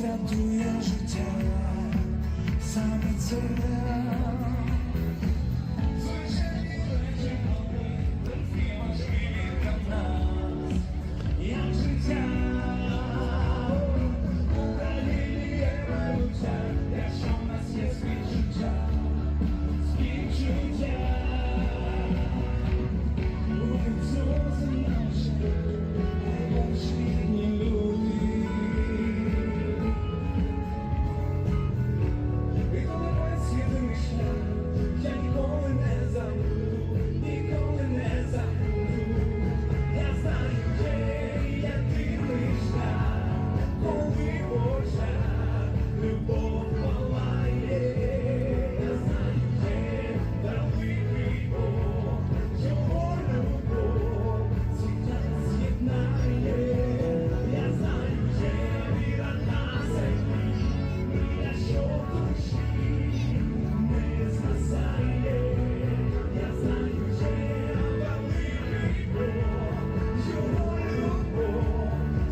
рятує життя, саме це. Звичайні речі, такі важливі для нас, як життя. В Україні є валюття, якщо в нас є співчуття, співчуття. Сльози наші, найбільші рідні люди. І коли весь єдиний шлях, я ніколи не забуду, ніколи не забуду. Я знаю, де єдиний шлях, коли в очах любов палає. Я знаю, де великий Бог, його любов всіх нас єднає. Я знаю, де віра на землі, мрія, що в душі не згасає. Я знаю, де великий Бог, його любов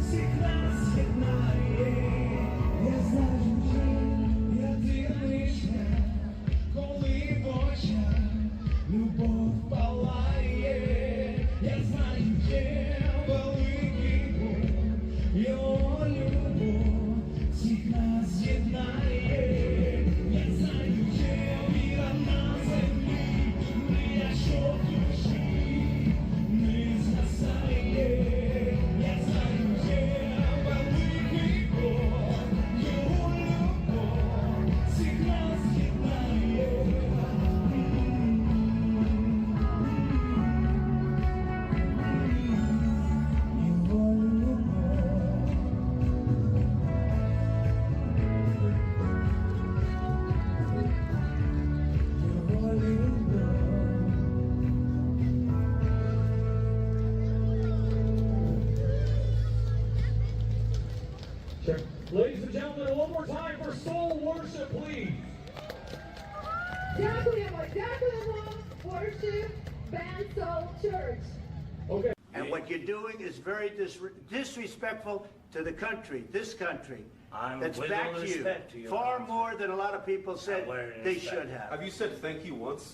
всіх нас єднає. Я знаю, де єдиний шлях, коли в очах любов палає. Я знаю, де великий Бог, його любов всіх нас єднає. Я знаю, де віра на землі, мрія, що в душі не згасає. Я знаю, де великий Бог, його любов всіх нас єднає. Його любов. Його любов. Check. Ladies and gentlemen, one more time for soul worship, please. Дякуємо, дякуємо, Worship Band Soul Church. Okay. And what you're doing is very disrespectful to the country, this country. I'm That's with back all to respect to you. you, Far Officer. more than a lot of people said I'm wearing they respect. should have. Have you said thank you once?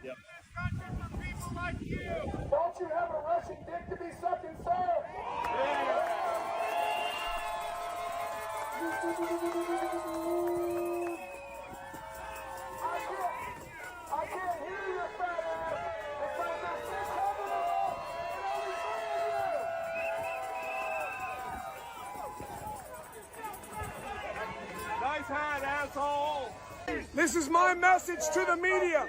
Yep. Don't you have a Russian dick to be sucking, sir? I can't hear your fat ass. It's like there's 600 of us and only 3 of you. Nice hat, asshole. This is my message to the media.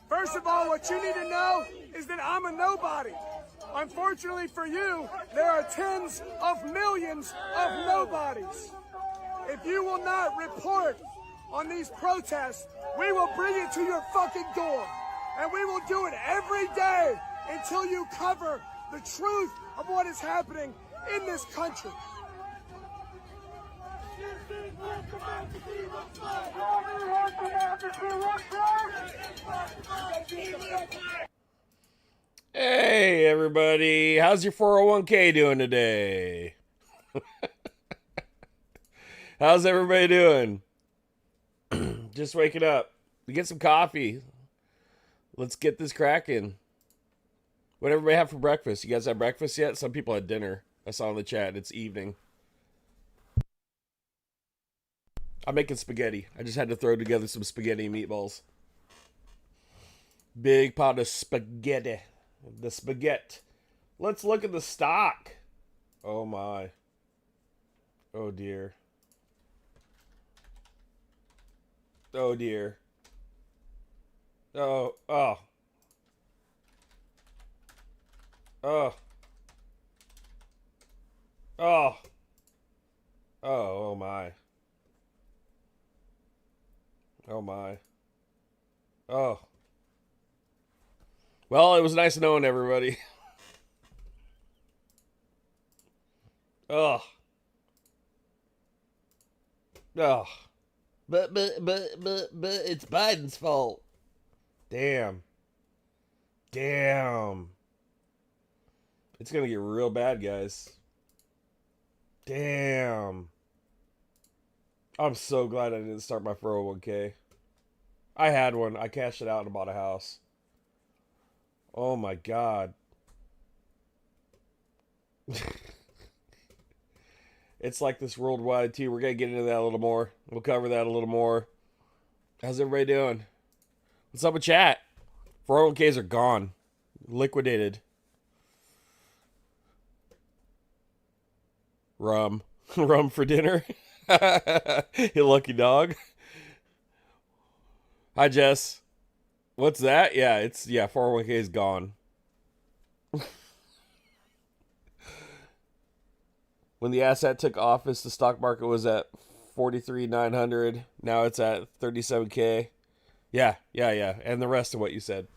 First of all, what you need to know is that I'm a nobody. Unfortunately for you, there are tens of millions of nobodies. If you will not report on these protests, we will bring it to your fucking door. And we will do it every day until you cover the truth of what is happening in this country. Hey everybody, how's your 401k doing today? How's everybody doing? Just waking up. Get some coffee. Let's get this cracking. What everybody have for breakfast? You guys have breakfast yet? Some people had dinner. I saw in the chat. It's evening. I'm making spaghetti. I just had to throw together some spaghetti and meatballs. Big pot of spaghetti. The spaghetti. Let's look at the stock. Oh my. Oh dear. Oh dear. Oh. Oh. Oh. Oh. Oh my. Oh my. Oh. Well, it was nice knowing everybody. Oh. Oh. But it's Biden's fault. Damn. Damn. It's gonna get real bad, guys. Damn. I'm so glad I didn't start my 401k. I had one. I cashed it out and bought a house. Oh my god. It's like this worldwide too. We're gonna get into that a little more. We'll cover that a little more. How's everybody doing? What's up with chat? 401ks are gone. Liquidated. Rum. Rum for dinner. You lucky dog. Hi Jess. What's that? Yeah, 401k is gone. When the asset took office, the stock market was at 43,900. Now it's at 37k. Yeah. And the rest of what you said.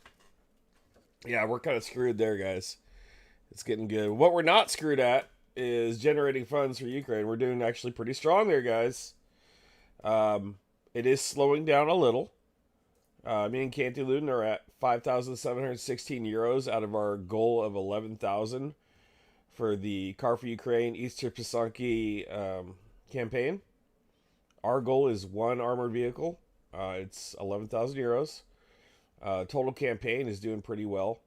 Yeah, we're kind of screwed there, guys. It's getting good. What we're not screwed at is generating funds for Ukraine. We're doing actually pretty strong there, guys. It is slowing down a little. Me and Canty Luden are at 5,716 euros out of our goal of 11,000 for the Car for Ukraine East Cherkasy campaign. Our goal is one armored vehicle. It's 11,000 euros. Total campaign is doing pretty well.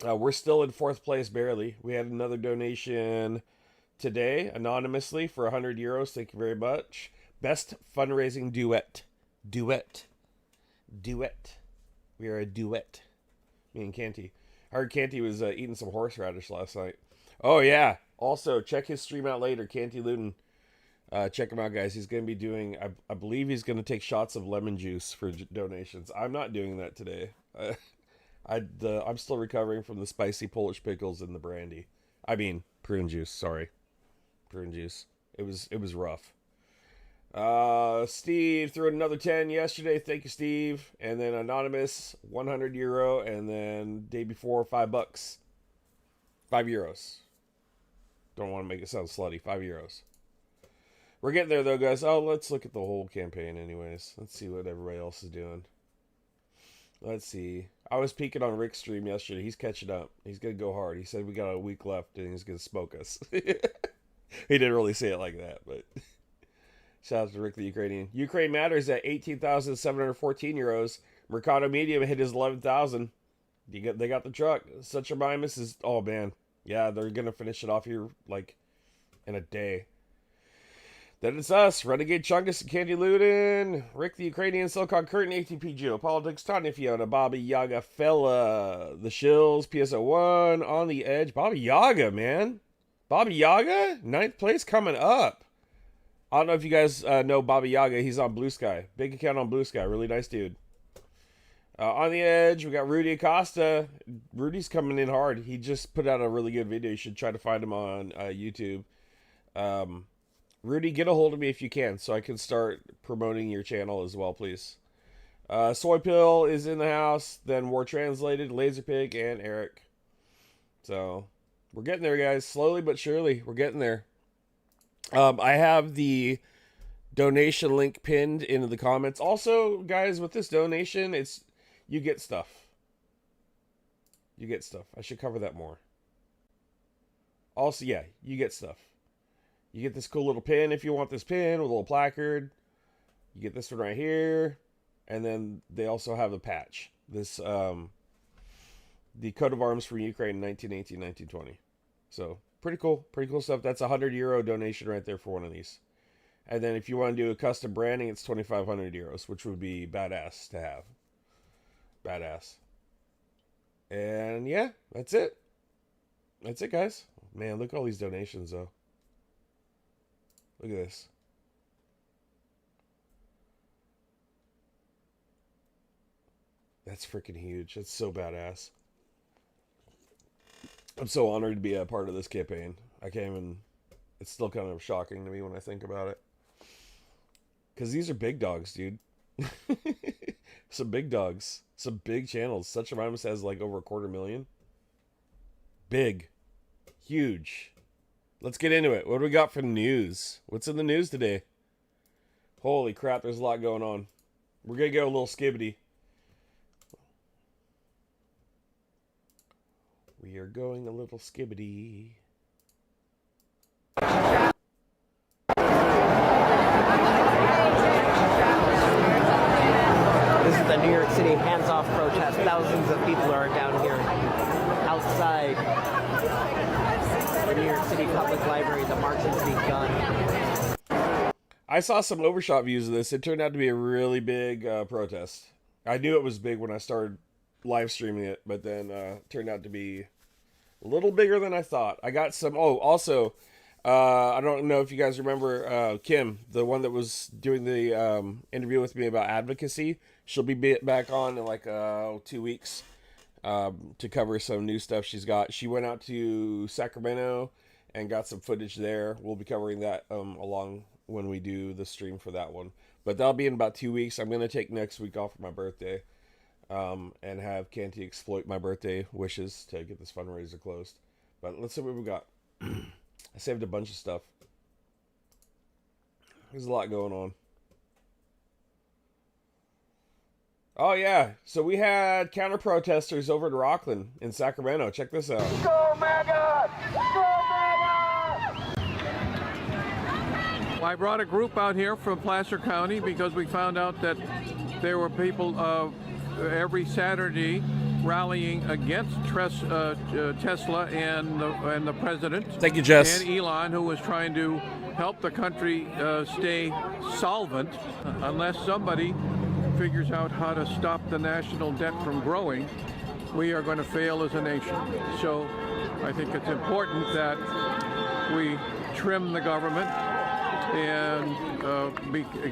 We're still in fourth place, barely. We had another donation today, anonymously, for 100 euros. Thank you very much. Best fundraising duet. Duet. We are a duet. Me and Canty. I heard Canty was eating some horseradish last night. Oh, yeah. Also, check his stream out later. Canty Luden. Check him out, guys. He's going to be doing, I believe he's going to take shots of lemon juice for donations. I'm not doing that today. I'm still recovering from the spicy Polish pickles and the brandy. I mean, prune juice. Sorry. Prune juice. It was rough. Steve threw another 10 yesterday. Thank you, Steve. And then Anonymous, 100 euro. And then day before, $5. 5 euros. Don't want to make it sound slutty. 5 euros. We're getting there, though, guys. Oh, let's look at the whole campaign anyways. Let's see what everybody else is doing. Let's see. I was peeking on Rick's stream yesterday. He's catching up. He's going to go hard. He said we got a week left and he's going to smoke us. He didn't really say it like that, but shout out to Rick the Ukrainian. Ukraine Matters at 18,714 euros. Mercado Medium hit his 11,000. They got the truck. Such a Mimus is, oh man, yeah, they're gonna finish it off here like in a day. Then it's us, Renegade Chungus and Candy Ludin, Rick the Ukrainian, Silicon Curtain, ATP Geopolitics, Tanya Fiona, Bobby Yaga, Fella, The Shills, PSO1, On the Edge. Bobby Yaga, man. Bobby Yaga, 9th place coming up. I don't know if you guys know Bobby Yaga. He's on Blue Sky. Big account on Blue Sky. Really nice dude. On the Edge, we got Rudy Acosta. Rudy's coming in hard. He just put out a really good video. You should try to find him on YouTube. Rudy, get a hold of me if you can, so I can start promoting your channel as well, please. Soy Pill is in the house. Then War Translated, Laserpig, and Eric. So, we're getting there, guys. Slowly but surely, we're getting there. I have the donation link pinned into the comments. Also, guys, with this donation, you get stuff. You get stuff. I should cover that more. Also, yeah, you get stuff. You get this cool little pin if you want this pin with a little placard. You get this one right here. And then they also have a patch. This, the coat of arms for Ukraine, 1918-1920. So, pretty cool stuff. That's a €100 donation right there for one of these. And then if you want to do a custom branding, it's 2,500 euros, which would be badass to have. Badass. And yeah, that's it. That's it, guys. Man, look at all these donations, though. Look at this. That's freaking huge. That's so badass. I'm so honored to be a part of this campaign. I can't even... It's still kind of shocking to me when I think about it. Because these are big dogs, dude. Some big dogs. Some big channels. Such a Mimus has like over 250,000. Big. Huge. Let's get into it. What do we got for news? What's in the news today? Holy crap, there's a lot going on. We're going to go a little skibbity. We are going a little skibbity. This is the New York City hands-off protest. Thousands of people are down here outside the New York City Public Library. The march has begun. I saw some overshot views of this. It turned out to be a really big protest. I knew it was big when I started live streaming it, but then turned out to be a little bigger than I thought. I got some... Oh, also, I don't know if you guys remember Kim, the one that was doing the interview with me about advocacy. She'll be back on in like 2 weeks to cover some new stuff she's got. She went out to Sacramento and got some footage there. We'll be covering that along when we do the stream for that one. But that'll be in about 2 weeks. I'm going to take next week off for my birthday and have Canty exploit my birthday wishes to get this fundraiser closed. But let's see what we got. I saved a bunch of stuff. There's a lot going on. Oh, yeah. So we had counter-protesters over at Rockland in Sacramento. Check this out. Go MAGA! Go MAGA! I brought a group out here from Placer County because we found out that there were people every Saturday rallying against Tesla and the president. Thank you, Jess. And Elon, who was trying to help the country stay solvent. Unless somebody figures out how to stop the national debt from growing, we are going to fail as a nation. So I think it's important that we trim the government and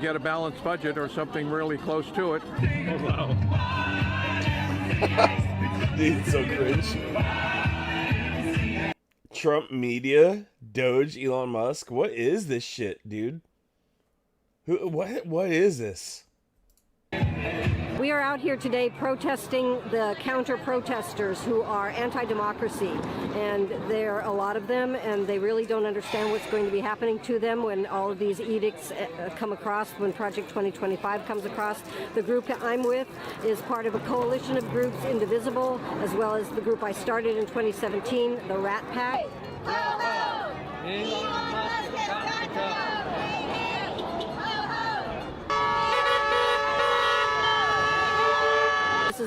get a balanced budget or something really close to it. Oh, wow. Dude, so cringe. Trump media, Doge, Elon Musk. What is this shit, dude? What is this? We are out here today protesting the counter-protesters who are anti-democracy, and there are a lot of them, and they really don't understand what's going to be happening to them when all of these edicts come across, when Project 2025 comes across. The group that I'm with is part of a coalition of groups, Indivisible, as well as the group I started in 2017, the Rat Pack.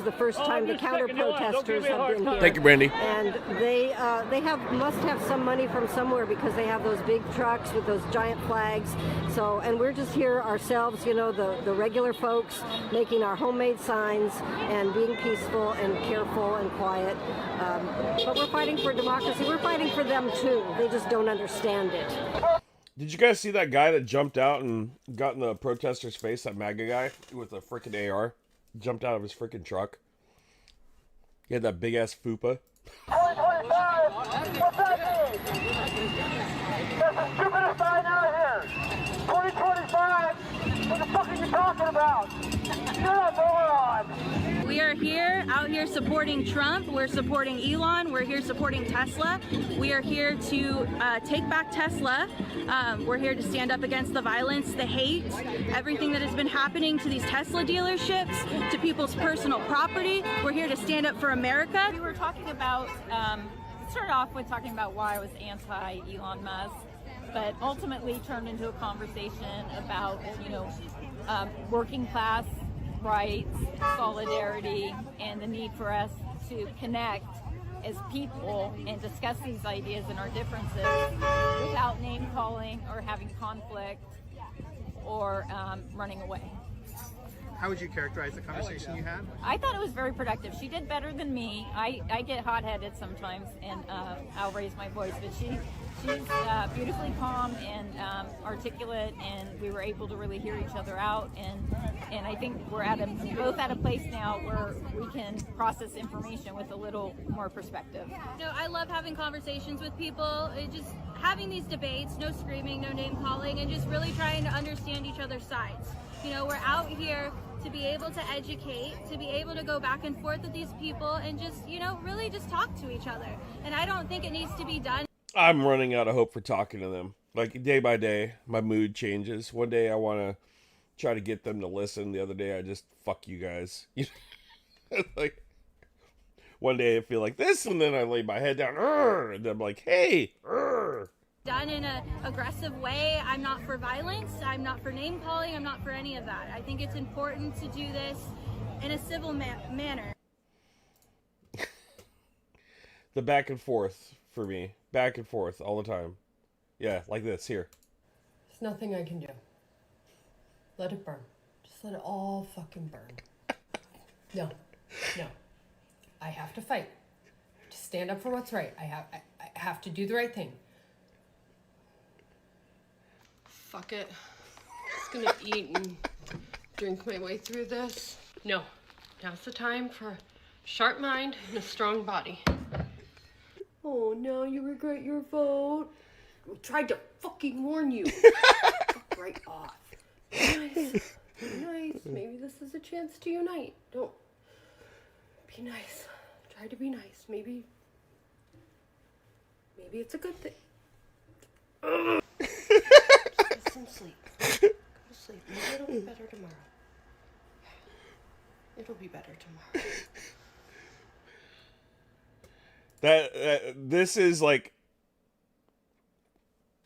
the first time the counter-protesters have been here. Thank you, Brandy. And they must have some money from somewhere because they have those big trucks with those giant flags. So, and we're just here ourselves, you know, the regular folks, making our homemade signs and being peaceful and careful and quiet. But we're fighting for democracy. We're fighting for them too. They just don't understand it. Did you guys see that guy that jumped out and got in the protester's face, that MAGA guy with a freaking AR? Jumped out of his freaking truck. He had that big-ass fupa. 2025, what's that mean? That's the stupidest sign out here. 2025, what the fuck are you talking about? You're a moron. We are here, out here supporting Trump. We're supporting Elon. We're here supporting Tesla. We are here to take back Tesla. We're here to stand up against the violence, the hate, everything that has been happening to these Tesla dealerships, to people's personal property. We're here to stand up for America. We were talking about, started off with talking about why I was anti-Elon Musk, but ultimately turned into a conversation about, you know, working class rights, solidarity, and the need for us to connect as people and discuss these ideas and our differences without name calling or having conflict or running away. How would you characterize the conversation you had? I thought it was very productive. She did better than me. I get hot-headed sometimes, and I'll raise my voice, but she's beautifully calm and articulate, and we were able to really hear each other out, and I think we're both at a place now where we can process information with a little more perspective. You know, I love having conversations with people, just having these debates, no screaming, no name calling, and just really trying to understand each other's sides. You know, we're out here to be able to educate, to be able to go back and forth with these people and just, you know, really just talk to each other. And I don't think it needs to be done. I'm running out of hope for talking to them. Like, day by day, my mood changes. One day I want to try to get them to listen. The other day I just, fuck you guys. Like, one day I feel like this, and then I lay my head down, and I'm like, hey, done in an aggressive way. I'm not for violence. I'm not for name calling. I'm not for any of that. I think it's important to do this in a civil manner. The back and forth for me. Back and forth all the time. Yeah, like this, here. There's nothing I can do. Let it burn. Just let it all fucking burn. No. I have to fight. I have to stand up for what's right. I have to do the right thing. Fuck it. I'm just gonna eat and drink my way through this. No. Now's the time for a sharp mind and a strong body. Oh, now you regret your vote. I tried to fucking warn you. Fuck right off. Nice. Be nice. Maybe this is a chance to unite. Don't. Be nice. Try to be nice. Maybe it's a good thing. Get some sleep. Go to sleep. Maybe it'll be better tomorrow. It'll be better tomorrow. This is like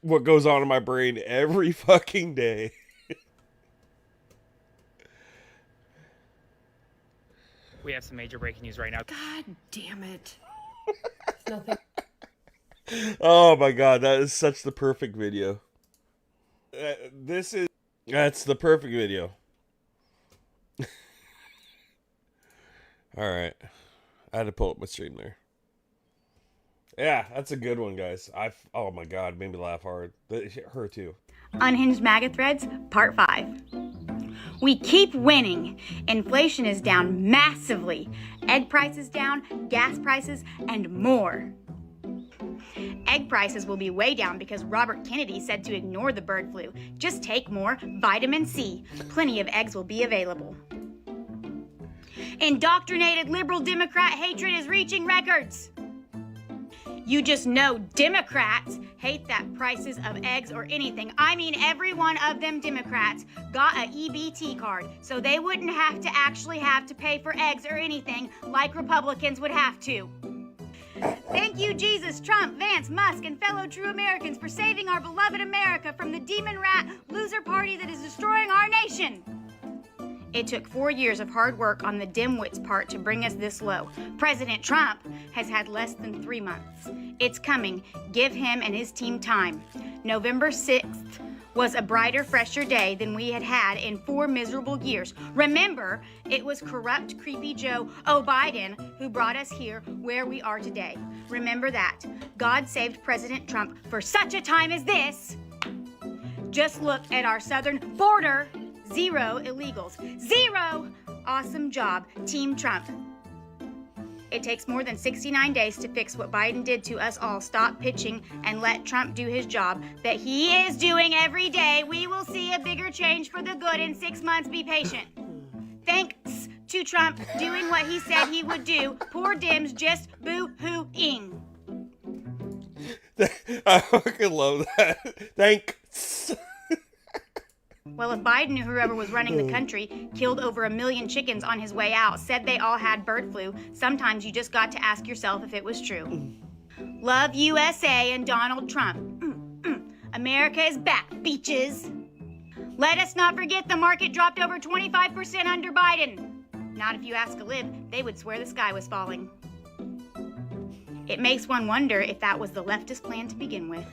what goes on in my brain every fucking day. We have some major breaking news right now. God damn it. It's nothing. Oh my god, that is such the perfect video. That's the perfect video. Alright. I had to pull up my stream there. Yeah, that's a good one, guys. Oh my god, made me laugh hard. Her too. Unhinged MAGA Threads, Part 5. We keep winning. Inflation is down massively. Egg prices down, gas prices, and more. Egg prices will be way down because Robert Kennedy said to ignore the bird flu. Just take more vitamin C. Plenty of eggs will be available. Indoctrinated liberal Democrat hatred is reaching records. You just know Democrats hate that prices of eggs or anything. I mean, every one of them Democrats got a EBT card, so they wouldn't have to actually have to pay for eggs or anything like Republicans would have to. Thank you, Jesus, Trump, Vance, Musk, and fellow true Americans for saving our beloved America from the demon rat loser party that is destroying our nation. It took 4 years of hard work on the dimwit's part to bring us this low. President Trump has had less than 3 months. It's coming. Give him and his team time. November 6th was a brighter, fresher day than we had had in 4 miserable years. Remember, it was corrupt, creepy Joe Biden who brought us here where we are today. Remember that. God saved President Trump for such a time as this. Just look at our southern border. 0 illegals. 0! Awesome job, Team Trump. It takes more than 69 days to fix what Biden did to us all. Stop pitching and let Trump do his job that he is doing every day. We will see a bigger change for the good in 6 months. Be patient. Thanks to Trump doing what he said he would do. Poor Dems just boo-hooing. I fucking love that. Thanks. Well, if Biden or whoever was running the country killed over 1 million chickens on his way out, said they all had bird flu, sometimes you just got to ask yourself if it was true. Love USA and Donald Trump. America is back, beaches. Let us not forget the market dropped over 25% under Biden. Not if you ask a lib, they would swear the sky was falling. It makes one wonder if that was the leftist plan to begin with.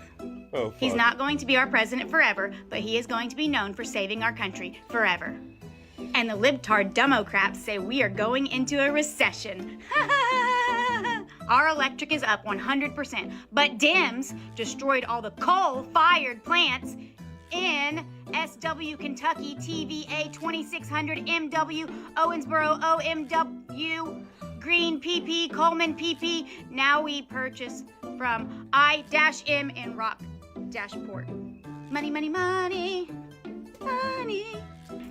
Oh, He's not going to be our president forever, but he is going to be known for saving our country forever. And the libtard democrats say we are going into a recession. Our electric is up 100%, but Dems destroyed all the coal-fired plants in SW, Kentucky, TVA 2600, MW, Owensboro, OMW, Green PP, Coleman PP. Now we purchase from I-M in Rock-Port. Money, money, money, money.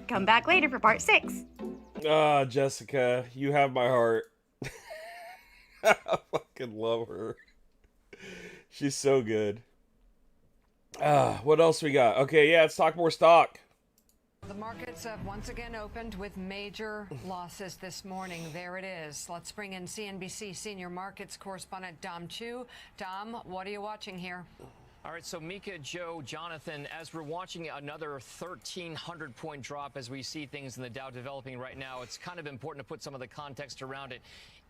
Come back later for part 6. Ah, Jessica, you have my heart. I fucking love her. She's so good. What else we got? Okay, yeah, let's talk more stock. The markets have once again opened with major losses this morning. There it is. Let's bring in CNBC senior markets correspondent Dom Chu. Dom, what are you watching here? All right, so Mika, Joe, Jonathan, as we're watching another 1,300-point drop as we see things in the Dow developing right now, it's kind of important to put some of the context around it.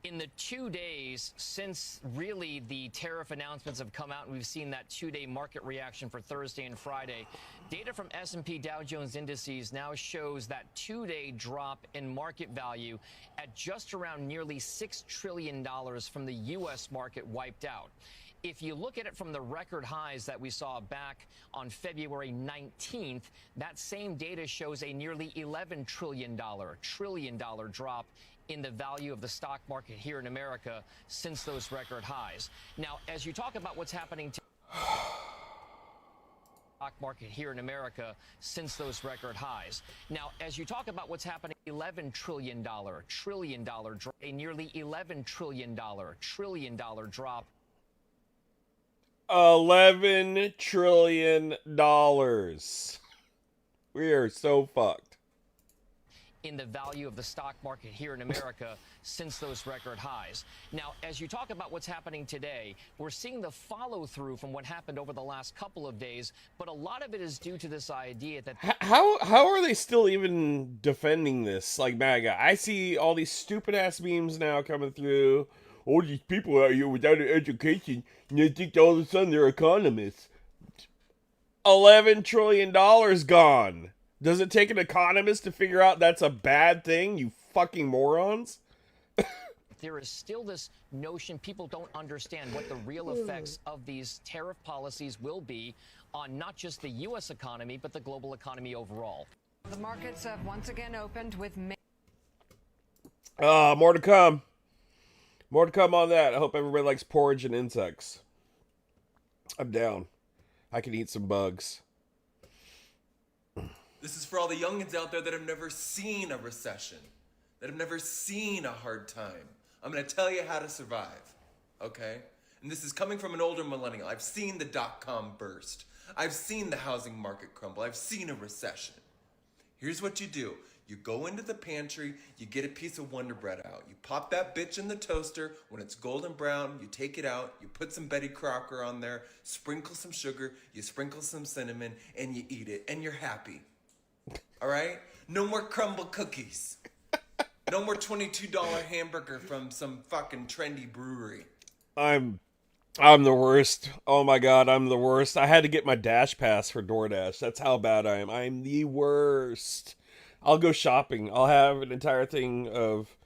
In the 2 days since really the tariff announcements have come out, and we've seen that 2-day market reaction for Thursday and Friday, data from S&P Dow Jones Indices now shows that 2-day drop in market value at just around nearly $6 trillion from the U.S. market wiped out. If you look at it from the record highs that we saw back on February 19th, that same data shows a nearly $11 trillion drop in the value of the stock market here in America since those record highs. Now, as you talk about what's happening to stock market here in America since those record highs. Now, as you talk about what's happening, $11 trillion drop, a nearly $11 trillion drop. $11 trillion. We are so fucked. In the value of the stock market here in America since those record highs. Now, as you talk about what's happening today, we're seeing the follow-through from what happened over the last couple of days, but a lot of it is due to this idea that... How are they still even defending this, like MAGA? I see all these stupid-ass memes now coming through. All these people out here without an education, and they think all of a sudden they're economists. $11 trillion gone. Does it take an economist to figure out that's a bad thing, you fucking morons? There is still this notion people don't understand what the real effects of these tariff policies will be on not just the U.S. economy, but the global economy overall. The markets have once again opened with... More to come. More to come on that. I hope everybody likes porridge and insects. I'm down. I can eat some bugs. This is for all the youngins out there that have never seen a recession, that have never seen a hard time. I'm going to tell you how to survive, okay? And this is coming from an older millennial. I've seen the dot-com burst. I've seen the housing market crumble. I've seen a recession. Here's what you do. You go into the pantry, you get a piece of Wonder Bread out. You pop that bitch in the toaster. When it's golden brown, you take it out, you put some Betty Crocker on there, sprinkle some sugar, you sprinkle some cinnamon, and you eat it, and you're happy. All right? No more crumble cookies. No more $22 hamburger from some fucking trendy brewery. I'm the worst. Oh my god, I'm the worst. I had to get my Dash Pass for DoorDash. That's how bad I am. I'm the worst. I'll go shopping. I'll have an entire thing of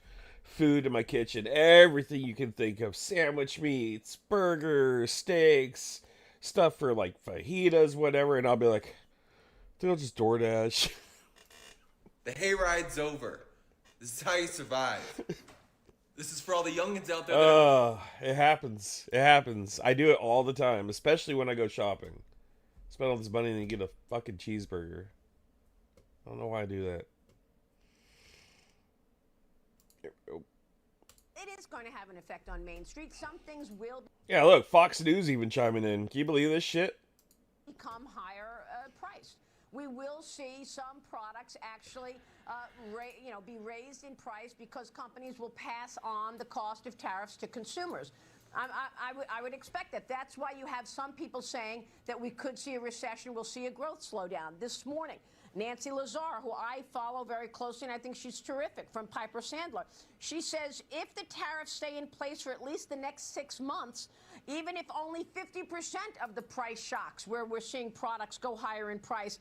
food in my kitchen. Everything you can think of. Sandwich meats, burgers, steaks, stuff for like fajitas, whatever. And I'll be like, dude, I'll just DoorDash. The hayride's over. This is how you survive. This is for all the youngins out there. It happens. It happens. I do it all the time, especially when I go shopping. Spend all this money and then get a fucking cheeseburger. I don't know why I do that. It is going to have an effect on Main Street. Some things will Yeah, look, Fox News even chiming in. Can you believe this shit? become higher priced. We will see some products actually be raised in price because companies will pass on the cost of tariffs to consumers. I would expect that. That's why you have some people saying that we could see a recession, we'll see a growth slowdown. This morning, Nancy Lazar, who I follow very closely, and I think she's terrific, from Piper Sandler, she says if the tariffs stay in place for at least the next 6 months, even if only 50% of the price shocks where we're seeing products go higher in price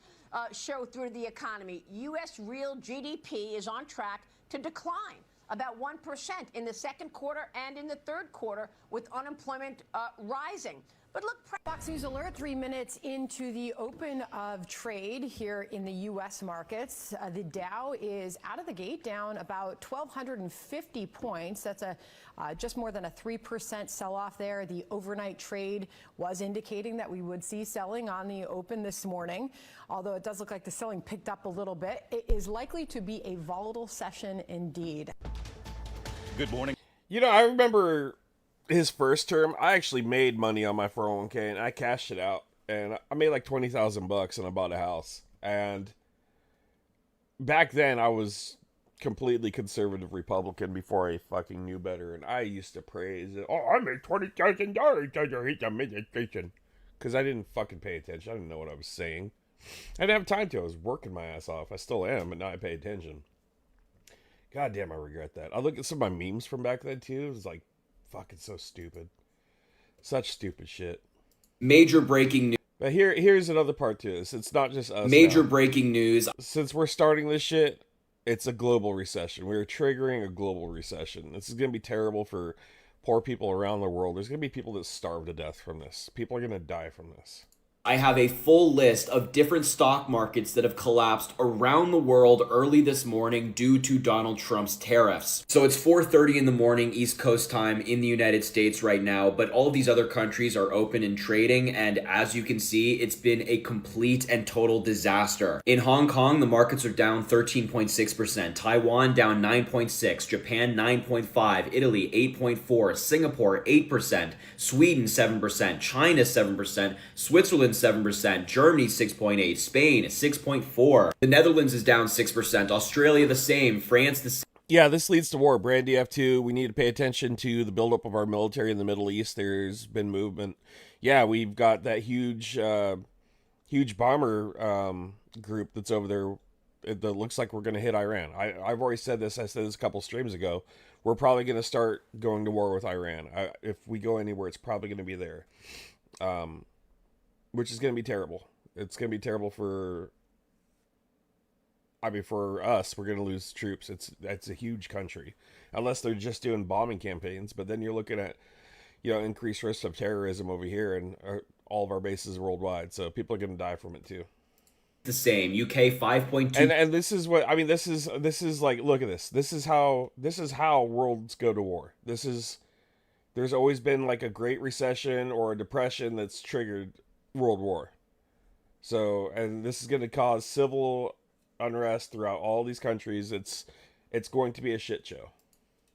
show through the economy, U.S. real GDP is on track to decline about 1% in the second quarter and in the third quarter, with unemployment rising. But look, Fox News Alert, 3 minutes into the open of trade here in the U.S. markets. The Dow is out of the gate down about 1,250 points. That's just more than a 3% sell-off there. The overnight trade was indicating that we would see selling on the open this morning, although it does look like the selling picked up a little bit. It is likely to be a volatile session indeed. Good morning. You know, I remember his first term. I actually made money on my 401k and I cashed it out, and I made like $20,000 and I bought a house. And back then I was completely conservative Republican before I fucking knew better, and I used to praise it. Oh, I made $20,000 under his administration, because I didn't fucking pay attention. I didn't know what I was saying. I didn't have time to. I was working my ass off. I still am, but now I pay attention. God damn, I regret that. I look at some of my memes from back then too. It was like, fucking so stupid. Such stupid shit. Major breaking news. But here's another part to this. It's not just us. Major breaking news. Since we're starting this shit, it's a global recession. We're triggering a global recession. This is going to be terrible for poor people around the world. There's going to be people that starve to death from this. People are going to die from this. I have a full list of different stock markets that have collapsed around the world early this morning due to Donald Trump's tariffs. So it's 4:30 in the morning East Coast time in the United States right now, but all of these other countries are open and trading, and as you can see, it's been a complete and total disaster. In Hong Kong, the markets are down 13.6%, Taiwan down 9.6%, Japan 9.5%, Italy 8.4%, Singapore 8%, Sweden 7%, China 7%, Switzerland 7%, Germany 6.8%, Spain 6.4%. The Netherlands is down 6%, Australia the same, France the same. Yeah, this leads to war. Brandy F2, we need to pay attention to the buildup of our military in the Middle East. There's been movement. Yeah, we've got that huge bomber group that's over there that looks like we're going to hit Iran. I've already said this. I said this a couple streams ago. We're probably going to start going to war with Iran. If we go anywhere, it's probably going to be there. Which is going to be terrible. It's going to be terrible for us. We're going to lose troops. It's a huge country. Unless they're just doing bombing campaigns. But then you're looking at, increased risk of terrorism over here and all of our bases worldwide. So people are going to die from it too. The same. UK 5.2. And this is what, this is like, look at this. This is how worlds go to war. There's always been like a Great Recession or a depression that's triggered World War. So, and this is going to cause civil unrest throughout all these countries. It's going to be a shit show.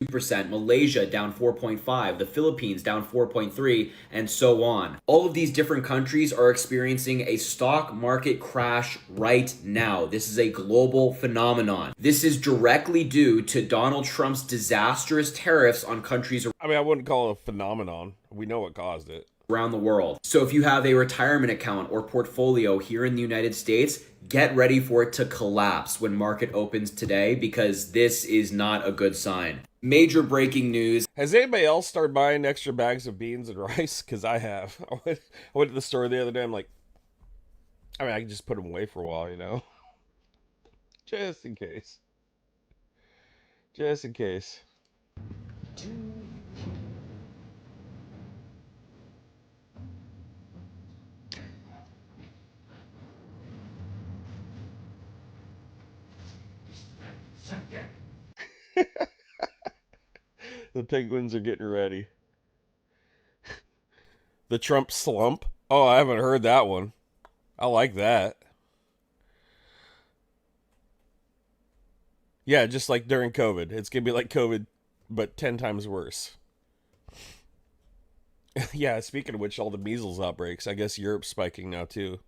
2%, Malaysia down 4.5%, the Philippines down 4.3%, and so on. All of these different countries are experiencing a stock market crash right now. This is a global phenomenon. This is directly due to Donald Trump's disastrous tariffs on countries. I mean, I wouldn't call it a phenomenon. We know what caused it. around the world. So if you have a retirement account or portfolio here in the United States, get ready for it to collapse when market opens today, because this is not a good sign. Major breaking news. Has anybody else started buying extra bags of beans and rice? Because I have. I went to the store the other day. I'm like, I mean, I can just put them away for a while, you know? Just in case. Just in case. The penguins are getting ready. The Trump slump? Oh, I haven't heard that one. I like that. Yeah, just like during COVID. It's going to be like COVID, but 10 times worse. Yeah, speaking of which, all the measles outbreaks. I guess Europe's spiking now, too.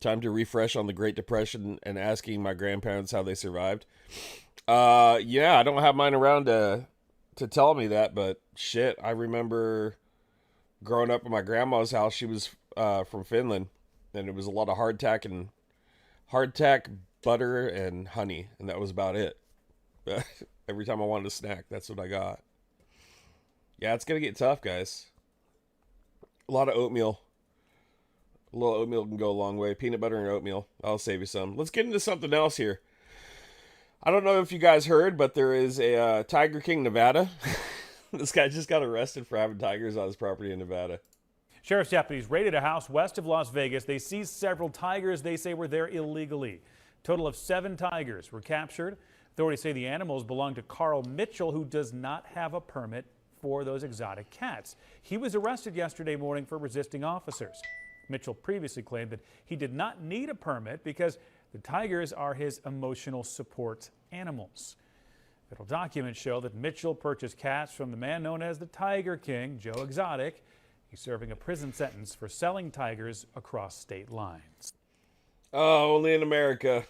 Time to refresh on the Great Depression and asking my grandparents how they survived. Yeah, I don't have mine around to tell me that, but shit, I remember growing up at my grandma's house. She was from Finland, and it was a lot of hardtack, butter, and honey, and that was about it. Every time I wanted a snack, that's what I got. Yeah, it's gonna get tough, guys. A lot of oatmeal. A little oatmeal can go a long way. Peanut butter and oatmeal. I'll save you some. Let's get into something else here. I don't know if you guys heard, but there is a Tiger King, Nevada. This guy just got arrested for having tigers on his property in Nevada. Sheriff's deputies raided a house west of Las Vegas. They seized several tigers they say were there illegally. A total of 7 tigers were captured. Authorities say the animals belong to Carl Mitchell, who does not have a permit for those exotic cats. He was arrested yesterday morning for resisting officers. Mitchell previously claimed that he did not need a permit because the tigers are his emotional support animals. Federal documents show that Mitchell purchased cats from the man known as the Tiger King, Joe Exotic. He's serving a prison sentence for selling tigers across state lines. Oh, only in America.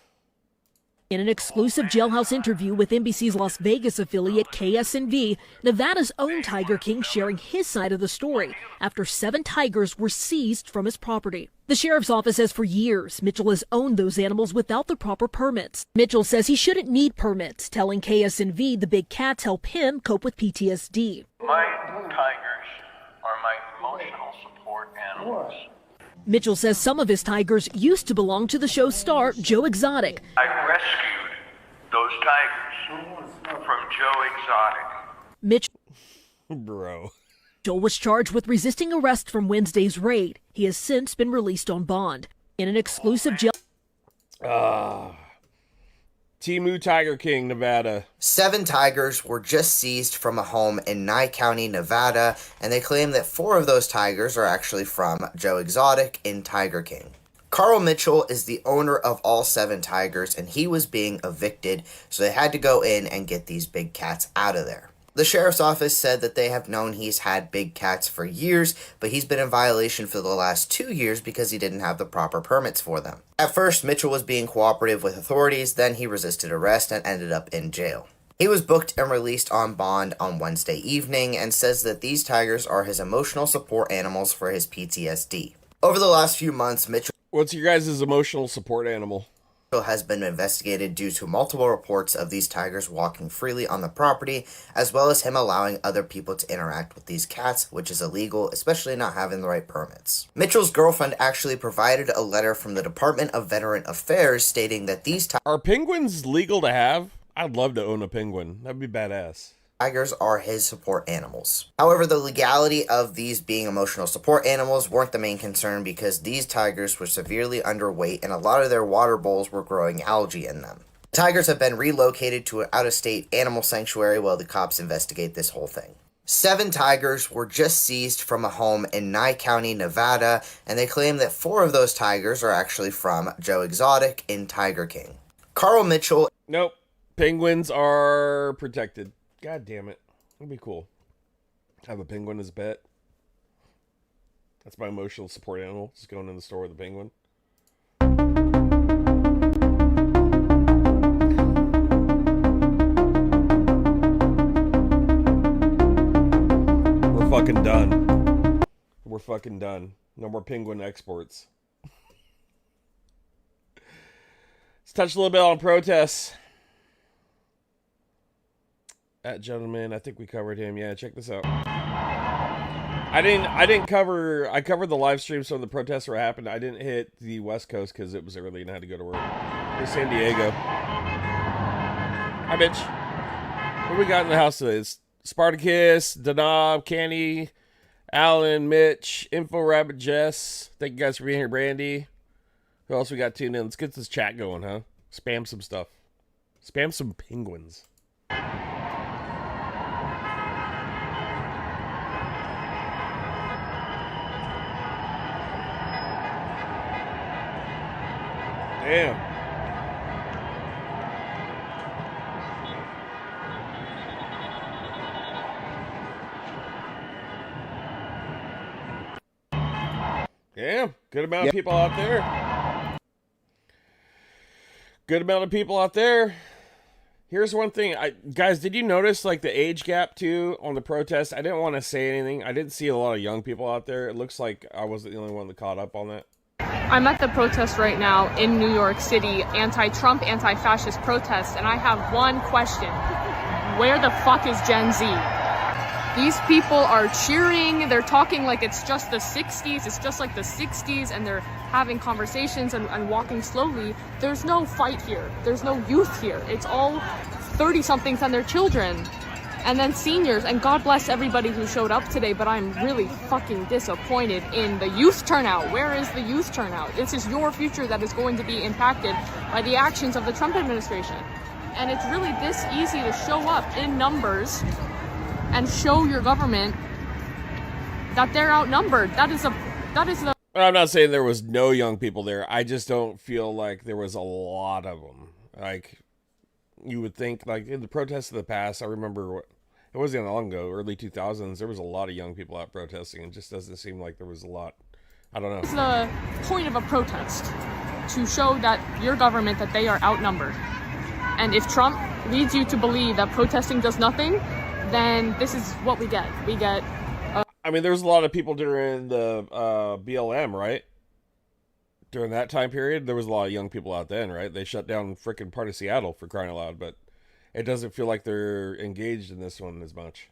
In an exclusive jailhouse interview with NBC's Las Vegas affiliate KSNV, Nevada's own Tiger King sharing his side of the story after 7 tigers were seized from his property. The sheriff's office says for years, Mitchell has owned those animals without the proper permits. Mitchell says he shouldn't need permits, telling KSNV the big cats help him cope with PTSD. My tigers are my emotional support animals. Mitchell says some of his tigers used to belong to the show's star, Joe Exotic. I rescued those tigers from Joe Exotic. Bro. Mitchell was charged with resisting arrest from Wednesday's raid. He has since been released on bond. In an exclusive jail... Timu Tiger King, Nevada. 7 tigers were just seized from a home in Nye County, Nevada, and they claim that 4 of those tigers are actually from Joe Exotic in Tiger King. Carl Mitchell is the owner of all 7 tigers, and he was being evicted, so they had to go in and get these big cats out of there. The sheriff's office said that they have known he's had big cats for years, but he's been in violation for the last 2 years because he didn't have the proper permits for them. At first, Mitchell was being cooperative with authorities, then he resisted arrest and ended up in jail. He was booked and released on bond on Wednesday evening and says that these tigers are his emotional support animals for his PTSD. Over the last few months, Mitchell... What's your guys' emotional support animal? Has been investigated due to multiple reports of these tigers walking freely on the property, as well as him allowing other people to interact with these cats, which is illegal, especially not having the right permits. Mitchell's girlfriend actually provided a letter from the Department of Veteran Affairs stating that these Are penguins legal to have? I'd love to own a penguin. That'd be badass. Tigers are his support animals. However, the legality of these being emotional support animals weren't the main concern because these tigers were severely underweight and a lot of their water bowls were growing algae in them. Tigers have been relocated to an out-of-state animal sanctuary while the cops investigate this whole thing. 7 tigers were just seized from a home in Nye County, Nevada, and they claim that 4 of those tigers are actually from Joe Exotic in Tiger King. Carl Mitchell... Nope. Penguins are protected. God damn it. That'd be cool. Have a penguin as a pet. That's my emotional support animal. Just going in the store with a penguin. fucking done. No more penguin exports. Let's touch a little bit on protests. That gentleman, I think we covered him. Yeah, check this out. I covered the live stream, so the protests were happening. I didn't hit the West Coast because it was early and I had to go to work. Here's San Diego. Hi, bitch. What do we got in the house today? It's Spartacus, Danob, Canny, Alan, Mitch, Info Rabbit, Jess. Thank you guys for being here, Brandy. Who else we got tuned in? Let's get this chat going, huh? Spam some stuff. Spam some penguins. Damn. Yeah, good amount of people out there. Good amount of people out there. Here's one thing. Guys, did you notice like the age gap too on the protest? I didn't want to say anything. I didn't see a lot of young people out there. It looks like I wasn't the only one that caught up on that. I'm at the protest right now in New York City, anti-Trump, anti-fascist protest, and I have one question. Where the fuck is Gen Z? These people are cheering, they're talking like it's just the 60s, it's just like the 60s, and they're having conversations and walking slowly. There's no fight here, there's no youth here. It's all 30-somethings and their children. And then seniors, and God bless everybody who showed up today, but I'm really fucking disappointed in the youth turnout. Where is the youth turnout? This is your future that is going to be impacted by the actions of the Trump administration. And it's really this easy to show up in numbers and show your government that they're outnumbered. That is the... I'm not saying there was no young people there. I just don't feel like there was a lot of them. Like... You would think, like, in the protests of the past, I remember, it wasn't long ago, early 2000s, there was a lot of young people out protesting. It just doesn't seem like there was a lot. I don't know. It's the point of a protest, to show that your government, that they are outnumbered. And if Trump leads you to believe that protesting does nothing, then this is what we get. We get... I mean, there's a lot of people during the BLM, right? During that time period, there was a lot of young people out then, right? They shut down freaking part of Seattle, for crying out loud, but it doesn't feel like they're engaged in this one as much.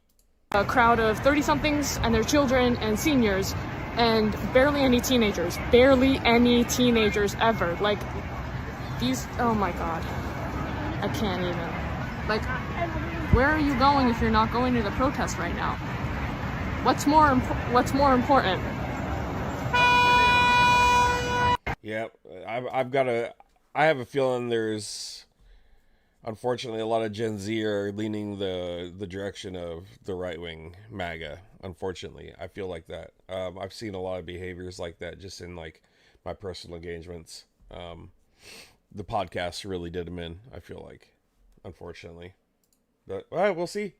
A crowd of 30-somethings and their children and seniors, and barely any teenagers. Barely any teenagers ever. Like, these... Oh my god. I can't even. Like, where are you going if you're not going to the protest right now? What's more important? Yeah, I have a feeling there's, unfortunately, a lot of Gen Z are leaning the direction of the right-wing MAGA, unfortunately. I feel like that. I've seen a lot of behaviors like that just in, like, my personal engagements. The podcast really did them in, I feel like, unfortunately. But, all right, we'll see.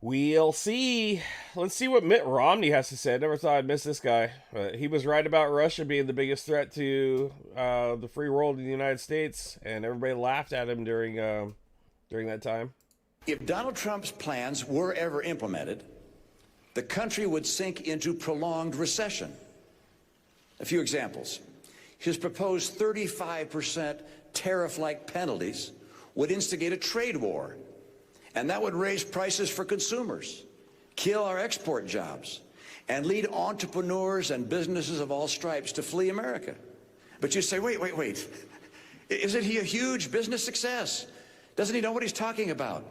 We'll see. Let's see what Mitt Romney has to say. I never thought I'd miss this guy. But he was right about Russia being the biggest threat to the free world in the United States, and everybody laughed at him during that time. If Donald Trump's plans were ever implemented, the country would sink into prolonged recession. A few examples. His proposed 35% tariff-like penalties would instigate a trade war. And that would raise prices for consumers, kill our export jobs, and lead entrepreneurs and businesses of all stripes to flee America. But you say, wait. Isn't he a huge business success? Doesn't he know what he's talking about?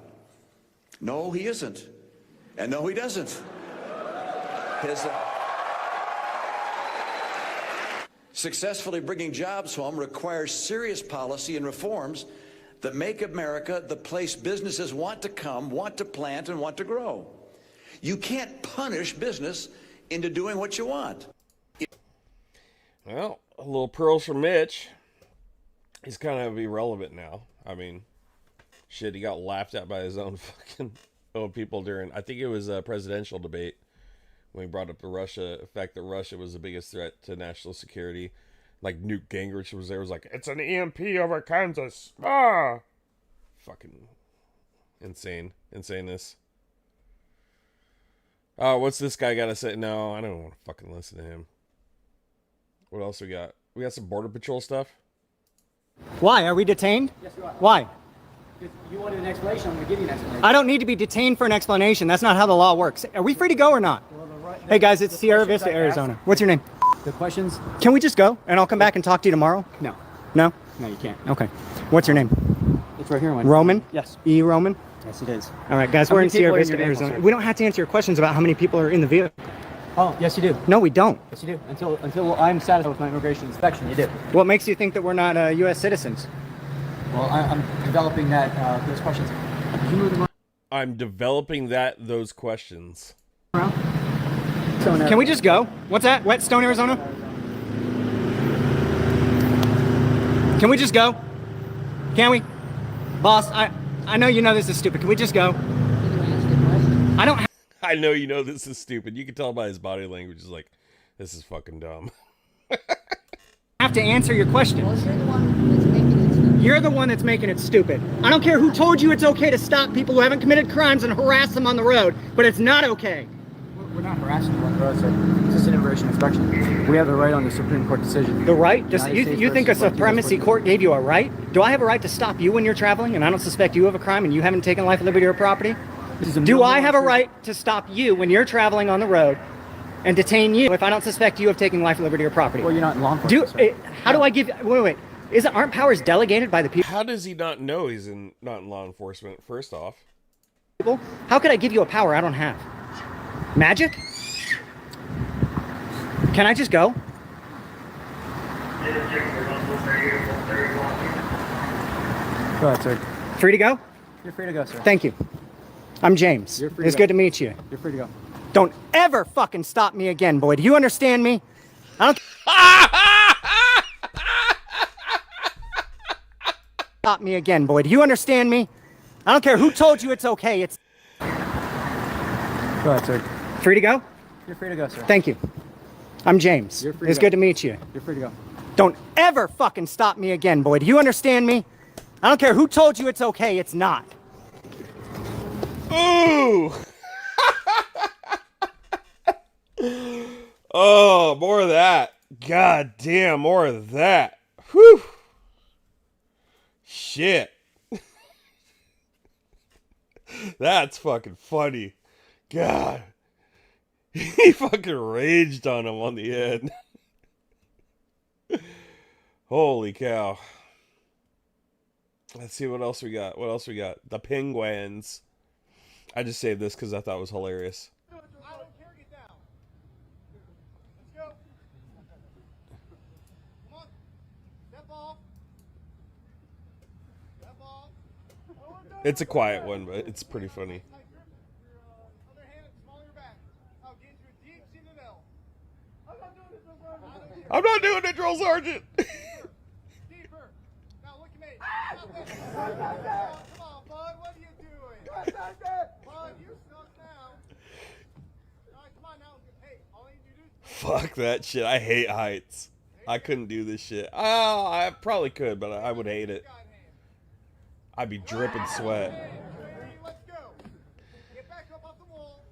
No, he isn't. And no, he doesn't. Successfully bringing jobs home requires serious policy and reforms that make America the place businesses want to come, want to plant, and want to grow. You can't punish business into doing what you want. Well, a little pearls from Mitch. He's kind of irrelevant now. I mean, shit, he got laughed at by his own fucking own people during, I think it was a presidential debate, when he brought up the fact that Russia was the biggest threat to national security. Like, Newt Gingrich was there, was like, it's an EMP over Kansas. Ah! Fucking insane. Insaneness. Oh, what's this guy got to say? No, I don't want to fucking listen to him. What else we got? We got some Border Patrol stuff. Why? Are we detained? Yes, you are. Why? If you wanted an explanation, I'm going to give you an explanation. I don't need to be detained for an explanation. That's not how the law works. Are we free to go or not? Hey guys, it's Sierra Vista, Arizona. What's your name? The questions? Can we just go and I'll come back and talk to you tomorrow? No. No? No, you can't. Okay. What's your name? It's right here. Roman? Yes. E. Roman? Yes, it is. All right, guys, How we're many in Sierra people are in Vista, your vehicle, Arizona. sir? We don't have to answer your questions about how many people are in the vehicle. Oh, yes, you do. No, we don't. Yes, you do. Until I'm satisfied with my immigration inspection, you do. What makes you think that we're not U.S. citizens? Well, I'm developing that those questions. Can you move them I'm developing those questions. around? Can we just go? What's that? Whetstone, Arizona? Can we just go? Can we? Boss, I know you know this is stupid. Can we just go? I don't I know you know this is stupid. You can tell by his body language. He's like, this is fucking dumb. have to answer your questions. You're the one that's making it stupid. I don't care who told you it's okay to stop people who haven't committed crimes and harass them on the road, but it's not okay. We're not harassing you on the road, sir. It's just an immigration inspection. We have the right on the Supreme Court decision. The right? You think a supremacy court gave you a right? Do I have a right to stop you when you're traveling and I don't suspect you of a crime and you haven't taken life, liberty, or property? Do I have a right to stop you when you're traveling on the road and detain you if I don't suspect you of taking life, liberty, or property? Well, you're not in law enforcement. How do I give... Wait. Aren't powers delegated by the people? How does he not know he's not in law enforcement, first off? How could I give you a power I don't have? Magic? Can I just go? Go ahead, sir. Free to go? You're free to go, sir. Thank you. I'm James. It's good to meet you. You're free to go. Don't ever fucking stop me again, boy. Do you understand me? I don't... Stop me again, boy. Do you understand me? I don't care who told you it's okay. It's... Go ahead, sir. Free to go? You're free to go, sir. Thank you. I'm James. It's good to meet you. You're free to go. Don't ever fucking stop me again, boy. Do you understand me? I don't care who told you it's okay. It's not. Ooh! Oh, more of that. God damn, more of that. Whew. Shit. That's fucking funny. God. He fucking raged on him on the end. Holy cow. Let's see what else we got. What else we got? The penguins. I just saved this because I thought it was hilarious. It's a quiet one, but it's pretty funny. I'm not doing it, Drill Sergeant! Now look at me. Come on, bud. What are you doing? Bud, you're stuck now. All right, come on now. Hey, all you need to do is... Fuck that shit. I hate heights. I couldn't do this shit. Oh, I probably could, but I would hate it. I'd be dripping sweat. Let's go. Get back up off the wall.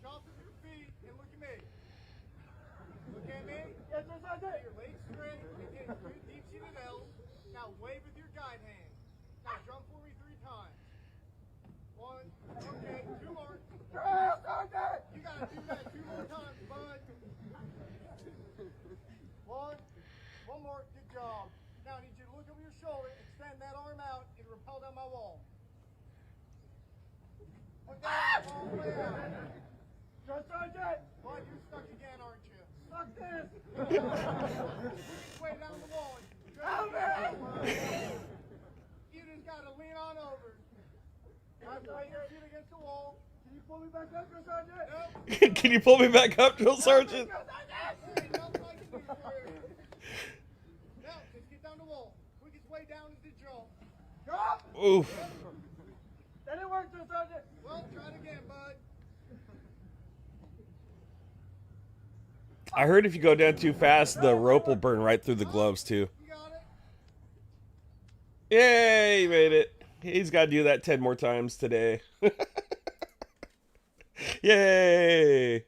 Jump with your feet and look at me. Look at me. Yes, yes, I did. Your legs straight. Again, deep seated L. Now wave with your guide hand. Now jump for me 3 times. 1. Okay, 2 more. You gotta do that 2 more times, bud. 1 more. Good job. Now I need you to look over your shoulder, extend that arm out, and rappel down my wall. Put that all the way out. Just Sergeant! Bud, you're stuck again, aren't you? Fuck this! Way down the wall. Help me! You just gotta lean on over. Lay your feet against the wall. Can you pull me back up, Drill Sergeant? Nope. Can you pull me back up, Drill Sergeant? Oof. That didn't work, Drill Sergeant. Well, try it again, bud. I heard if you go down too fast, the rope will burn right through the gloves, too. Yay, he made it. He's got to do that 10 more times today. Yay!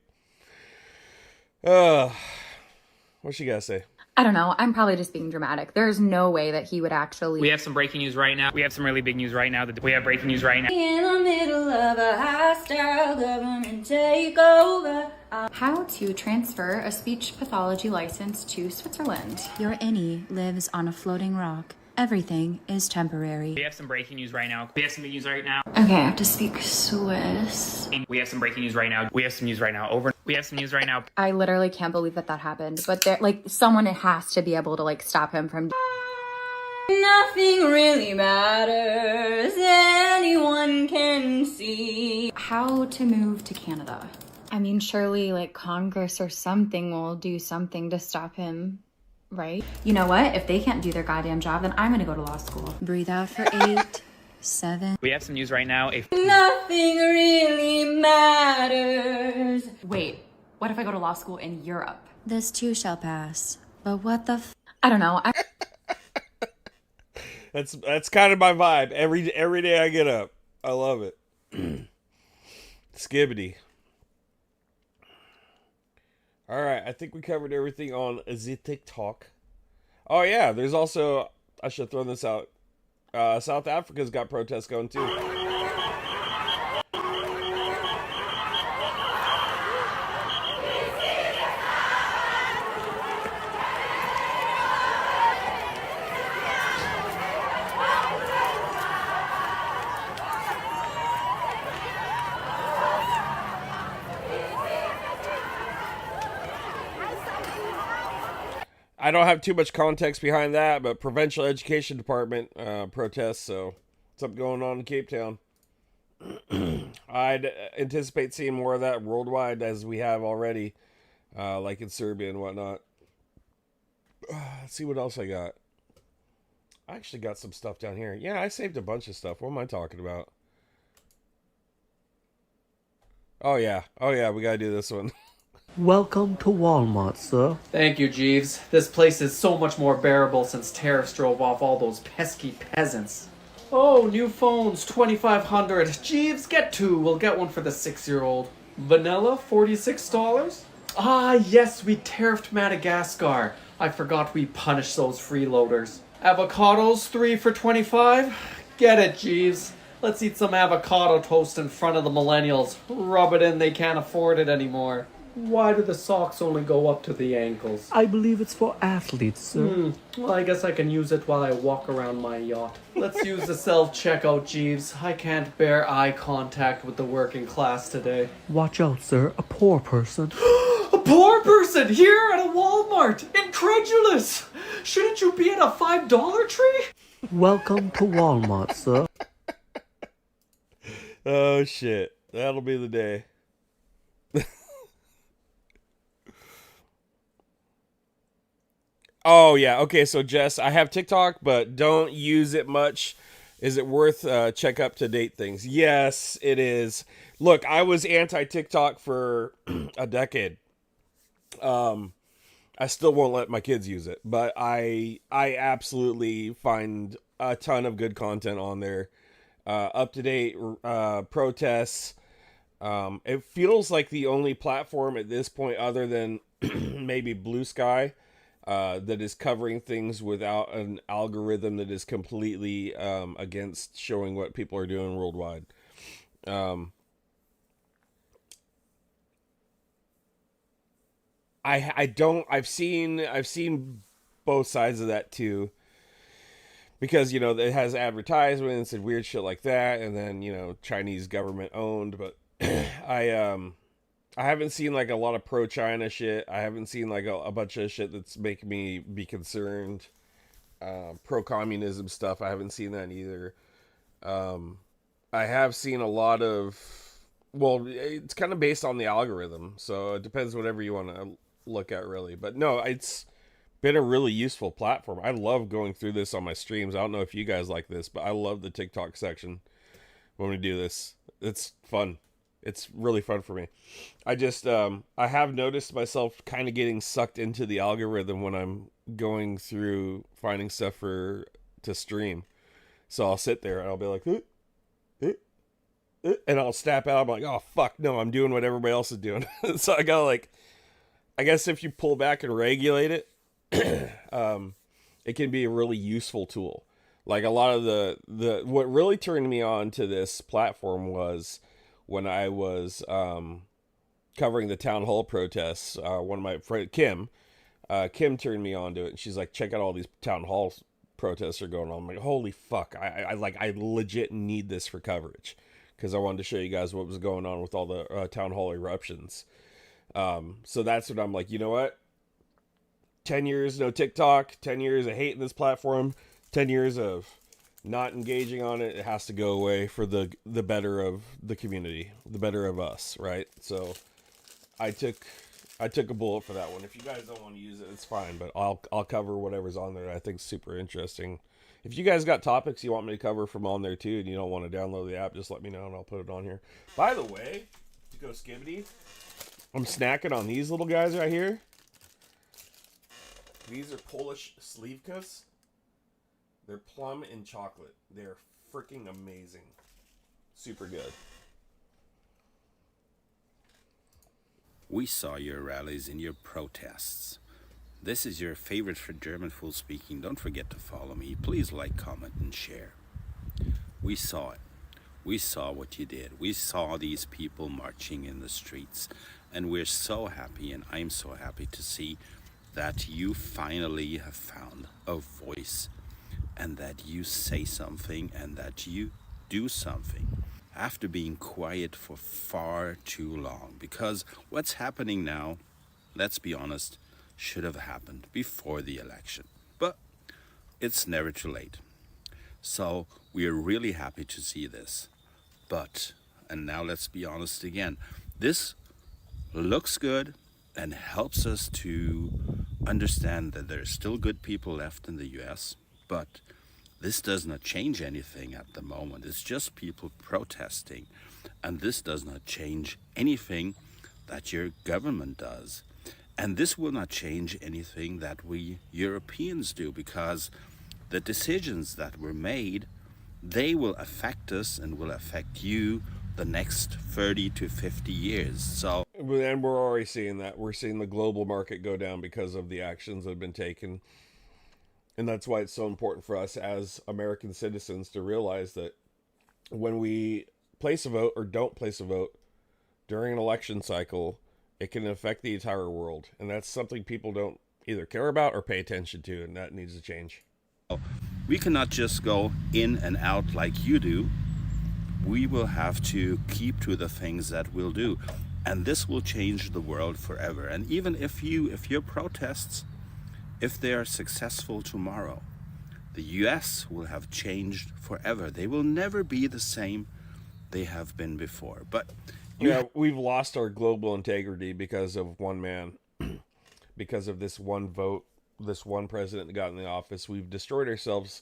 What you gotta say? I don't know. I'm probably just being dramatic. There's no way that he would actually. We have some breaking news right now. We have some really big news right now. We have breaking news right now. In the middle of a hostile government takeover. How to transfer a speech pathology license to Switzerland. Your innie lives on a floating rock. Everything is temporary. We have some breaking news right now. We have some big news right now. Okay, I have to speak Swiss. We have some breaking news right now. We have some news right now. Over. We have some news right now. I literally can't believe that happened. But there, someone has to be able to stop him from. Nothing really matters. Anyone can see. How to move to Canada. I mean, surely Congress or something will do something to stop him. Right? You know what? If they can't do their goddamn job, then I'm gonna go to law school. Breathe out for 8, 7. We have some news right now. Nothing really matters. Wait, what if I go to law school in Europe? This too shall pass. But what the I don't know. That's kind of my vibe. Every day I get up. I love it. Skibbity. All right, I think we covered everything on the TikTok. Oh yeah, there's also, I should throw this out. South Africa's got protests going too. I don't have too much context behind that, but Provincial Education Department protests, so something going on in Cape Town. I'd anticipate seeing more of that worldwide as we have already, like in Serbia and whatnot. Let's see what else I got. I actually got some stuff down here. Yeah, I saved a bunch of stuff. What am I talking about? Oh yeah, we gotta do this one. Welcome to Walmart, sir. Thank you, Jeeves. This place is so much more bearable since tariffs drove off all those pesky peasants. Oh, new phones, 2,500. Jeeves, get two. We'll get one for the 6-year-old. Vanilla, $46? Ah, yes, we tariffed Madagascar. I forgot we punished those freeloaders. Avocados, 3 for 25? Get it, Jeeves. Let's eat some avocado toast in front of the millennials. Rub it in, they can't afford it anymore. Why do the socks only go up to the ankles? I believe it's for athletes, sir. Well, I guess I can use it while I walk around my yacht. Let's use the self-checkout, Jeeves. I can't bear eye contact with the working class today. Watch out, sir. A poor person. A poor person here at a Walmart! Incredulous! Shouldn't you be at a $5 tree? Welcome to Walmart, sir. Oh shit. That'll be the day. Oh yeah, okay, so Jess, I have TikTok, but don't use it much. Is it worth check up to date things? Yes, it is. Look, I was anti-TikTok for a decade. I still won't let my kids use it, but I absolutely find a ton of good content on there. Up to date protests. It feels like the only platform at this point, other than maybe Blue Sky, that is covering things without an algorithm that is completely against showing what people are doing worldwide. I've seen both sides of that too, because it has advertisements and weird shit like that, and then Chinese government owned, but I haven't seen like a lot of pro-China shit. I haven't seen like a bunch of shit that's making me be concerned. Pro-communism stuff, I haven't seen that either. I have seen a lot of, well, it's kind of based on the algorithm, so it depends whatever you want to look at, really. But no, it's been a really useful platform. I love going through this on my streams. I don't know if you guys like this, but I love the TikTok section when we do this. It's fun. It's really fun for me. I just, I have noticed myself kind of getting sucked into the algorithm when I'm going through finding stuff to stream. So I'll sit there and I'll be like, and I'll snap out. I'm like, oh fuck, no, I'm doing what everybody else is doing. So I gotta like, I guess if you pull back and regulate it, it can be a really useful tool. Like a lot of the what really turned me on to this platform was when I was covering the town hall protests. One of my friends, Kim turned me on to it, and she's like, check out all these town hall protests are going on. I'm like, holy fuck, I legit need this for coverage, because I wanted to show you guys what was going on with all the town hall eruptions. So that's what I'm like, you know what? 10 years no TikTok, 10 years of hating this platform, 10 years of not engaging on it. It has to go away for the better of the community, the better of us, right? So I took a bullet for that one. If you guys don't want to use it, it's fine, but I'll cover whatever's on there that I think is super interesting. If you guys got topics you want me to cover from on there too, and you don't want to download the app, just let me know and I'll put it on here. By the way, to go skibbity, I'm snacking on these little guys right here. These are Polish slivkas. They're plum and chocolate. They're freaking amazing. Super good. We saw your rallies and your protests. This is your favorite for German full speaking. Don't forget to follow me. Please like, comment, and share. We saw it. We saw what you did. We saw these people marching in the streets. And we're so happy, and I'm so happy to see that you finally have found a voice, and that you say something, and that you do something after being quiet for far too long. Because what's happening now, let's be honest, should have happened before the election. But it's never too late. So we're really happy to see this. But, and now let's be honest again, this looks good and helps us to understand that there are still good people left in the US, but this does not change anything at the moment. It's just people protesting, and this does not change anything that your government does. And this will not change anything that we Europeans do, because the decisions that were made, they will affect us and will affect you the next 30 to 50 years. So, and we're already seeing that. We're seeing the global market go down because of the actions that have been taken. And that's why it's so important for us as American citizens to realize that when we place a vote or don't place a vote during an election cycle, it can affect the entire world. And that's something people don't either care about or pay attention to, and that needs to change. we cannot just go in and out like you do. We will have to keep to the things that we'll do. And this will change the world forever. And even if your protests, if they are successful tomorrow, the US will have changed forever. They will never be the same they have been before. But yeah, we've lost our global integrity because of one man, because of this one vote, this one president that got in the office. We've destroyed ourselves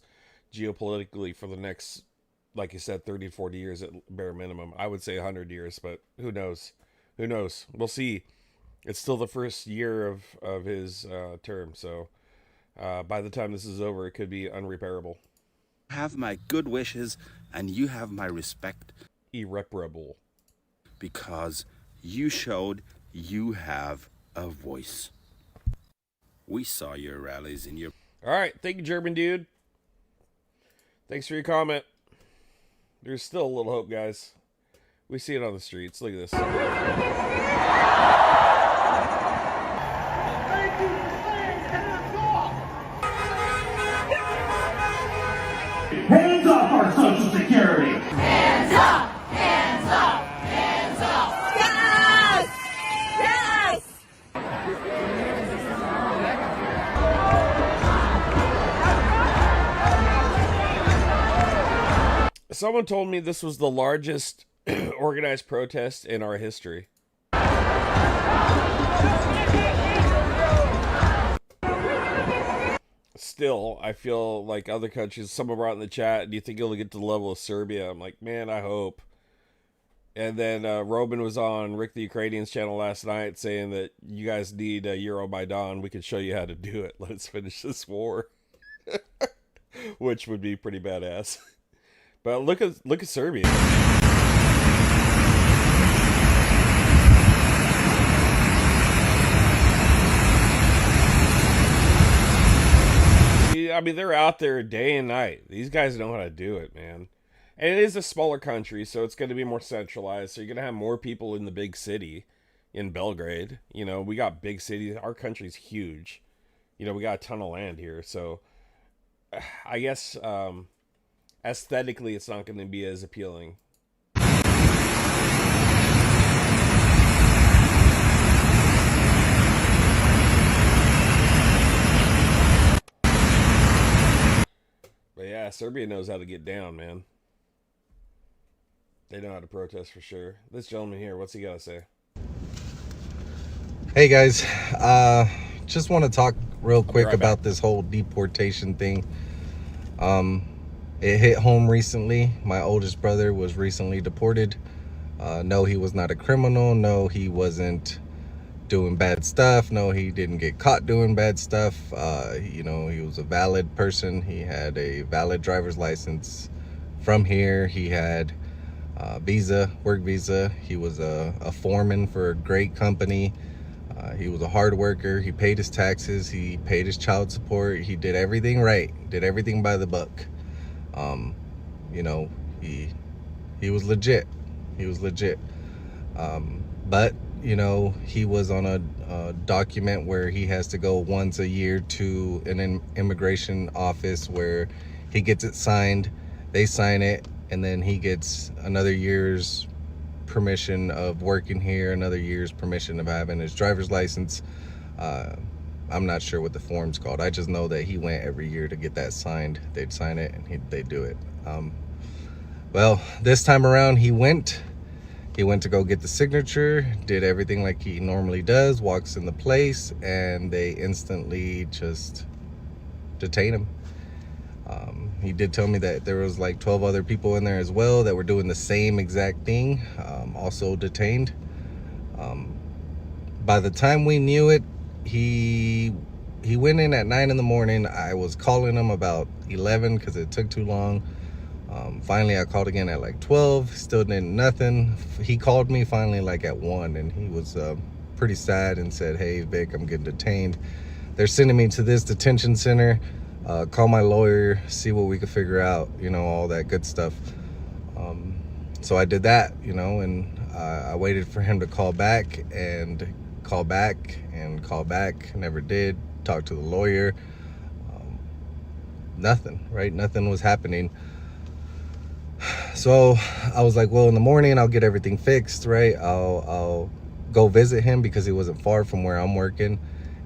geopolitically for the next, like you said, 30, 40 years at bare minimum. I would say 100 years, but who knows? Who knows? We'll see. It's still the first year of his term, so by the time this is over, it could be unrepairable. Have my good wishes, and you have my respect. Irreparable. Because you showed you have a voice. We saw your rallies in your... All right, thank you, German dude. Thanks for your comment. There's still a little hope, guys. We see it on the streets. Look at this. Hands off our Social Security! Hands up! Hands up! Hands up! Yes! Yes! Someone told me this was the largest organized protest in our history. Still, I feel like other countries, someone brought in the chat, do you think it'll get to the level of Serbia? I'm like, man, I hope. And then Robin was on Rick the Ukrainian's channel last night saying that you guys need Euromaidan. We can show you how to do it. Let's finish this war. Which would be pretty badass. But look at Serbia. I mean, they're out there day and night. These guys know how to do it, man. And it is a smaller country, so it's going to be more centralized. So you're going to have more people in the big city, in Belgrade. You know, we got big cities. Our country's huge. You know, we got a ton of land here. So I guess aesthetically, it's not going to be as appealing. But yeah, Serbia knows how to get down, man. They know how to protest for sure. This gentleman here, what's he got to say? Hey guys, just want to talk real quick about this whole deportation thing. It hit home recently. My oldest brother was recently deported. No, he was not a criminal. No, he wasn't doing bad stuff. No, he didn't get caught doing bad stuff. You know, he was a valid person. He had a valid driver's license from here. He had work visa. He was a foreman for a great company. He was a hard worker. He paid his taxes. He paid his child support. He did everything right. Did everything by the book. You know, he was legit. He was legit. But you know, he was on a document where he has to go once a year to an immigration office where he gets it signed. They sign it, and then he gets another year's permission of working here, another year's permission of having his driver's license. I'm not sure what the form's called. I just know that he went every year to get that signed. They'd sign it and they'd do it. Well, this time around he went to go get the signature, did everything like he normally does, walks in the place, and they instantly just detain him. He did tell me that there was like 12 other people in there as well that were doing the same exact thing, also detained. By the time we knew it, he went in at 9 in the morning. I was calling him about 11 because it took too long. Finally, I called again at like 12, still didn't nothing. He called me finally like at 1, and he was pretty sad and said, "Hey, Vic, I'm getting detained. They're sending me to this detention center. Call my lawyer, see what we could figure out," you know, all that good stuff. So I did that, you know, and I waited for him to call back and call back and call back. Never did. Talked to the lawyer. Nothing, right? Nothing was happening. So I was like, well, in the morning I'll get everything fixed, right? I'll go visit him because he wasn't far from where I'm working.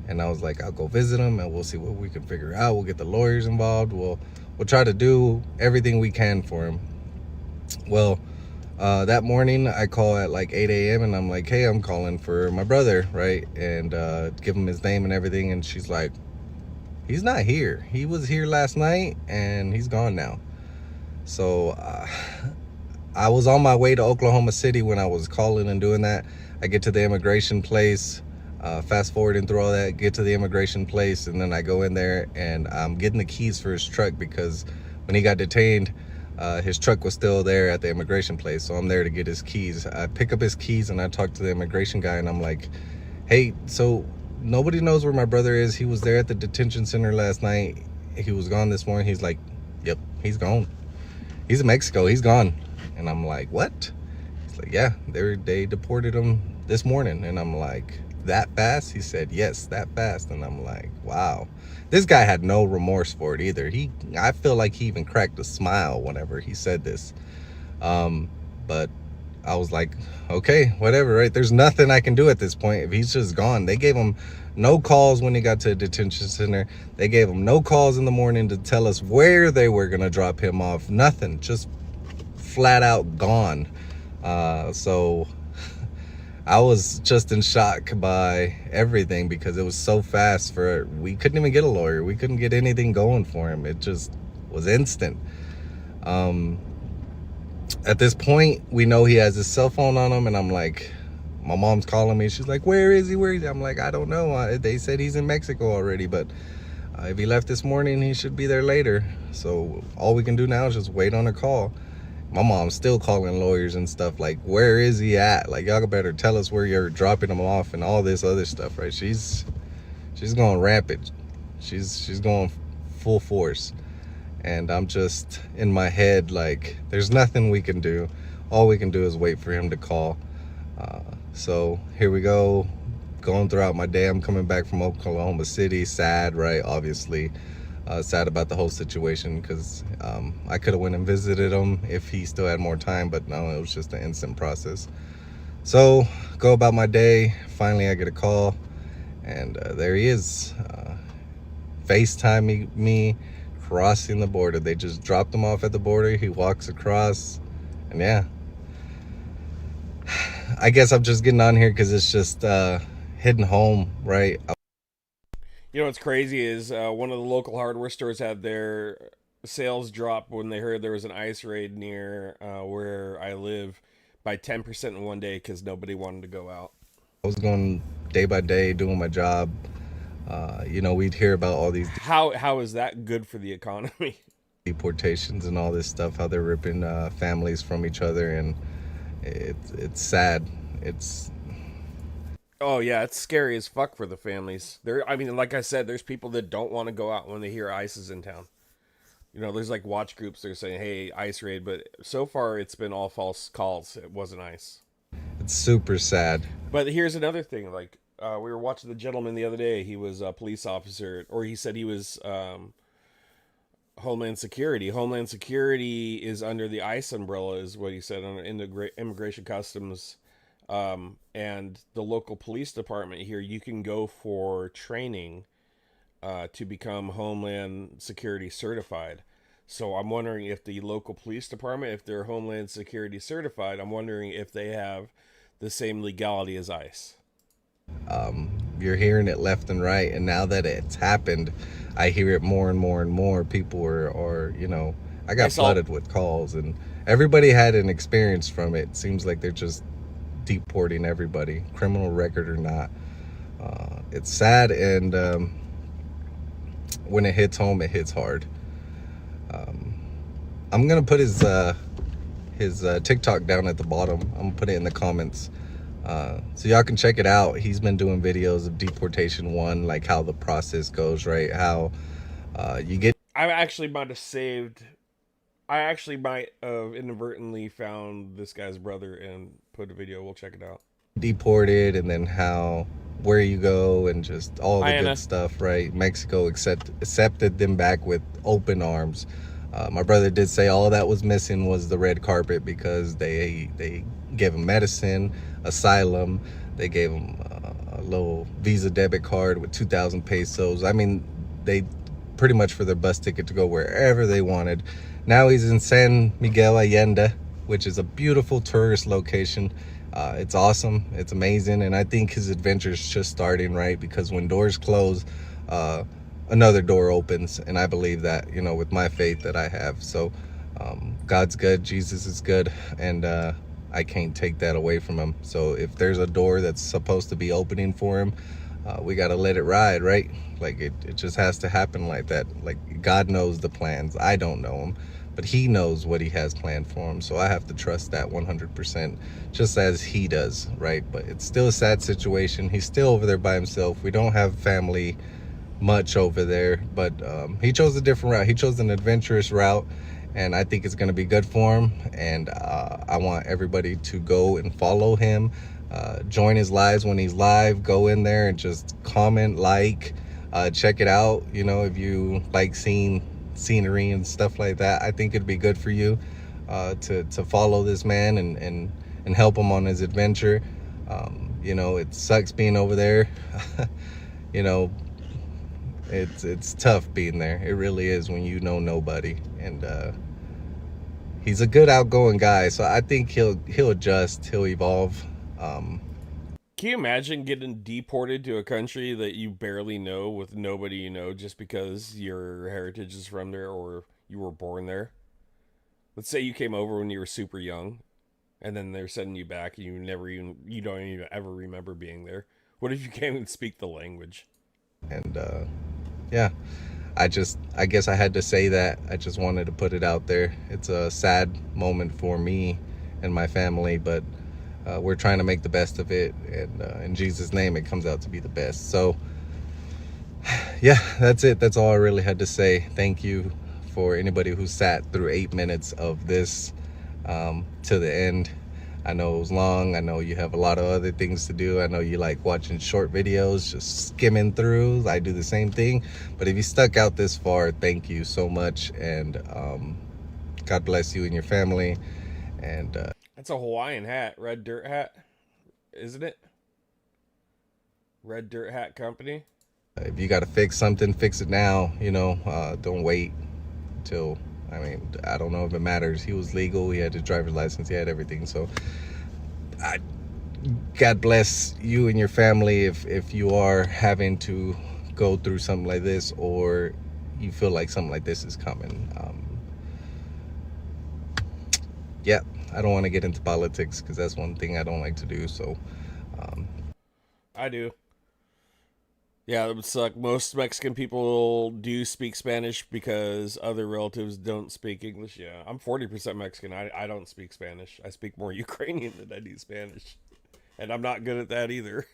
And I was like, I'll go visit him and we'll see what we can figure out. We'll get the lawyers involved. We'll try to do everything we can for him. Well, that morning I call at like 8 a.m. and I'm like, hey, I'm calling for my brother, right? And give him his name and everything. And she's like, he's not here. He was here last night and he's gone now. So I was on my way to Oklahoma City when I was calling and doing that. I get to the immigration place, fast forwarding through all that, get to the immigration place, and then I go in there and I'm getting the keys for his truck because when he got detained, his truck was still there at the immigration place. So I'm there to get his keys. I pick up his keys and I talk to the immigration guy and I'm like, hey, so nobody knows where my brother is. He was there at the detention center last night. He was gone this morning. He's like, yep, he's gone. He's in Mexico. He's gone. And I'm like, what? He's like, yeah, they deported him this morning. And I'm like, that fast? He said, yes, that fast. And I'm like, wow. This guy had no remorse for it either. I feel like he even cracked a smile whenever he said this. But I was like, okay, whatever, right? There's nothing I can do at this point if he's just gone. They gave him no calls when he got to a detention center. They gave him no calls in the morning to tell us where they were going to drop him off. Nothing, just flat out gone. So I was just in shock by everything because it was so fast. We couldn't even get a lawyer. We couldn't get anything going for him. It just was instant. At this point, we know he has his cell phone on him, and I'm like, my mom's calling me. She's like, where is he? Where is he? I'm like, I don't know. They said he's in Mexico already, but if he left this morning, he should be there later. So all we can do now is just wait on a call. My mom's still calling lawyers and stuff like, where is he at? Like, y'all better tell us where you're dropping him off and all this other stuff, right? She's going rampant. She's going full force. And I'm just in my head like, there's nothing we can do. All we can do is wait for him to call. So here we go, going throughout my day. I'm coming back from Oklahoma City, sad, right? Obviously, sad about the whole situation, because I could have went and visited him if he still had more time, but no, it was just an instant process. So go about my day. Finally, I get a call, and there he is, FaceTiming me, crossing the border. They just dropped him off at the border. He walks across, and yeah, I guess I'm just getting on here because it's just hitting home, right? You know what's crazy is one of the local hardware stores had their sales drop when they heard there was an ICE raid near where I live by 10% in one day because nobody wanted to go out. I was going day by day doing my job. You know, we'd hear about all these. How is that good for the economy? Deportations and all this stuff, how they're ripping families from each other, and it's sad. Oh yeah, it's scary as fuck for the families. I mean, like I said, there's people that don't want to go out when they hear ICE is in town. You know, there's like watch groups that are saying, hey, ICE raid, but so far it's been all false calls. It wasn't ICE. It's super sad. But here's another thing, like we were watching the gentleman the other day. He was a police officer, or he said he was Homeland Security. Homeland Security is under the ICE umbrella, is what he said, on Immigration Customs. And the local police department here, you can go for training to become Homeland Security certified. So I'm wondering if the local police department, if they're Homeland Security certified, I'm wondering if they have the same legality as ICE. You're hearing it left and right, and now that it's happened, I hear it more and more and more. People are you know, I got flooded with calls, and everybody had an experience from it. It seems like they're just deporting everybody, criminal record or not. It's sad, and when it hits home, it hits hard. I'm gonna put his TikTok down at the bottom. I'm gonna put it in the comments, so y'all can check it out. He's been doing videos of deportation 1, like how the process goes, right? How you get. I actually might have inadvertently found this guy's brother and put a video. We'll check it out. Deported, and then where you go, and just all the good stuff, right? Mexico accepted them back with open arms. My brother did say all that was missing was the red carpet, because they gave him medicine, asylum. They gave him a little Visa debit card with 2,000 pesos. I mean, they pretty much for their bus ticket to go wherever they wanted. Now he's in San Miguel Allende, which is a beautiful tourist location. It's awesome. It's amazing. And I think his adventure's just starting, right? Because when doors close, another door opens. And I believe that, you know, with my faith that I have. So God's good. Jesus is good. And I can't take that away from him. So if there's a door that's supposed to be opening for him, we got to let it ride, right? Like it just has to happen like that. Like God knows the plans. I don't know him, but he knows what he has planned for him. So I have to trust that 100%, just as he does, right? But it's still a sad situation. He's still over there by himself. We don't have family much over there, but he chose a different route. He chose an adventurous route, and I think it's going to be good for him. And I want everybody to go and follow him, join his lives when he's live. Go in there and just comment, check it out. You know, if you like seeing scenery and stuff like that, I think it'd be good for you to follow this man and help him on his adventure. You know, it sucks being over there. You know, it's tough being there. It really is, when you know nobody. And he's a good outgoing guy, so I think he'll adjust, he'll evolve. Can you imagine getting deported to a country that you barely know, with nobody you know, just because your heritage is from there or you were born there? Let's say you came over when you were super young, and then they're sending you back, and you don't even ever remember being there. What if you can't even speak the language? And yeah, I guess I had to say that. I just wanted to put it out there. It's a sad moment for me and my family, but we're trying to make the best of it, and in Jesus' name, it comes out to be the best. So yeah, that's it. That's all I really had to say. Thank you for anybody who sat through 8 minutes of this to the end. I know it was long. I know you have a lot of other things to do. I know you like watching short videos, just skimming through. I do the same thing. But if you stuck out this far, thank you so much. And God bless you and your family. And that's a Hawaiian hat, red dirt hat, isn't it? Red Dirt Hat Company. If you got to fix something, fix it now. You know, don't wait till. I mean, I don't know if it matters. He was legal. He had his driver's license. He had everything. So, God bless you and your family if you are having to go through something like this, or you feel like something like this is coming. Yeah, I don't want to get into politics because that's one thing I don't like to do. So, I do. Yeah, it would suck. Most Mexican people do speak Spanish because other relatives don't speak English. Yeah, I'm 40% Mexican. I don't speak Spanish. I speak more Ukrainian than I do Spanish. And I'm not good at that either.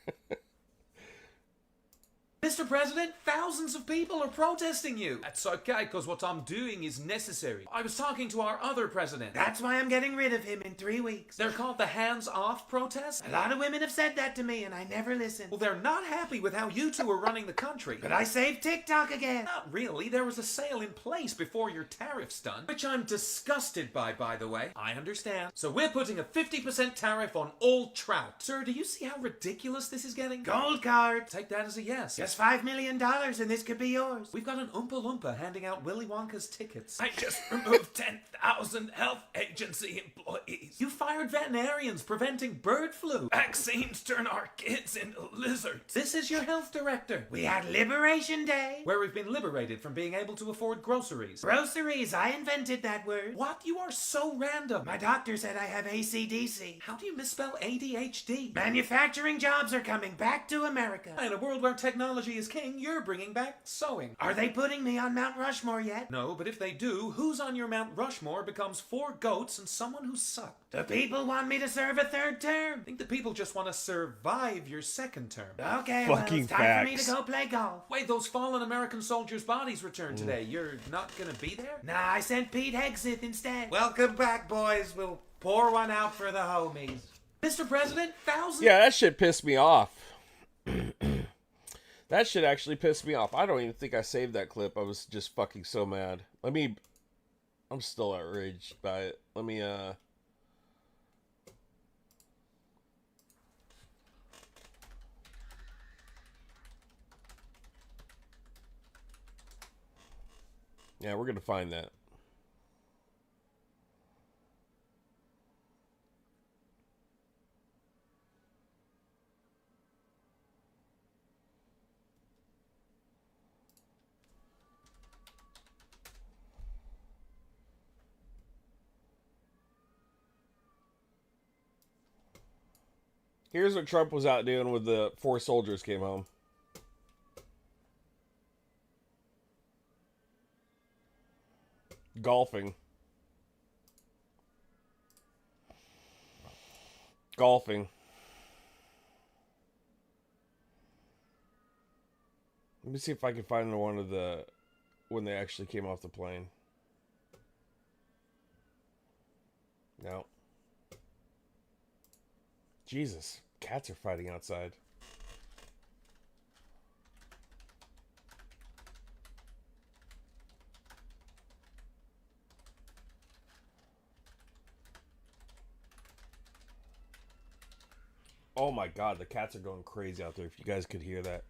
Mr. President, thousands of people are protesting you. That's okay, because what I'm doing is necessary. I was talking to our other president. That's why I'm getting rid of him in 3 weeks. They're called the hands-off protests. A lot of women have said that to me, and I never listen. Well, they're not happy with how you two are running the country. But I saved TikTok again. Not really. There was a sale in place before your tariff's done, which I'm disgusted by the way. I understand. So we're putting a 50% tariff on all trout. Sir, do you see how ridiculous this is getting? Gold card. Take that as a yes. Just $5 million and this could be yours. We've got an Oompa Loompa handing out Willy Wonka's tickets. I just removed 10,000 health agency employees. You fired veterinarians preventing bird flu. Vaccines turn our kids into lizards. This is your health director. We had Liberation Day, where we've been liberated from being able to afford groceries. Groceries, I invented that word. What? You are so random. My doctor said I have ACDC. How do you misspell ADHD? Manufacturing jobs are coming back to America. In a world where technology is king, you're bringing back sewing. Are they putting me on Mount Rushmore yet? No, but if they do, who's on your Mount Rushmore becomes 4 goats and someone who sucked. The people want me to serve a 3rd term. I think the people just want to survive your 2nd term. Okay, well, it's time for me to go play golf. Wait, those fallen American soldiers' bodies returned today. You're not gonna be there? Nah, I sent Pete Hegseth instead. Welcome back, boys. We'll pour one out for the homies. Mr. President, thousands... Yeah, that shit pissed me off. That shit actually pissed me off. I don't even think I saved that clip. I was just fucking so mad. I'm still outraged by it. Yeah, we're gonna find that. Here's what Trump was out doing with the 4 soldiers came home. Golfing. Let me see if I can find one of the when they actually came off the plane. No. Jesus, cats are fighting outside. Oh my god, the cats are going crazy out there. If you guys could hear that.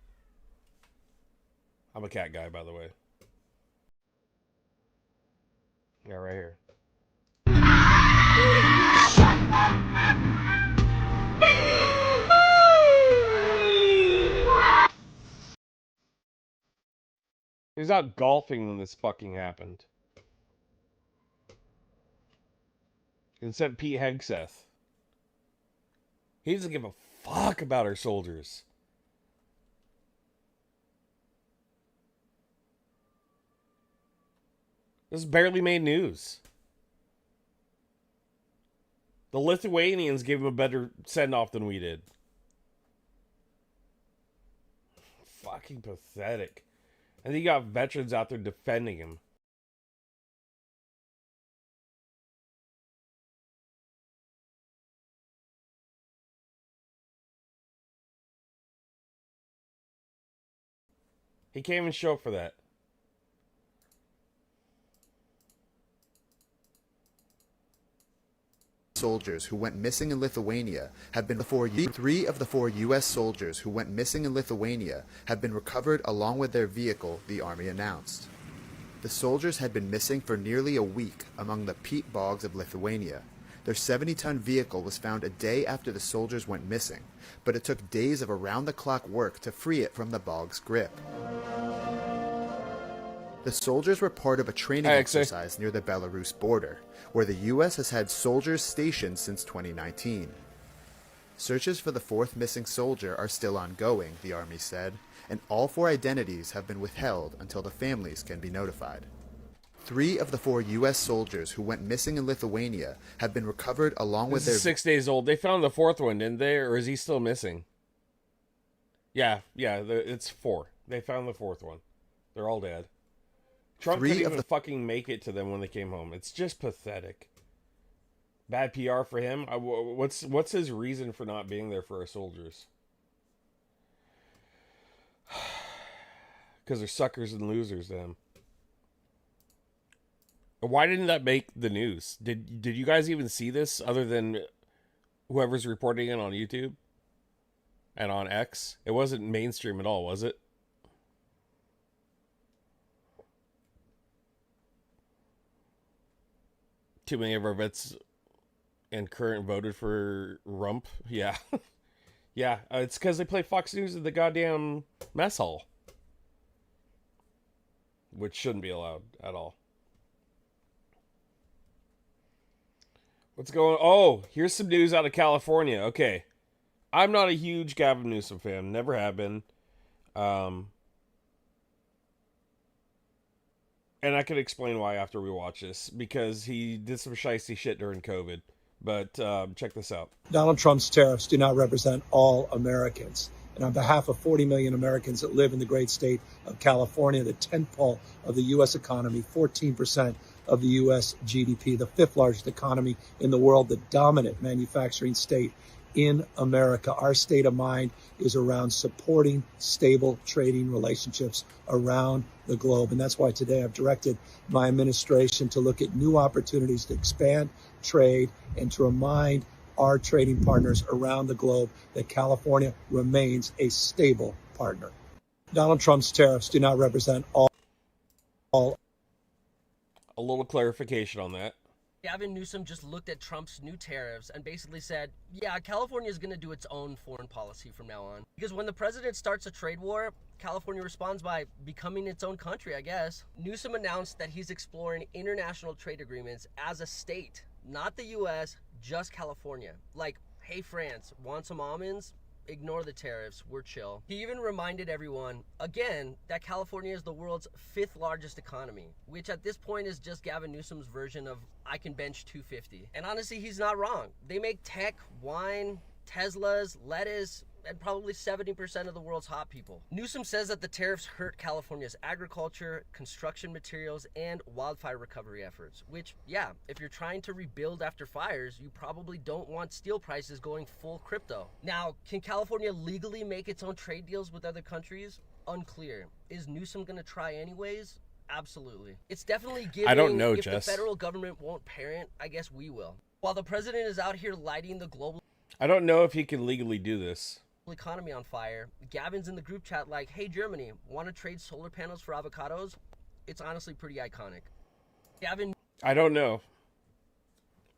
I'm a cat guy, by the way. Yeah, right here. He was out golfing when this fucking happened. And sent Pete Hegseth. He doesn't give a fuck about our soldiers. This barely made news. The Lithuanians gave him a better send-off than we did. Fucking pathetic. And you got veterans out there defending him. He can't even show up for that. Soldiers who went missing in Lithuania have been three of the four U.S. soldiers who went missing in Lithuania have been recovered along with their vehicle, the Army announced. The soldiers had been missing for nearly a week among the peat bogs of Lithuania. Their 70-ton vehicle was found a day after the soldiers went missing, but it took days of around-the-clock work to free it from the bog's grip. The soldiers were part of a training exercise near the Belarus border, where the U.S. has had soldiers stationed since 2019. Searches for the fourth missing soldier are still ongoing, the Army said, and all four identities have been withheld until the families can be notified. 3 of the 4 U.S. soldiers who went missing in Lithuania have been recovered along with their... This is 6 days old. They found the fourth one, didn't they? Or is he still missing? Yeah, it's 4. They found the fourth one. They're all dead. Trump couldn't even fucking make it to them when they came home. It's just pathetic. Bad PR for him. What's his reason for not being there for our soldiers? Because they're suckers and losers, then. Why didn't that make the news? Did you guys even see this other than whoever's reporting it on YouTube and on X? It wasn't mainstream at all, was it? Too many of our vets and current voted for Rump. Yeah. Yeah, it's because they play Fox News at the goddamn mess hall. Which shouldn't be allowed at all. What's going on? Oh, here's some news out of California. Okay. I'm not a huge Gavin Newsom fan. Never have been. And I can explain why after we watch this. Because he did some shiesty shit during COVID. But check this out. Donald Trump's tariffs do not represent all Americans. And on behalf of 40 million Americans that live in the great state of California, the tentpole of the U.S. economy, 14% of the U.S. GDP, the 5th largest economy in the world, the dominant manufacturing state in America. Our state of mind is around supporting stable trading relationships around the globe. And that's why today I've directed my administration to look at new opportunities to expand trade and to remind our trading partners around the globe that California remains a stable partner. Donald Trump's tariffs do not represent all. A little clarification on that. Gavin Newsom just looked at Trump's new tariffs and basically said, yeah, California is going to do its own foreign policy from now on. Because when the president starts a trade war, California responds by becoming its own country, I guess. Newsom announced that he's exploring international trade agreements as a state, not the U.S., just California. Like, hey, France, want some almonds? Ignore the tariffs, we're chill. He even reminded everyone, again, that California is the world's 5th largest economy, which at this point is just Gavin Newsom's version of I can bench 250. And honestly, he's not wrong. They make tech, wine, Teslas, lettuce, and probably 70% of the world's hot people. Newsom says that the tariffs hurt California's agriculture, construction materials, and wildfire recovery efforts, which, yeah, if you're trying to rebuild after fires, you probably don't want steel prices going full crypto. Now, can California legally make its own trade deals with other countries? Unclear. Is Newsom gonna try anyways? Absolutely. It's definitely giving. I don't know, if Jess. The federal government won't parent, I guess we will. While the president is out here lighting the global I don't know if he can legally do this. economy on fire, Gavin's in the group chat like, hey Germany, want to trade solar panels for avocados? It's honestly pretty iconic. Gavin, I don't know.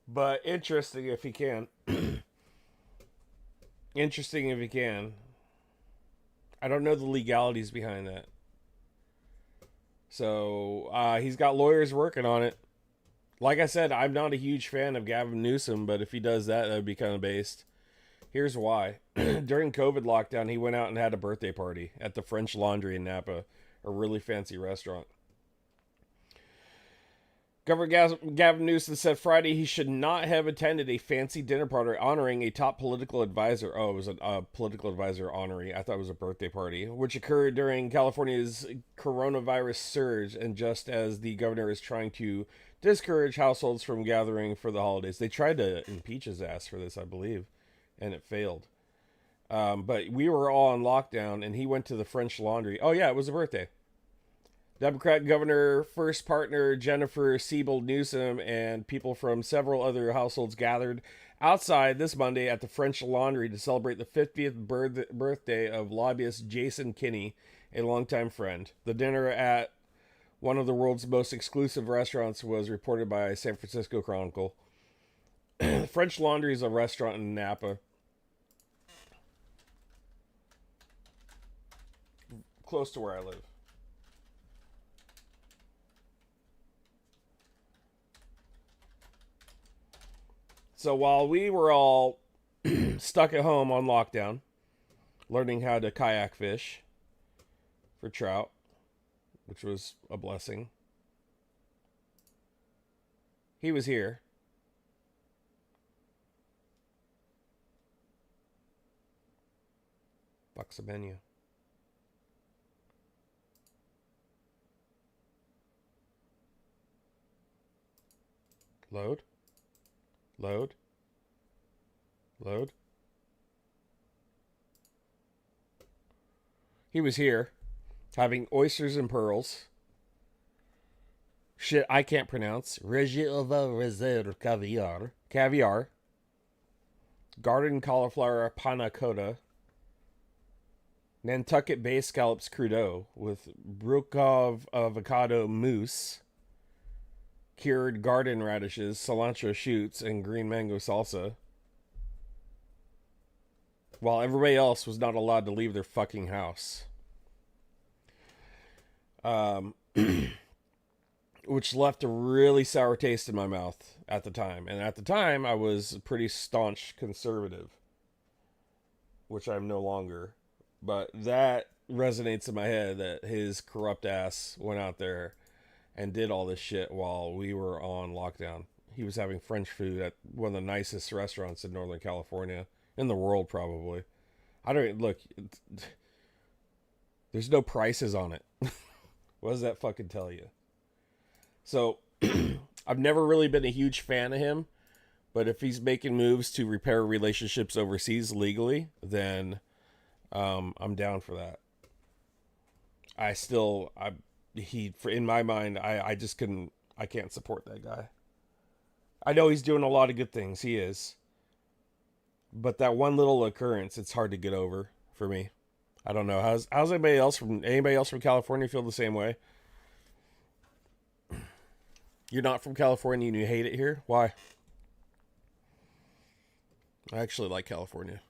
But interesting if he can. Interesting if he can. I don't know the legalities behind that. So, he's got lawyers working on it. Like I said, I'm not a huge fan of Gavin Newsom, but if he does that, that would be kind of based. Here's why. During COVID lockdown, he went out and had a birthday party at the French Laundry in Napa, a really fancy restaurant. Governor Gavin Newsom said Friday he should not have attended a fancy dinner party honoring a top political advisor. Oh, it was a political advisor honoree. I thought it was a birthday party, which occurred during California's coronavirus surge, and just as the governor is trying to discourage households from gathering for the holidays. They tried to impeach his ass for this, I believe, and it failed. But we were all on lockdown, and he went to the French Laundry. Oh, yeah, it was a birthday. Democrat Governor First Partner Jennifer Siebel Newsom and people from several other households gathered outside this Monday at the French Laundry to celebrate the 50th birthday of lobbyist Jason Kinney, a longtime friend. The dinner at one of the world's most exclusive restaurants was reported by San Francisco Chronicle. French Laundry is a restaurant in Napa. Close to where I live. So while we were all stuck at home on lockdown, learning how to kayak fish for trout, which was a blessing, he was here. Bucks a menu. Load. Load. Load. He was here having oysters and pearls. Shit I can't pronounce. Caviar. Caviar. Garden cauliflower panna cotta. Nantucket Bay scallops crudo with Brukov avocado mousse. Cured garden radishes, cilantro shoots, and green mango salsa. While everybody else was not allowed to leave their fucking house. Which left a really sour taste in my mouth at the time. And at the time, I was a pretty staunch conservative. Which I'm no longer. But that resonates in my head that his corrupt ass went out there and did all this shit while we were on lockdown. He was having French food at one of the nicest restaurants in Northern California. In the world, probably. I don't... Look, there's no prices on it. What does that fucking tell you? So, I've never really been a huge fan of him. But if he's making moves to repair relationships overseas legally, then I'm down for that. In my mind, I just couldn't, I can't support that guy. I know he's doing a lot of good things. He is. But that one little occurrence, it's hard to get over for me. I don't know. How's anybody else from California feel the same way? You're not from California and you hate it here? Why? I actually like California.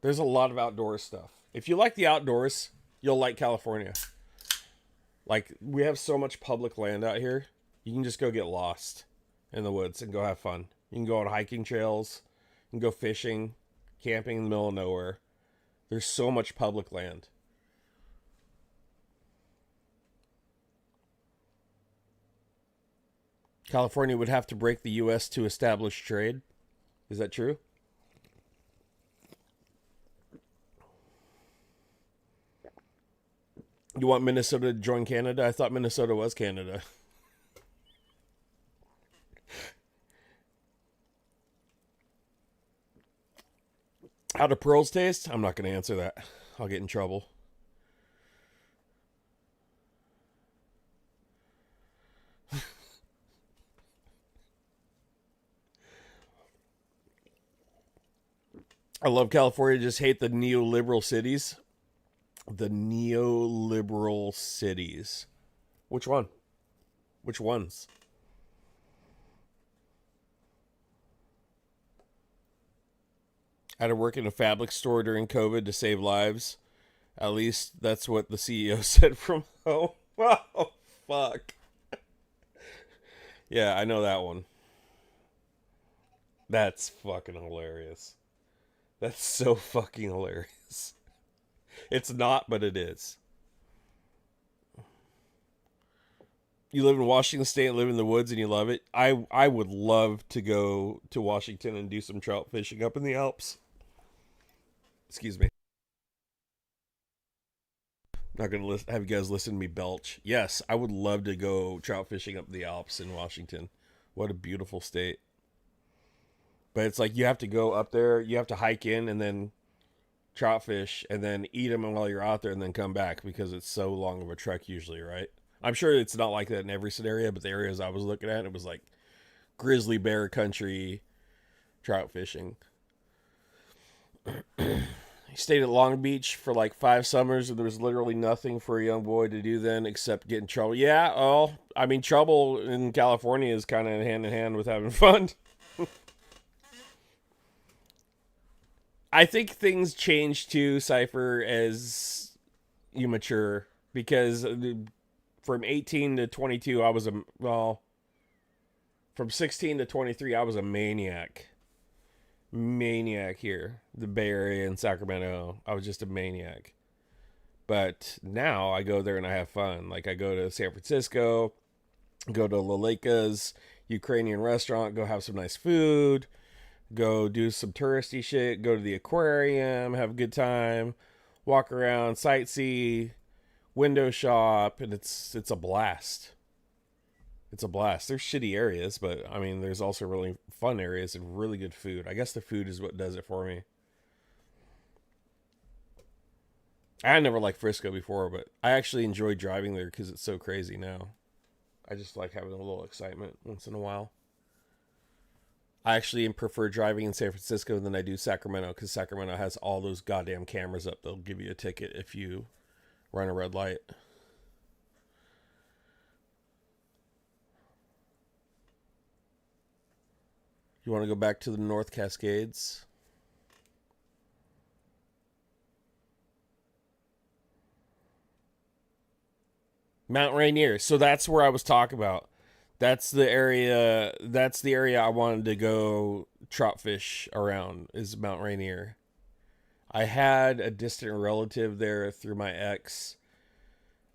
There's a lot of outdoor stuff. If you like the outdoors, you'll like California. Like, we have so much public land out here. You can just go get lost in the woods and go have fun. You can go on hiking trails. You can go fishing, camping in the middle of nowhere. There's so much public land. California would have to break the U.S. to establish trade. Is that true? You want Minnesota to join Canada? I thought Minnesota was Canada. How do pearls taste? I'm not going to answer that. I'll get in trouble. I love California. Just hate the neoliberal cities. The neoliberal cities. Which one? Which ones? I had to work in a fabric store during COVID to save lives. At least that's what the CEO said from home. Oh, fuck. Yeah, I know that one. That's fucking hilarious. That's so fucking hilarious. It's not, but it is. You live in Washington State and live in the woods and you love it. I would love to go to Washington and do some trout fishing up in the Alps. Excuse me. Not gonna have you guys listen to me belch. Yes, I would love to go trout fishing up the Alps in Washington. What a beautiful state. But it's like you have to go up there, you have to hike in and then trout fish and then eat them while you're out there and then come back because it's so long of a trek usually, right? I'm sure it's not like that in every scenario, but the areas I was looking at, it was like grizzly bear country trout fishing. He stayed at Long Beach for like 5 summers, and there was literally nothing for a young boy to do then except get in trouble. Yeah, well, I mean, trouble in California is kind of hand in hand with having fun. I think things change too, Cypher, as you mature, because from 18 to 22, I was from 16 to 23, I was a maniac here, the Bay Area and Sacramento. I was just a maniac. But now I go there and I have fun. Like I go to San Francisco, go to Laleika's Ukrainian restaurant, go have some nice food, go do some touristy shit, go to the aquarium, have a good time, walk around, sightsee, window shop, and it's a blast. It's a blast. There's shitty areas, but I mean, there's also really fun areas and really good food. I guess the food is what does it for me. I never liked Frisco before, but I actually enjoy driving there because it's so crazy now. I just like having a little excitement once in a while. I actually prefer driving in San Francisco than I do Sacramento because Sacramento has all those goddamn cameras up. They'll give you a ticket if you run a red light. You want to go back to the North Cascades? Mount Rainier. So that's where I was talking about. That's the area I wanted to go trout fish around, is Mount Rainier. I had a distant relative there through my ex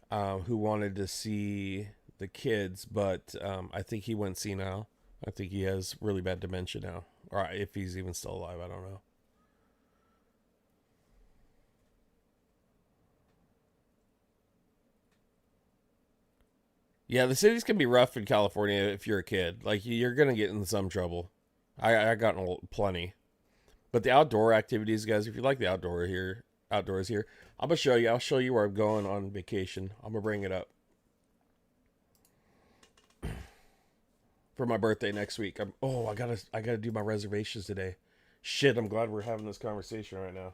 who wanted to see the kids, but I think he went senile. I think he has really bad dementia now. Or if he's even still alive, I don't know. Yeah, the cities can be rough in California if you're a kid. Like, you're going to get in some trouble. I got in plenty. But the outdoor activities, guys, if you like the outdoors here, I'm going to show you. I'll show you where I'm going on vacation. I'm going to bring it up. For my birthday next week. I gotta do my reservations today. Shit, I'm glad we're having this conversation right now.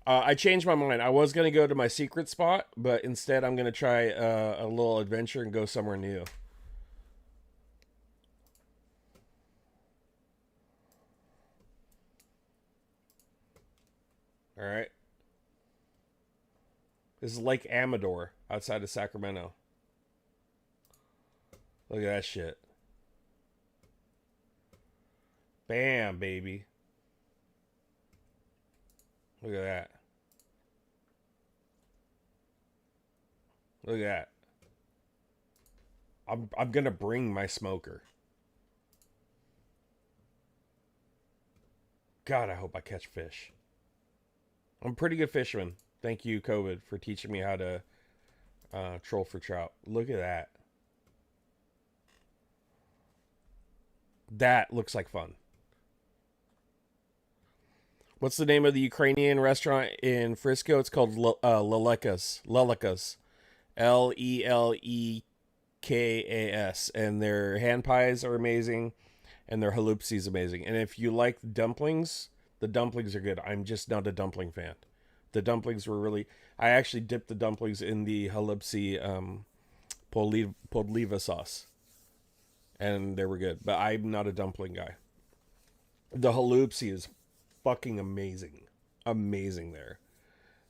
I changed my mind. I was gonna go to my secret spot, but instead I'm gonna try a little adventure and go somewhere new. All right. This is Lake Amador outside of Sacramento. Look at that shit. Bam, baby. Look at that. Look at that. I'm gonna bring my smoker. God, I hope I catch fish. I'm a pretty good fisherman. Thank you, COVID, for teaching me how to troll for trout. Look at that. That looks like fun. What's the name of the Ukrainian restaurant in Frisco? It's called Lelekas. Lelekas. Lelekas. And their hand pies are amazing. And their halupsi is amazing. And if you like dumplings, the dumplings are good. I'm just not a dumpling fan. The dumplings were really... I actually dipped the dumplings in the halupsi podliva sauce. And they were good. But I'm not a dumpling guy. The halupsi is fucking amazing. Amazing there.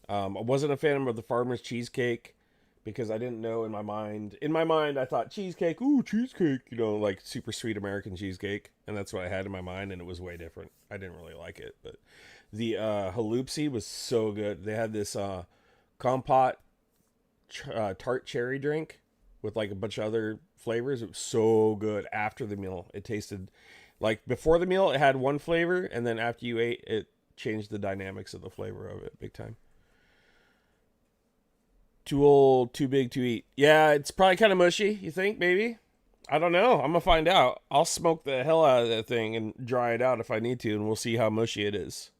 I wasn't a fan of the farmer's cheesecake because I didn't know in my mind. In my mind, I thought cheesecake, ooh, cheesecake, you know, like super sweet American cheesecake. And that's what I had in my mind, and it was way different. I didn't really like it. But the halupsi was so good. They had this compote tart cherry drink. with like a bunch of other flavors. It was so good after the meal. It tasted like before the meal, it had one flavor, and then after you ate, it changed the dynamics of the flavor of it big time. Too old, too big to eat. Yeah, it's probably kind of mushy, you think, maybe? I don't know. I'm going to find out. I'll smoke the hell out of that thing and dry it out if I need to, and we'll see how mushy it is.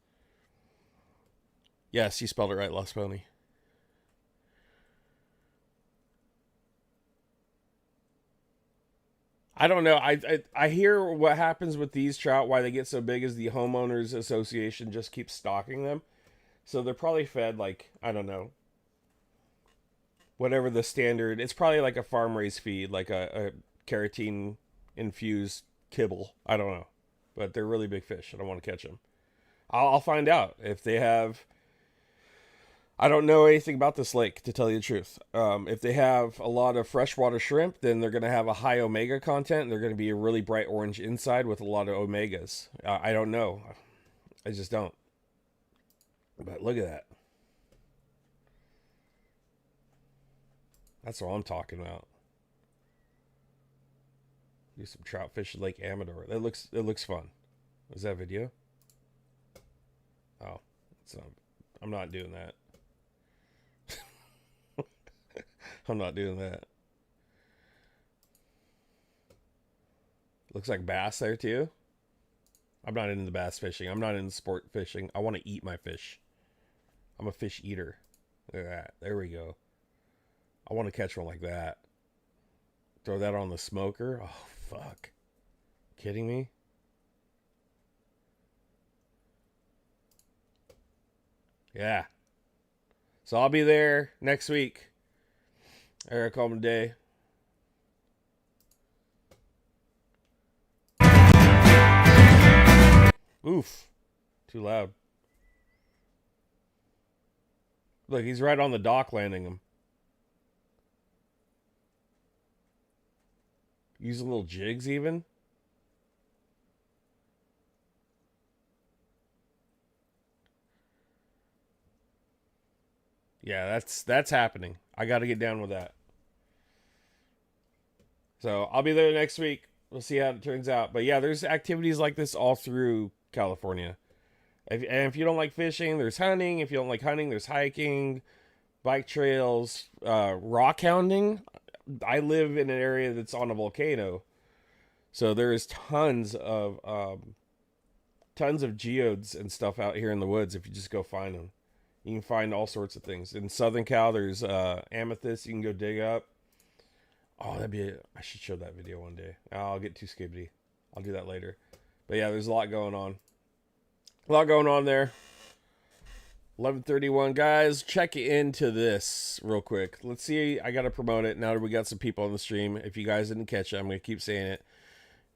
Yes, you spelled it right, Lost Pony. I don't know. I hear what happens with these trout, why they get so big is the homeowners association just keeps stocking them. So they're probably fed like, I don't know, whatever the standard. It's probably like a farm raised feed, like a carotene infused kibble. I don't know. But they're really big fish. I don't want to catch them. I'll find out if they have. I don't know anything about this lake, to tell you the truth. If they have a lot of freshwater shrimp, then they're going to have a high omega content. And they're going to be a really bright orange inside with a lot of omegas. I don't know. I just don't. But look at that. That's what I'm talking about. Do some trout fishing Lake Amador. It looks fun. Is that video? Oh, it's not, I'm not doing that. I'm not doing that. Looks like bass there too. I'm not into the bass fishing. I'm not into sport fishing. I want to eat my fish. I'm a fish eater. Look at that. There we go. I want to catch one like that. Throw that on the smoker. Oh, fuck. Kidding me? Yeah. So I'll be there next week. Eric home today. Oof. Too loud. Look, he's right on the dock landing him. Using little jigs even. Yeah, that's happening. I got to get down with that. So I'll be there next week. We'll see how it turns out. But yeah, there's activities like this all through California. And if you don't like fishing, there's hunting. If you don't like hunting, there's hiking, bike trails, rock hounding. I live in an area that's on a volcano. So there's tons of geodes and stuff out here in the woods if you just go find them. You can find all sorts of things. In Southern Cal, there's amethyst you can go dig up. Oh, I should show that video one day. I'll get too skibbity. I'll do that later. But yeah, there's a lot going on. A lot going on there. 11:31, guys. Check into this real quick. Let's see. I got to promote it now that we got some people on the stream. If you guys didn't catch it, I'm going to keep saying it.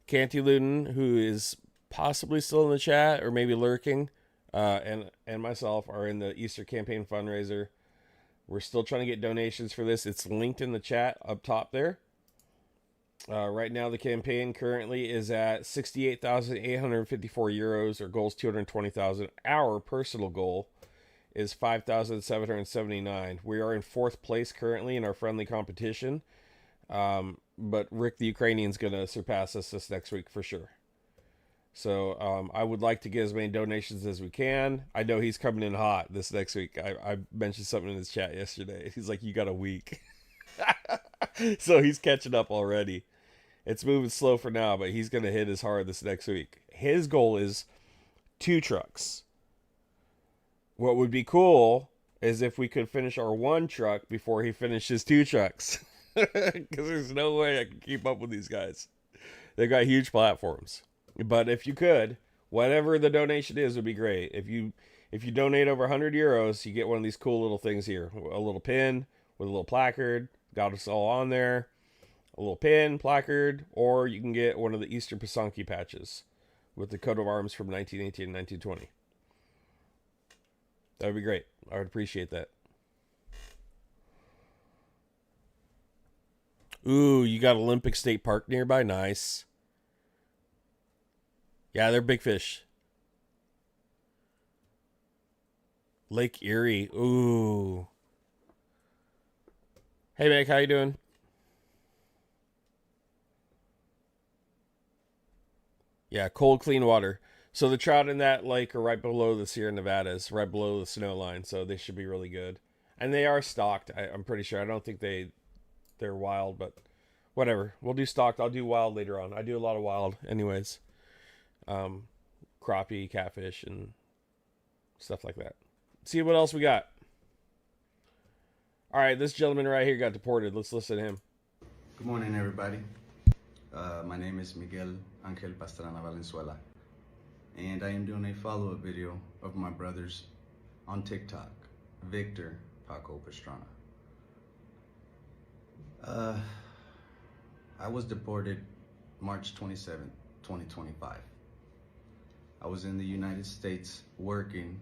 Canty Luton, who is possibly still in the chat or maybe lurking, and myself are in the Easter campaign fundraiser. We're still trying to get donations for this. It's linked in the chat up top there. Right now, the campaign currently is at 68,854 euros. Our goal is 220,000. Our personal goal is 5,779. We are in 4th place currently in our friendly competition. But Rick the Ukrainian's going to surpass us this next week for sure. So I would like to get as many donations as we can. I know he's coming in hot this next week. I mentioned something in his chat yesterday. He's like, you got a week. So he's catching up already. It's moving slow for now, but he's going to hit as hard this next week. His goal is 2 trucks. What would be cool is if we could finish our 1 truck before he finishes 2 trucks. Because there's no way I can keep up with these guys. They've got huge platforms. But if you could, whatever the donation is would be great. If you donate over 100 euros, you get one of these cool little things here. A little pin with a little placard. Got us all on there. A little pin, placard. Or you can get one of the Easter Pasanki patches with the coat of arms from 1918 and 1920. That would be great. I would appreciate that. Ooh, you got Olympic State Park nearby? Nice. Yeah, they're big fish. Lake Erie. Ooh. Hey, Meg, how you doing? Yeah, cold, clean water. So the trout in that lake are right below the Sierra Nevadas, right below the snow line, so they should be really good. And they are stocked, I'm pretty sure. I don't think they're wild, but whatever. We'll do stocked. I'll do wild later on. I do a lot of wild anyways. Crappie, catfish, and stuff like that. Let's see what else we got. All right, this gentleman right here got deported. Let's listen to him. Good morning, everybody. My name is Miguel Angel Pastrana Valenzuela, and I am doing a follow-up video of my brothers on TikTok, Victor Paco Pastrana. I was deported March 27, 2025. I was in the United States working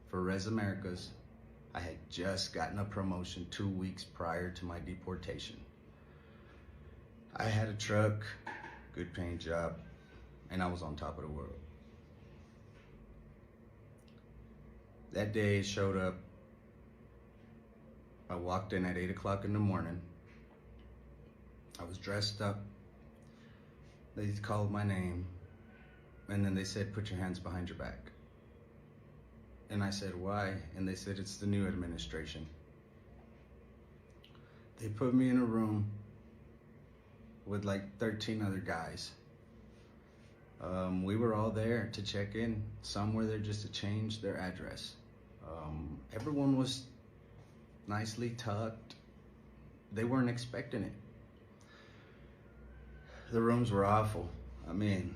for Res Americas. I had just gotten a promotion 2 weeks prior to my deportation. I had a truck, good paying job, and I was on top of the world. That day showed up. I walked in at 8 o'clock in the morning. I was dressed up. They called my name, and then they said, "Put your hands behind your back." And I said, "Why?" And they said, "It's the new administration." They put me in a room with like 13 other guys. We were all there to check in. Some were there just to change their address. Everyone was nicely tucked. They weren't expecting it. The rooms were awful. I mean,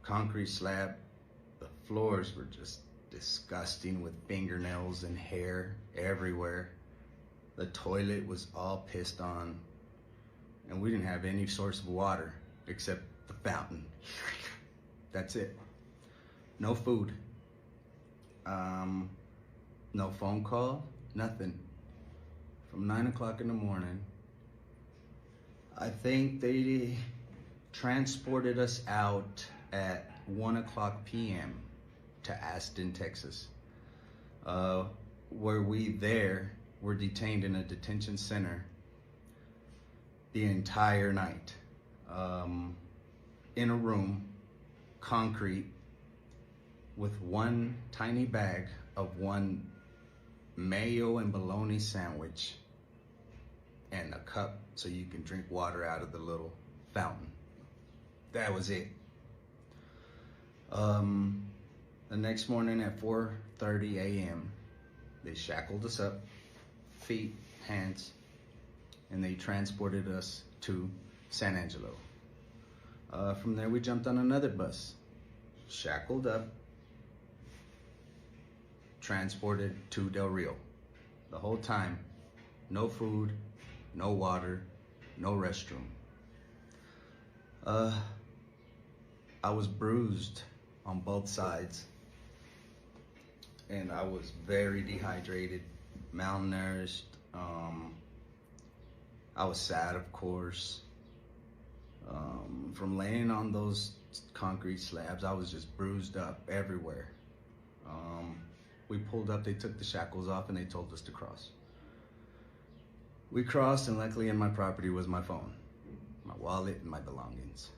concrete slab. The floors were just disgusting with fingernails and hair everywhere. The toilet was all pissed on. And we didn't have any source of water except the fountain. That's it. No food. No phone call, nothing. From 9 o'clock in the morning. I think they transported us out at 1 o'clock p.m. to Aston, Texas. Where we were detained in a detention center the entire night. In a room, concrete, with one tiny bag of one mayo and bologna sandwich and a cup so you can drink water out of the little fountain. That was it. The next morning at 4:30 a.m., they shackled us up, feet, hands, and they transported us to San Angelo. From there, we jumped on another bus, shackled up, transported to Del Rio. The whole time, no food, no water, no restroom. I was bruised on both sides, and I was very dehydrated, malnourished. I was sad, of course. From laying on those concrete slabs, I was just bruised up everywhere. We pulled up, they took the shackles off, and they told us to cross. We crossed, and luckily in my property was my phone, my wallet, and my belongings.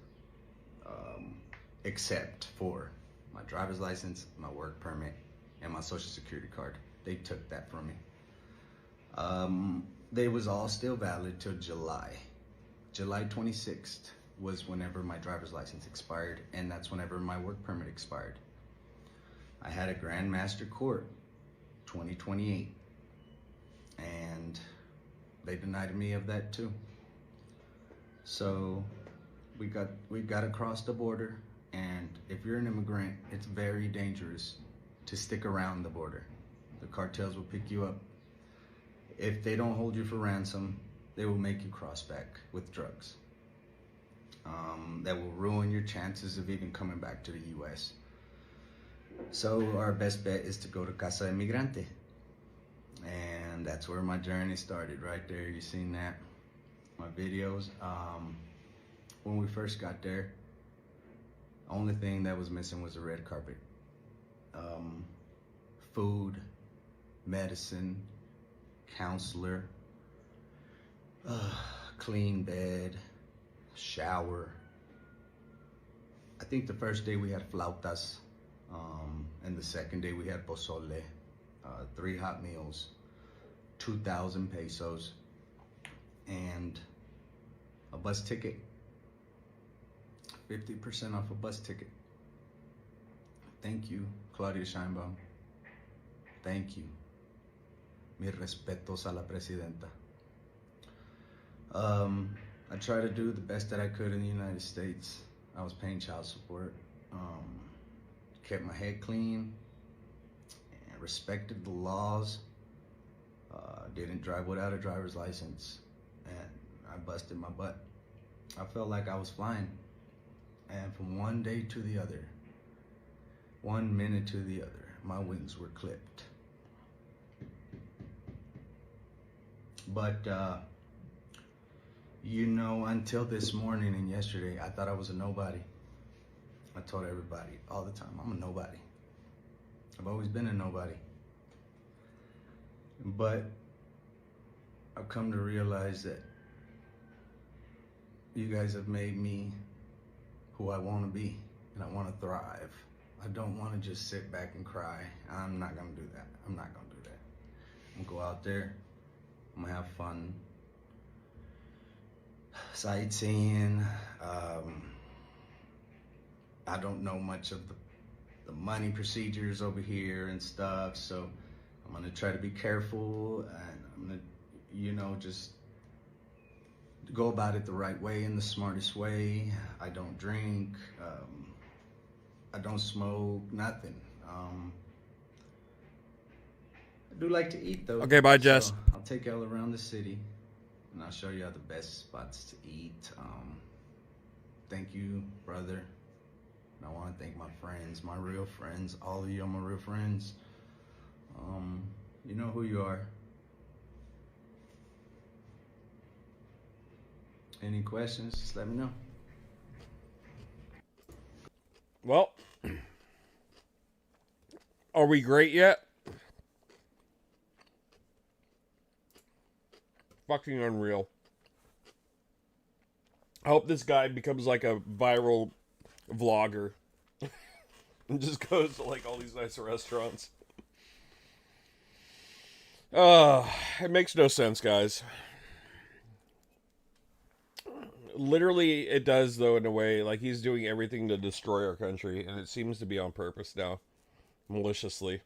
Except for my driver's license, my work permit, and my social security card. They took that from me. They was all still valid till July. July 26th was whenever my driver's license expired, and that's whenever my work permit expired. I had a Grand Master Court, 2028, and they denied me of that too. So we got across the border, and if you're an immigrant, it's very dangerous to stick around the border. The cartels will pick you up. If they don't hold you for ransom, they will make you cross back with drugs. That will ruin your chances of even coming back to the US. So our best bet is to go to Casa Emigrante. And that's where my journey started, right there. You seen that, my videos. When we first got there, the only thing that was missing was a red carpet. Food, medicine, counselor, clean bed, shower. I think the first day we had flautas, and the second day we had pozole, 3 hot meals, 2,000 pesos, and a bus ticket, 50% off a bus ticket. Thank you, Claudia Sheinbaum. Thank you. Mis respetos a la presidenta. I tried to do the best that I could in the United States. I was paying child support, kept my head clean, and respected the laws. Didn't drive without a driver's license, and I busted my butt. I felt like I was flying, and from one day to the other, 1 minute to the other, my wings were clipped. But you know, until this morning and yesterday, I thought I was a nobody. I told everybody all the time, I'm a nobody. I've always been a nobody. But I've come to realize that you guys have made me who I want to be, and I want to thrive. I don't want to just sit back and cry. I'm not going to do that. I'm not going to do that. I'm going to go out there. I'm going to have fun. Sightseeing. I don't know much of the money procedures over here and stuff, so I'm gonna try to be careful, and I'm gonna, you know, just go about it the right way and the smartest way. I don't drink, I don't smoke, nothing. I do like to eat though. Okay, bye, Jess. So I'll take y'all around the city, and I'll show you all the best spots to eat. Thank you, brother. And I want to thank my friends, my real friends. All of you are my real friends. You know who you are. Any questions, just let me know. Well, are we great yet? Fucking unreal. I hope this guy becomes like a viral vlogger and just goes to like all these nice restaurants. It makes no sense, guys. Literally, it does, though, in a way. Like, he's doing everything to destroy our country, and it seems to be on purpose now. Maliciously.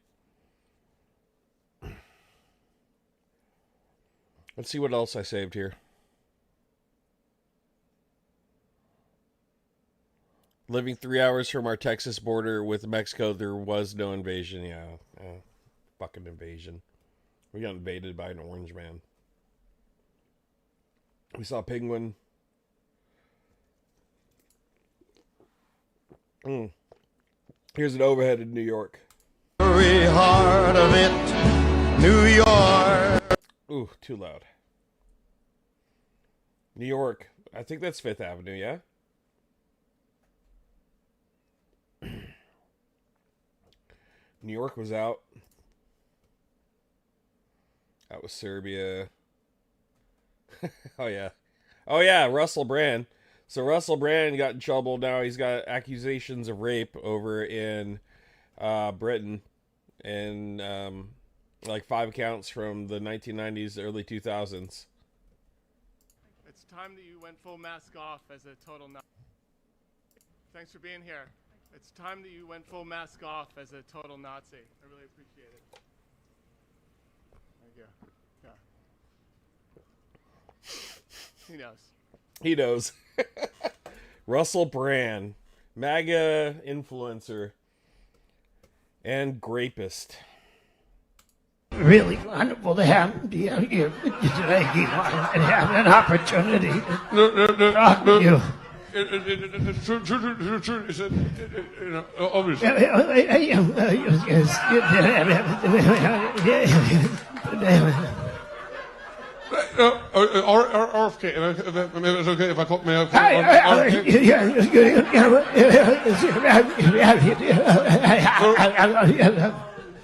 Let's see what else I saved here. Living 3 hours from our Texas border with Mexico, there was no invasion. Yeah, fucking invasion. We got invaded by an orange man. We saw a penguin. Here's an overhead in New York. Very heart of it, New York. Ooh, too loud. New York. I think that's 5th Avenue, yeah? New York was out. That was Serbia. Oh, yeah. Oh, yeah, Russell Brand. So Russell Brand got in trouble now. He's got accusations of rape over in Britain. And like 5 counts from the 1990s, early 2000s. It's time that you went full mask off as a total Nazi. Thanks for being here. It's time that you went full mask off as a total Nazi. I really appreciate it. Thank you. Yeah. He knows. He knows. Russell Brand, MAGA influencer and grapist. Really wonderful to have you here today, and have an opportunity to talk to you. It's true. It's obviously. RFK, it's okay if I call me.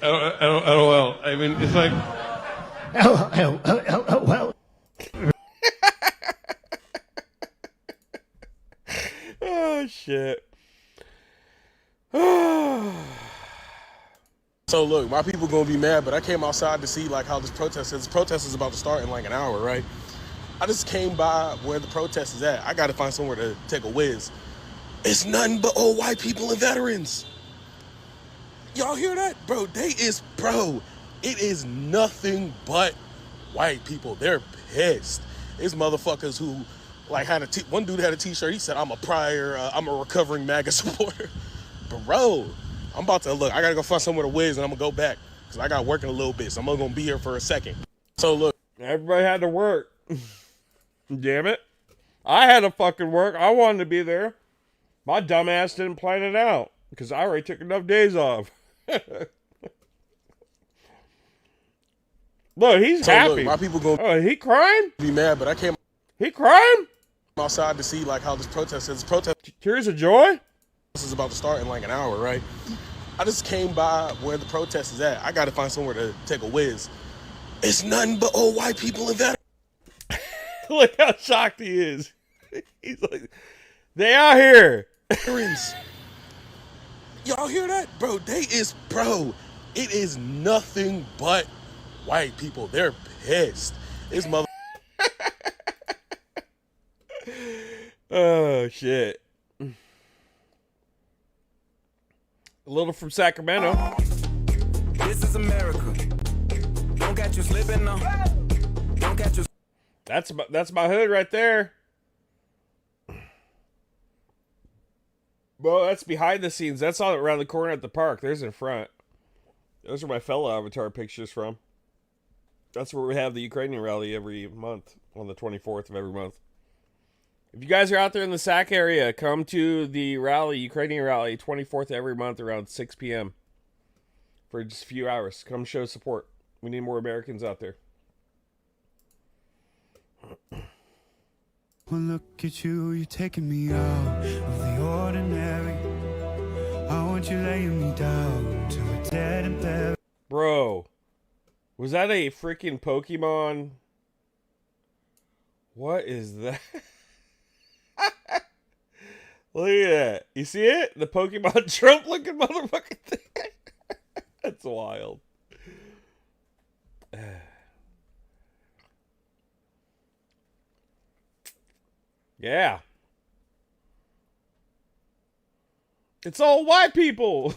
LOL. I mean, it's like. LOL. Oh, shit. So look, my people gonna be mad, but I came outside to see like how this protest is. This protest is about to start in like an hour, right? I just came by where the protest is at. I gotta find somewhere to take a whiz. It's nothing but old white people and veterans. Y'all hear that? Bro, it is nothing but white people. They're pissed. It's motherfuckers who like one dude had a t-shirt. He said, I'm a recovering MAGA supporter. Bro, I'm about to look. I gotta go find somewhere to whiz and I'm gonna go back because I got work in a little bit. So I'm gonna be here for a second. So look, everybody had to work. Damn it. I had to fucking work. I wanted to be there. My dumbass didn't plan it out because I already took enough days off. Look, he's happy. Look, my people go. Oh, he crying? Be mad, but I came. He crying? Outside to see like how this protest is. Tears of joy? This is about to start in like an hour, right? I just came by where the protest is at. I gotta find somewhere to take a whiz. It's nothing but old white people and veterans. Look how shocked he is. He's like, they out here. Veterans. Y'all hear that? Bro, it is nothing but white people. They're pissed. It's mother. Oh, shit. A little from Sacramento. This is America. Don't catch you slipping now. Don't catch you. That's my hood right there. Bro, that's behind the scenes. That's all around the corner at the park. There's in front. Those are my fellow Avatar pictures from. That's where we have the Ukrainian rally every month on the 24th of every month. If you guys are out there in the Sac area, come to the rally, Ukrainian rally, 24th every month around 6 p.m. for just a few hours. Come show support. We need more Americans out there. Well, look at you, you're taking me out of the ordinary. I want you laying me down to a dead and buried. Bro, was that a freaking Pokemon? What is that? Look at that. You see it? The Pokemon Trump looking motherfucking thing. That's wild. Yeah. It's all white people.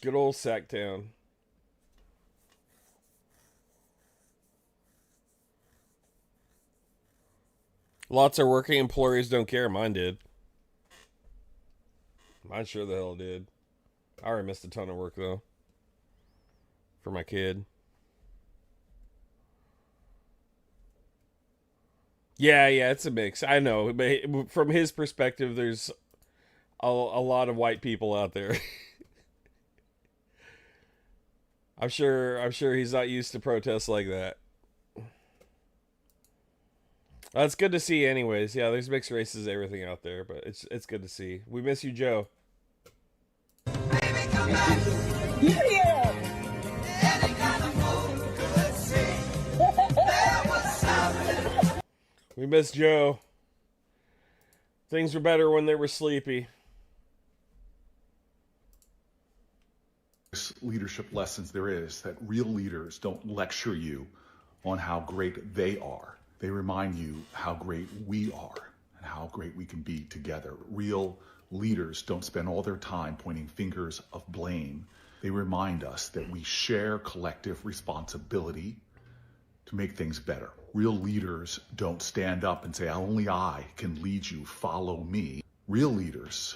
Good old Sacktown. Lots of working employers don't care. Mine did. Mine sure the hell did. I already missed a ton of work, though. For my kid. Yeah, it's a mix. I know. But from his perspective, there's a lot of white people out there. I'm sure he's not used to protests like that. It's good to see anyways. Yeah, there's mixed races, everything out there, but it's good to see. We miss you, Joe. We miss Joe. Things were better when they were sleepy. Leadership lessons there is that real leaders don't lecture you on how great they are. They remind you how great we are and how great we can be together. Real leaders don't spend all their time pointing fingers of blame. They remind us that we share collective responsibility to make things better. Real leaders don't stand up and say, only I can lead you, follow me. Real leaders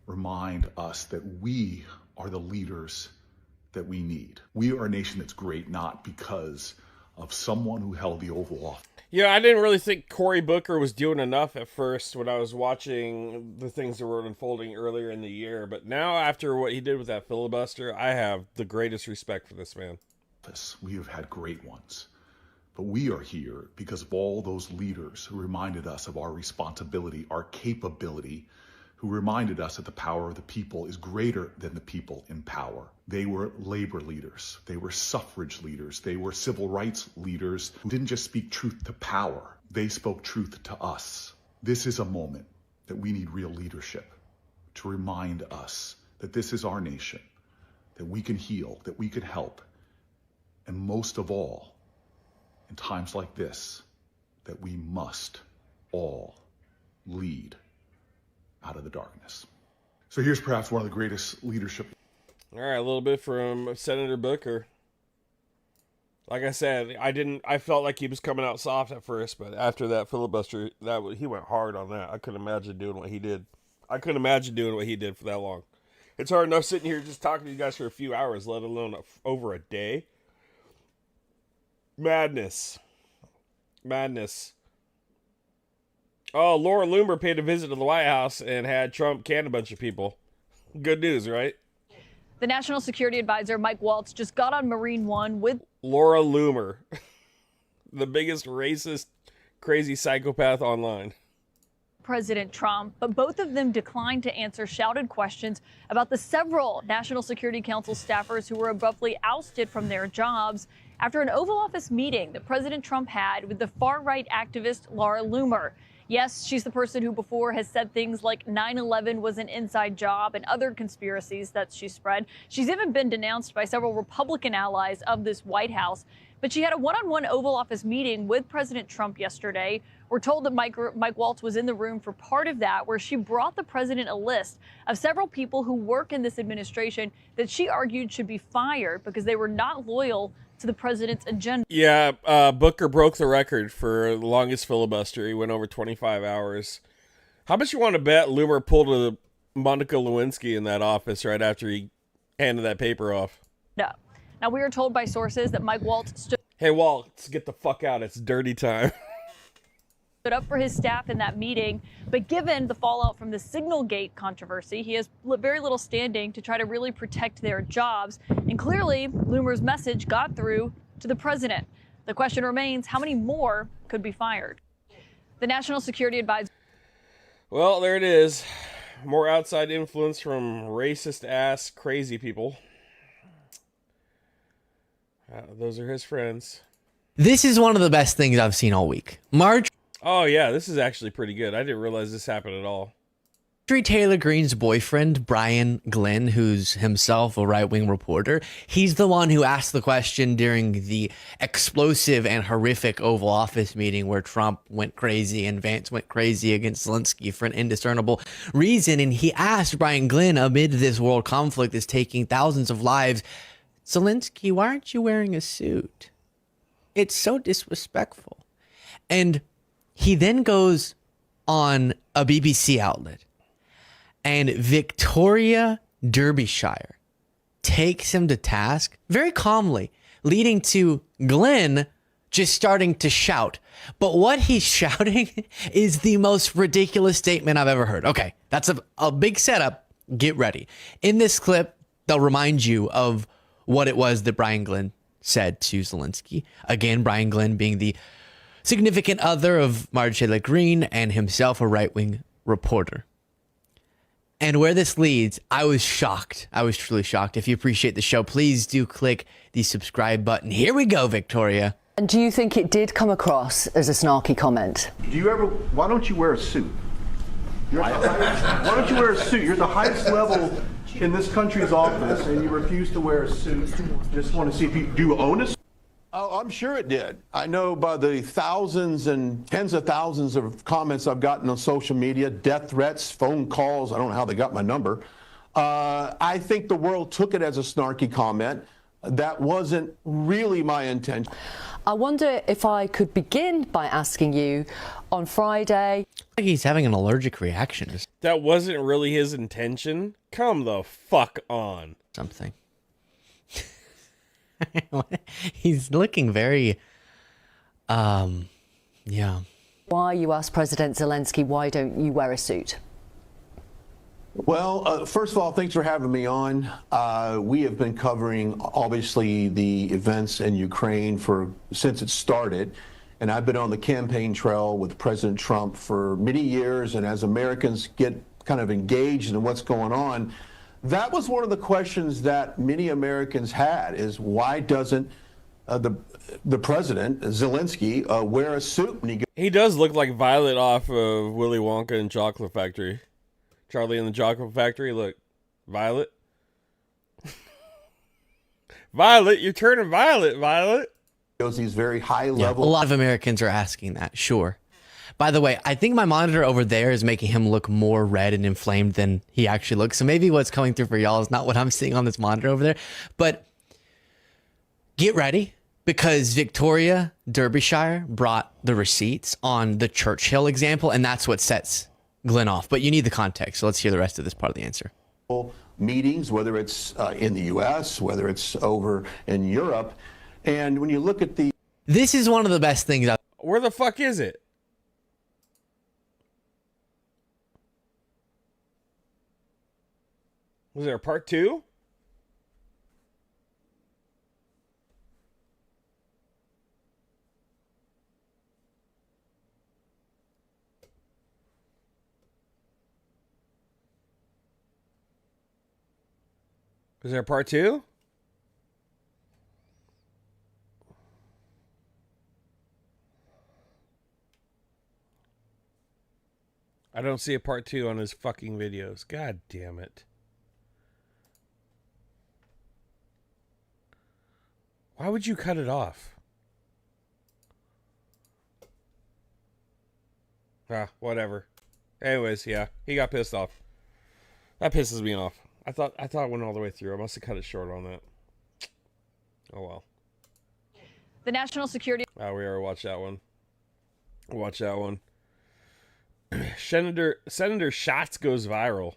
remind us that we are the leaders that we need. We are a nation that's great not because of someone who held the Oval Office. Yeah, I didn't really think Cory Booker was doing enough at first when I was watching the things that were unfolding earlier in the year. But now, after what he did with that filibuster, I have the greatest respect for this man. We have had great ones. But we are here because of all those leaders who reminded us of our responsibility, our capability, who reminded us that the power of the people is greater than the people in power. They were labor leaders. They were suffrage leaders. They were civil rights leaders who didn't just speak truth to power. They spoke truth to us. This is a moment that we need real leadership. to remind us that this is our nation, that we can heal, that we can help, and most of all, in times like this, that we must all lead out of the darkness. So here's perhaps one of the greatest leadership. All right, a little bit from Senator Booker. Like I said, I felt like he was coming out soft at first, but after that filibuster, he went hard on that. I couldn't imagine doing what he did. I couldn't imagine doing what he did for that long. It's hard enough sitting here just talking to you guys for a few hours, let alone over a day. Madness. Oh, Laura Loomer paid a visit to the White House and had Trump can a bunch of people. Good news, right? The National Security Advisor, Mike Waltz, just got on Marine One with Laura Loomer, the biggest racist, crazy psychopath online. President Trump, but both of them declined to answer shouted questions about the several National Security Council staffers who were abruptly ousted from their jobs after an Oval Office meeting that President Trump had with the far-right activist Laura Loomer. Yes, she's the person who before has said things like 9/11 was an inside job and other conspiracies that she spread. She's even been denounced by several Republican allies of this White House. But she had a one-on-one Oval Office meeting with President Trump yesterday. We're told that Mike Waltz was in the room for part of that, where she brought the president a list of several people who work in this administration that she argued should be fired because they were not loyal to the president's agenda. Yeah, Booker broke the record for the longest filibuster. He went over 25 hours. How much you want to bet Loomer pulled a Monica Lewinsky in that office right after he handed that paper off? No. Now, we are told by sources that Mike Waltz stood Hey, Waltz, get the fuck out. It's dirty time. up for his staff in that meeting, but given the fallout from the Signalgate controversy, he has very little standing to try to really protect their jobs. And clearly, Loomer's message got through to the president. The question remains, how many more could be fired? The National Security Advisor. Well, there it is. More outside influence from racist-ass crazy people. Those are his friends. This is one of the best things I've seen all week. Oh, yeah, this is actually pretty good. I didn't realize this happened at all. Marjorie Taylor Greene's boyfriend, Brian Glenn, who's himself a right-wing reporter, he's the one who asked the question during the explosive and horrific Oval Office meeting where Trump went crazy and Vance went crazy against Zelensky for an indiscernible reason. And he asked Brian Glenn, amid this world conflict that's taking thousands of lives, Zelensky, why aren't you wearing a suit? It's so disrespectful. And he then goes on a BBC outlet, and Victoria Derbyshire takes him to task very calmly, leading to Glenn just starting to shout. But what he's shouting is the most ridiculous statement I've ever heard. Okay, that's a big setup. Get ready. In this clip, they'll remind you of what it was that Brian Glenn said to Zelensky. Again, Brian Glenn being the significant other of Marjorie Taylor Greene and himself a right-wing reporter. And where this leads, I was shocked. I was truly shocked. If you appreciate the show, please do click the subscribe button. Here we go, Victoria. And do you think it did come across as a snarky comment? Why don't you wear a suit? Why don't you wear a suit? You're the highest level in this country's office, and you refuse to wear a suit. Just want to see if do you own a suit? Oh, I'm sure it did. I know by the thousands and tens of thousands of comments I've gotten on social media, death threats, phone calls. I don't know how they got my number. I think the world took it as a snarky comment. That wasn't really my intention. I wonder if I could begin by asking you on Friday. Like he's having an allergic reaction. That wasn't really his intention. Come the fuck on. Something. He's looking very, yeah. Why you asked President Zelensky, why don't you wear a suit? Well, first of all, thanks for having me on. We have been covering, obviously, the events in Ukraine since it started. And I've been on the campaign trail with President Trump for many years. And as Americans get kind of engaged in what's going on, that was one of the questions that many Americans had, is why doesn't the president, Zelensky, wear a suit when he goes? He does look like Violet off of Willy Wonka and Chocolate Factory. Charlie and the Chocolate Factory. Look, Violet. Violet, you're turning violet, Violet. These very high Yeah, level. a lot of Americans are asking that, sure. By the way, I think my monitor over there is making him look more red and inflamed than he actually looks. So maybe what's coming through for y'all is not what I'm seeing on this monitor over there. But get ready, because Victoria Derbyshire brought the receipts on the Churchill example, and that's what sets Glenn off. But you need the context, so let's hear the rest of this part of the answer. Meetings, whether it's in the U.S., whether it's over in Europe. And when you look at the... This is one of the best things. Where the fuck is it? Was there a part 2? Was there a part 2? I don't see a part 2 on his fucking videos. God damn it. Why would you cut it off? Ah, whatever. Anyways, yeah, he got pissed off. That pisses me off. I thought it went all the way through. I must have cut it short on that. Oh well. The national security. Oh, we already watched that one. Watch that one. Senator Schatz goes viral.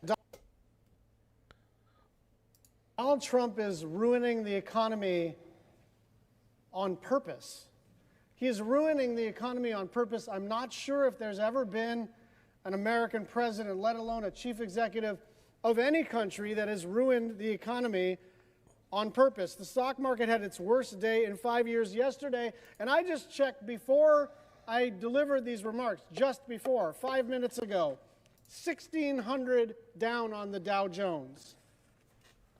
Donald Trump is ruining the economy on purpose. He is ruining the economy on purpose. I'm not sure if there's ever been an American president, let alone a chief executive of any country, that has ruined the economy on purpose. The stock market had its worst day in 5 years yesterday, and I just checked before I delivered these remarks, just before, 5 minutes ago. 1,600 down on the Dow Jones.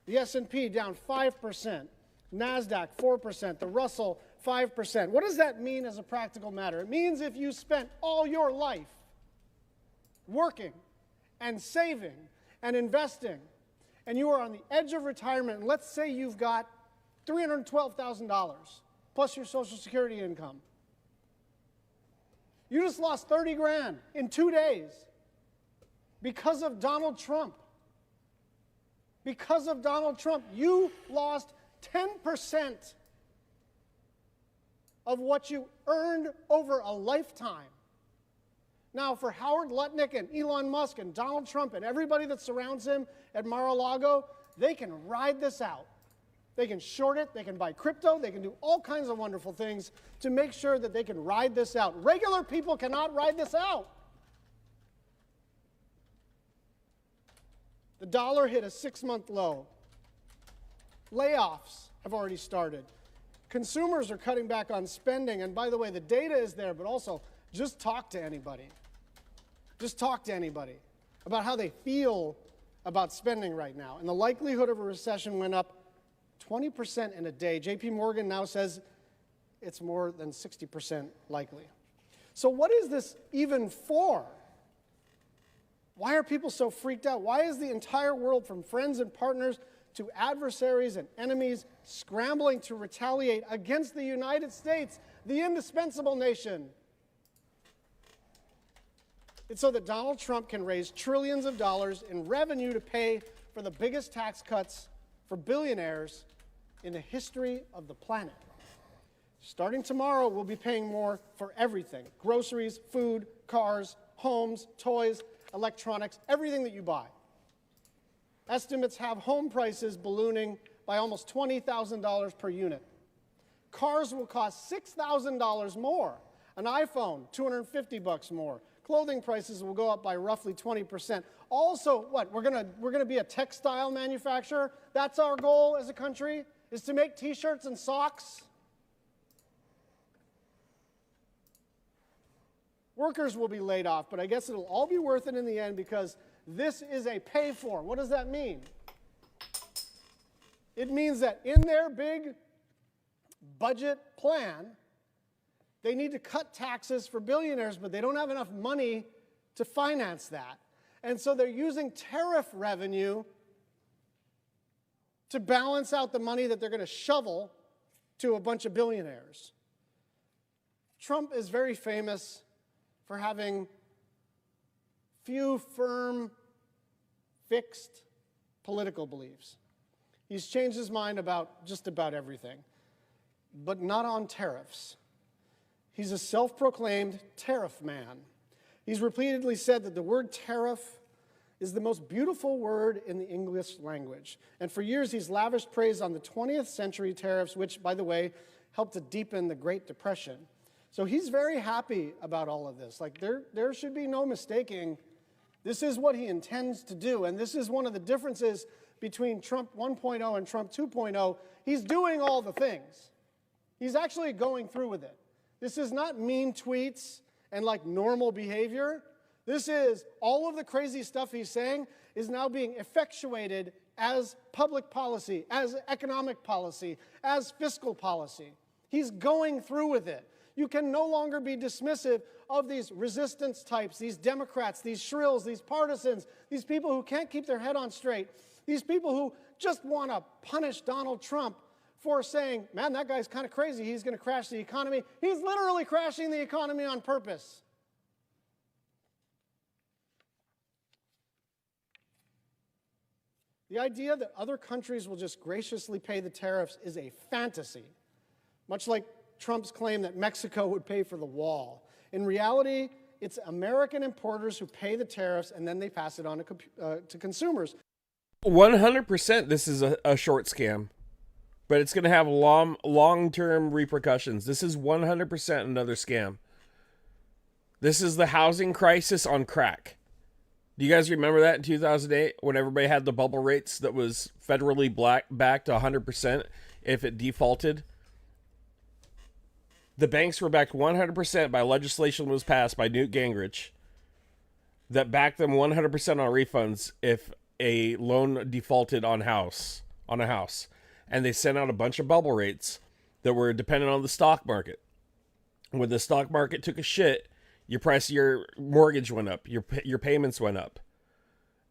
The S&P down 5%. NASDAQ 4%. The Russell 5%. What does that mean as a practical matter? It means if you spent all your life working and saving and investing, and you are on the edge of retirement, and let's say you've got $312,000 plus your Social Security income. You just lost 30 grand in 2 days because of Donald Trump. Because of Donald Trump, you lost 10% of what you earned over a lifetime. Now, for Howard Lutnick and Elon Musk and Donald Trump and everybody that surrounds him at Mar-a-Lago, they can ride this out. They can short it, they can buy crypto, they can do all kinds of wonderful things to make sure that they can ride this out. Regular people cannot ride this out. The dollar hit a 6-month low. Layoffs have already started. Consumers are cutting back on spending. And by the way, the data is there, but also just talk to anybody. Just talk to anybody about how they feel about spending right now. And the likelihood of a recession went up 20% in a day. JP Morgan now says it's more than 60% likely. So what is this even for? Why are people so freaked out? Why is the entire world, from friends and partners to adversaries and enemies, scrambling to retaliate against the United States, the indispensable nation? It's so that Donald Trump can raise trillions of dollars in revenue to pay for the biggest tax cuts for billionaires in the history of the planet. Starting tomorrow, we'll be paying more for everything: groceries, food, cars, homes, toys, electronics, everything that you buy. Estimates have home prices ballooning by almost $20,000 per unit. Cars will cost $6,000 more. An iPhone, $250 more. Clothing prices will go up by roughly 20%. Also, what? We're gonna be a textile manufacturer? That's our goal as a country, is to make t-shirts and socks? Workers will be laid off, but I guess it'll all be worth it in the end, because this is a pay for. What does that mean? It means that in their big budget plan, they need to cut taxes for billionaires, but they don't have enough money to finance that. And so they're using tariff revenue to balance out the money that they're going to shovel to a bunch of billionaires. Trump is very famous for having few firm, fixed political beliefs. He's changed his mind about just about everything, but not on tariffs. He's a self-proclaimed tariff man. He's repeatedly said that the word tariff is the most beautiful word in the English language. And for years, he's lavished praise on the 20th century tariffs, which, by the way, helped to deepen the Great Depression. So he's very happy about all of this. Like, there should be no mistaking, this is what he intends to do. And this is one of the differences between Trump 1.0 and Trump 2.0. He's doing all the things. He's actually going through with it. This is not mean tweets and like normal behavior. This is all of the crazy stuff he's saying is now being effectuated as public policy, as economic policy, as fiscal policy. He's going through with it. You can no longer be dismissive of these resistance types, these Democrats, these shrills, these partisans, these people who can't keep their head on straight, these people who just want to punish Donald Trump for saying, man, that guy's kind of crazy, he's going to crash the economy. He's literally crashing the economy on purpose. The idea that other countries will just graciously pay the tariffs is a fantasy, much like Trump's claim that Mexico would pay for the wall. In reality, it's American importers who pay the tariffs and then they pass it on to consumers. 100% this is a short scam, but it's going to have long-term repercussions. This is 100% another scam. This is the housing crisis on crack. Do you guys remember that in 2008 when everybody had the bubble rates that was federally backed to 100% if it defaulted? The banks were backed 100% by legislation that was passed by Newt Gingrich that backed them 100% on refunds if a loan defaulted on a house. And they sent out a bunch of bubble rates that were dependent on the stock market. When the stock market took a shit, your price of your mortgage went up, your payments went up.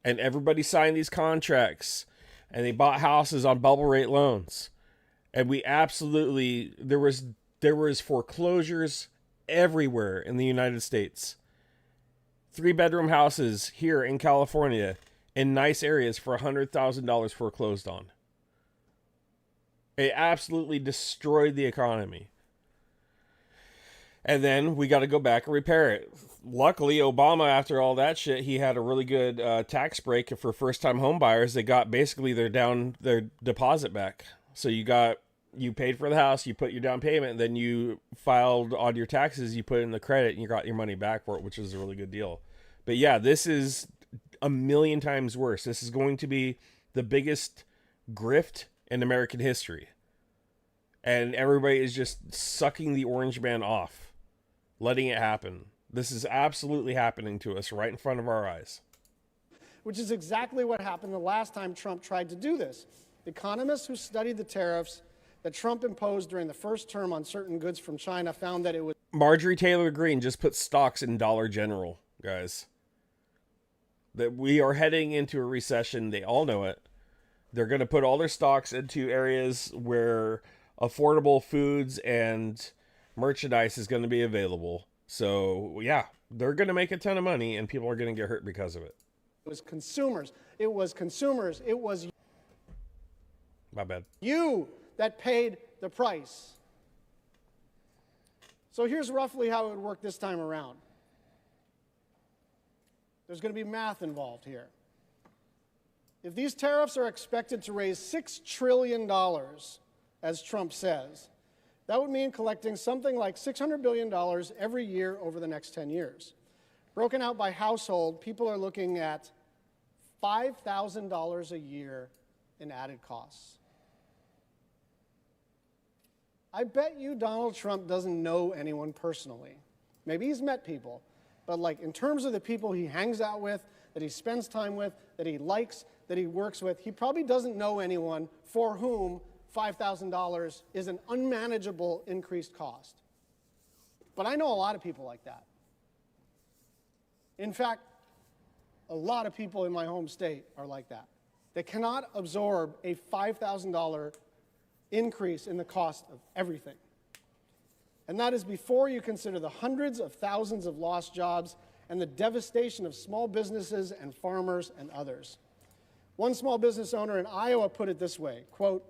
And everybody signed these contracts and they bought houses on bubble rate loans. And we absolutely, there was foreclosures everywhere in the United States. 3-bedroom houses here in California in nice areas for $100,000 foreclosed on. It absolutely destroyed the economy. And then we got to go back and repair it. Luckily, Obama, after all that shit, he had a really good tax break for first-time home buyers. They got basically their deposit back. So you paid for the house, you put your down payment, and then you filed on your taxes, you put in the credit, and you got your money back for it, which is a really good deal. But yeah, this is a million times worse. This is going to be the biggest grift in American history. And everybody is just sucking the orange man off, letting it happen. This is absolutely happening to us right in front of our eyes. Which is exactly what happened the last time Trump tried to do this. Economists who studied the tariffs that Trump imposed during the first term on certain goods from China found that it was... Marjorie Taylor Greene just put stocks in Dollar General, guys. That we are heading into a recession. They all know it. They're going to put all their stocks into areas where affordable foods and merchandise is going to be available. So, yeah, they're going to make a ton of money and people are going to get hurt because of it. It was consumers. It was consumers. It was... My bad. You that paid the price. So here's roughly how it would work this time around. There's going to be math involved here. If these tariffs are expected to raise $6 trillion, as Trump says, that would mean collecting something like $600 billion every year over the next 10 years. Broken out by household, people are looking at $5,000 a year in added costs. I bet you Donald Trump doesn't know anyone personally. Maybe he's met people, but like in terms of the people he hangs out with, that he spends time with, that he likes, that he works with, he probably doesn't know anyone for whom $5,000 is an unmanageable increased cost. But I know a lot of people like that. In fact, A lot of people in my home state are like that. They cannot absorb a $5,000 increase in the cost of everything. And that is before you consider the hundreds of thousands of lost jobs and the devastation of small businesses and farmers and others. One small business owner in Iowa put it this way, quote,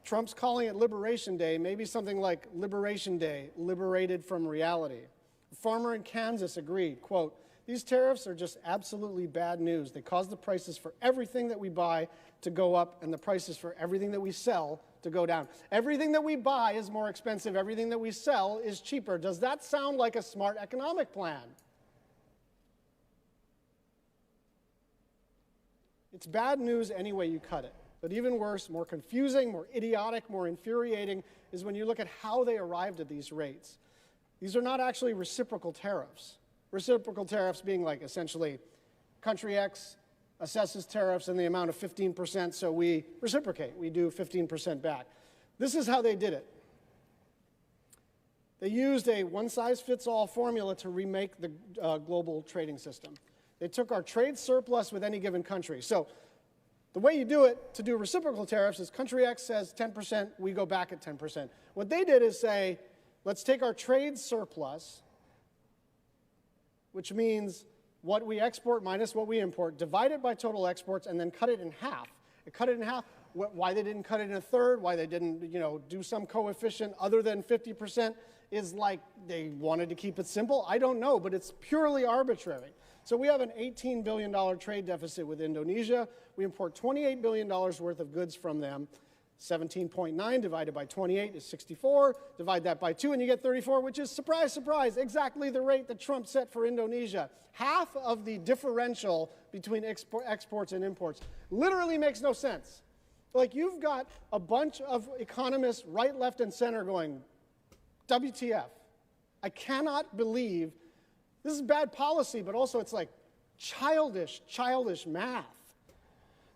Trump's calling it Liberation Day, maybe something like Liberation Day, liberated from reality. A farmer in Kansas agreed, quote, these tariffs are just absolutely bad news. They cause the prices for everything that we buy to go up and the prices for everything that we sell to go down. Everything that we buy is more expensive. Everything that we sell is cheaper. Does that sound like a smart economic plan? It's bad news any way you cut it. But even worse, more confusing, more idiotic, more infuriating is when you look at how they arrived at these rates. These are not actually reciprocal tariffs. Reciprocal tariffs being like essentially country X assesses tariffs in the amount of 15%, so we reciprocate. We do 15% back. This is how they did it. They used a one-size-fits-all formula to remake the global trading system. They took our trade surplus with any given country. So the way you do it to do reciprocal tariffs is country X says 10%, we go back at 10%. What they did is say, let's take our trade surplus, which means what we export minus what we import, divide it by total exports, and then cut it in half. It cut it in half. Why they didn't cut it in a third, why they didn't, do some coefficient other than 50% is like they wanted to keep it simple. I don't know, but it's purely arbitrary. So we have an $18 billion trade deficit with Indonesia. We import $28 billion worth of goods from them. 17.9 divided by 28 is 64. Divide that by 2 and you get 34, which is, surprise, surprise, exactly the rate that Trump set for Indonesia. Half of the differential between exports and imports literally makes no sense. Like, you've got a bunch of economists right, left, and center going, WTF. I cannot believe this is bad policy, but also it's like childish math.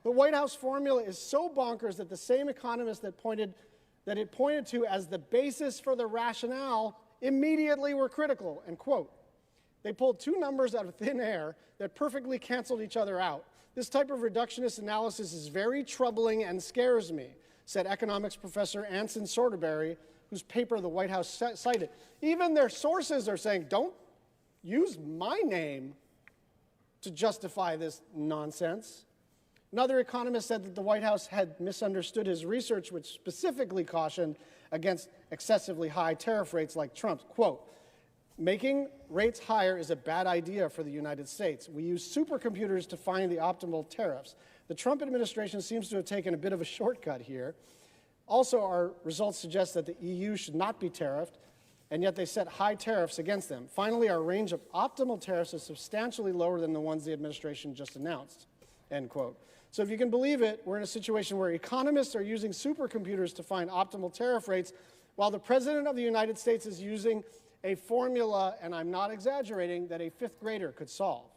The White House formula is so bonkers that the same economists that it pointed to as the basis for the rationale immediately were critical, and quote, they pulled two numbers out of thin air that perfectly canceled each other out. This type of reductionist analysis is very troubling and scares me, said economics professor Anson Sorterberry, whose paper the White House cited. Even their sources are saying, don't use my name to justify this nonsense. Another economist said that the White House had misunderstood his research, which specifically cautioned against excessively high tariff rates like Trump's. Quote, making rates higher is a bad idea for the United States. We use supercomputers to find the optimal tariffs. The Trump administration seems to have taken a bit of a shortcut here. Also, our results suggest that the EU should not be tariffed, and yet they set high tariffs against them. Finally, our range of optimal tariffs is substantially lower than the ones the administration just announced, end quote. So if you can believe it, we're in a situation where economists are using supercomputers to find optimal tariff rates, while the President of the United States is using a formula, and I'm not exaggerating, that a fifth grader could solve.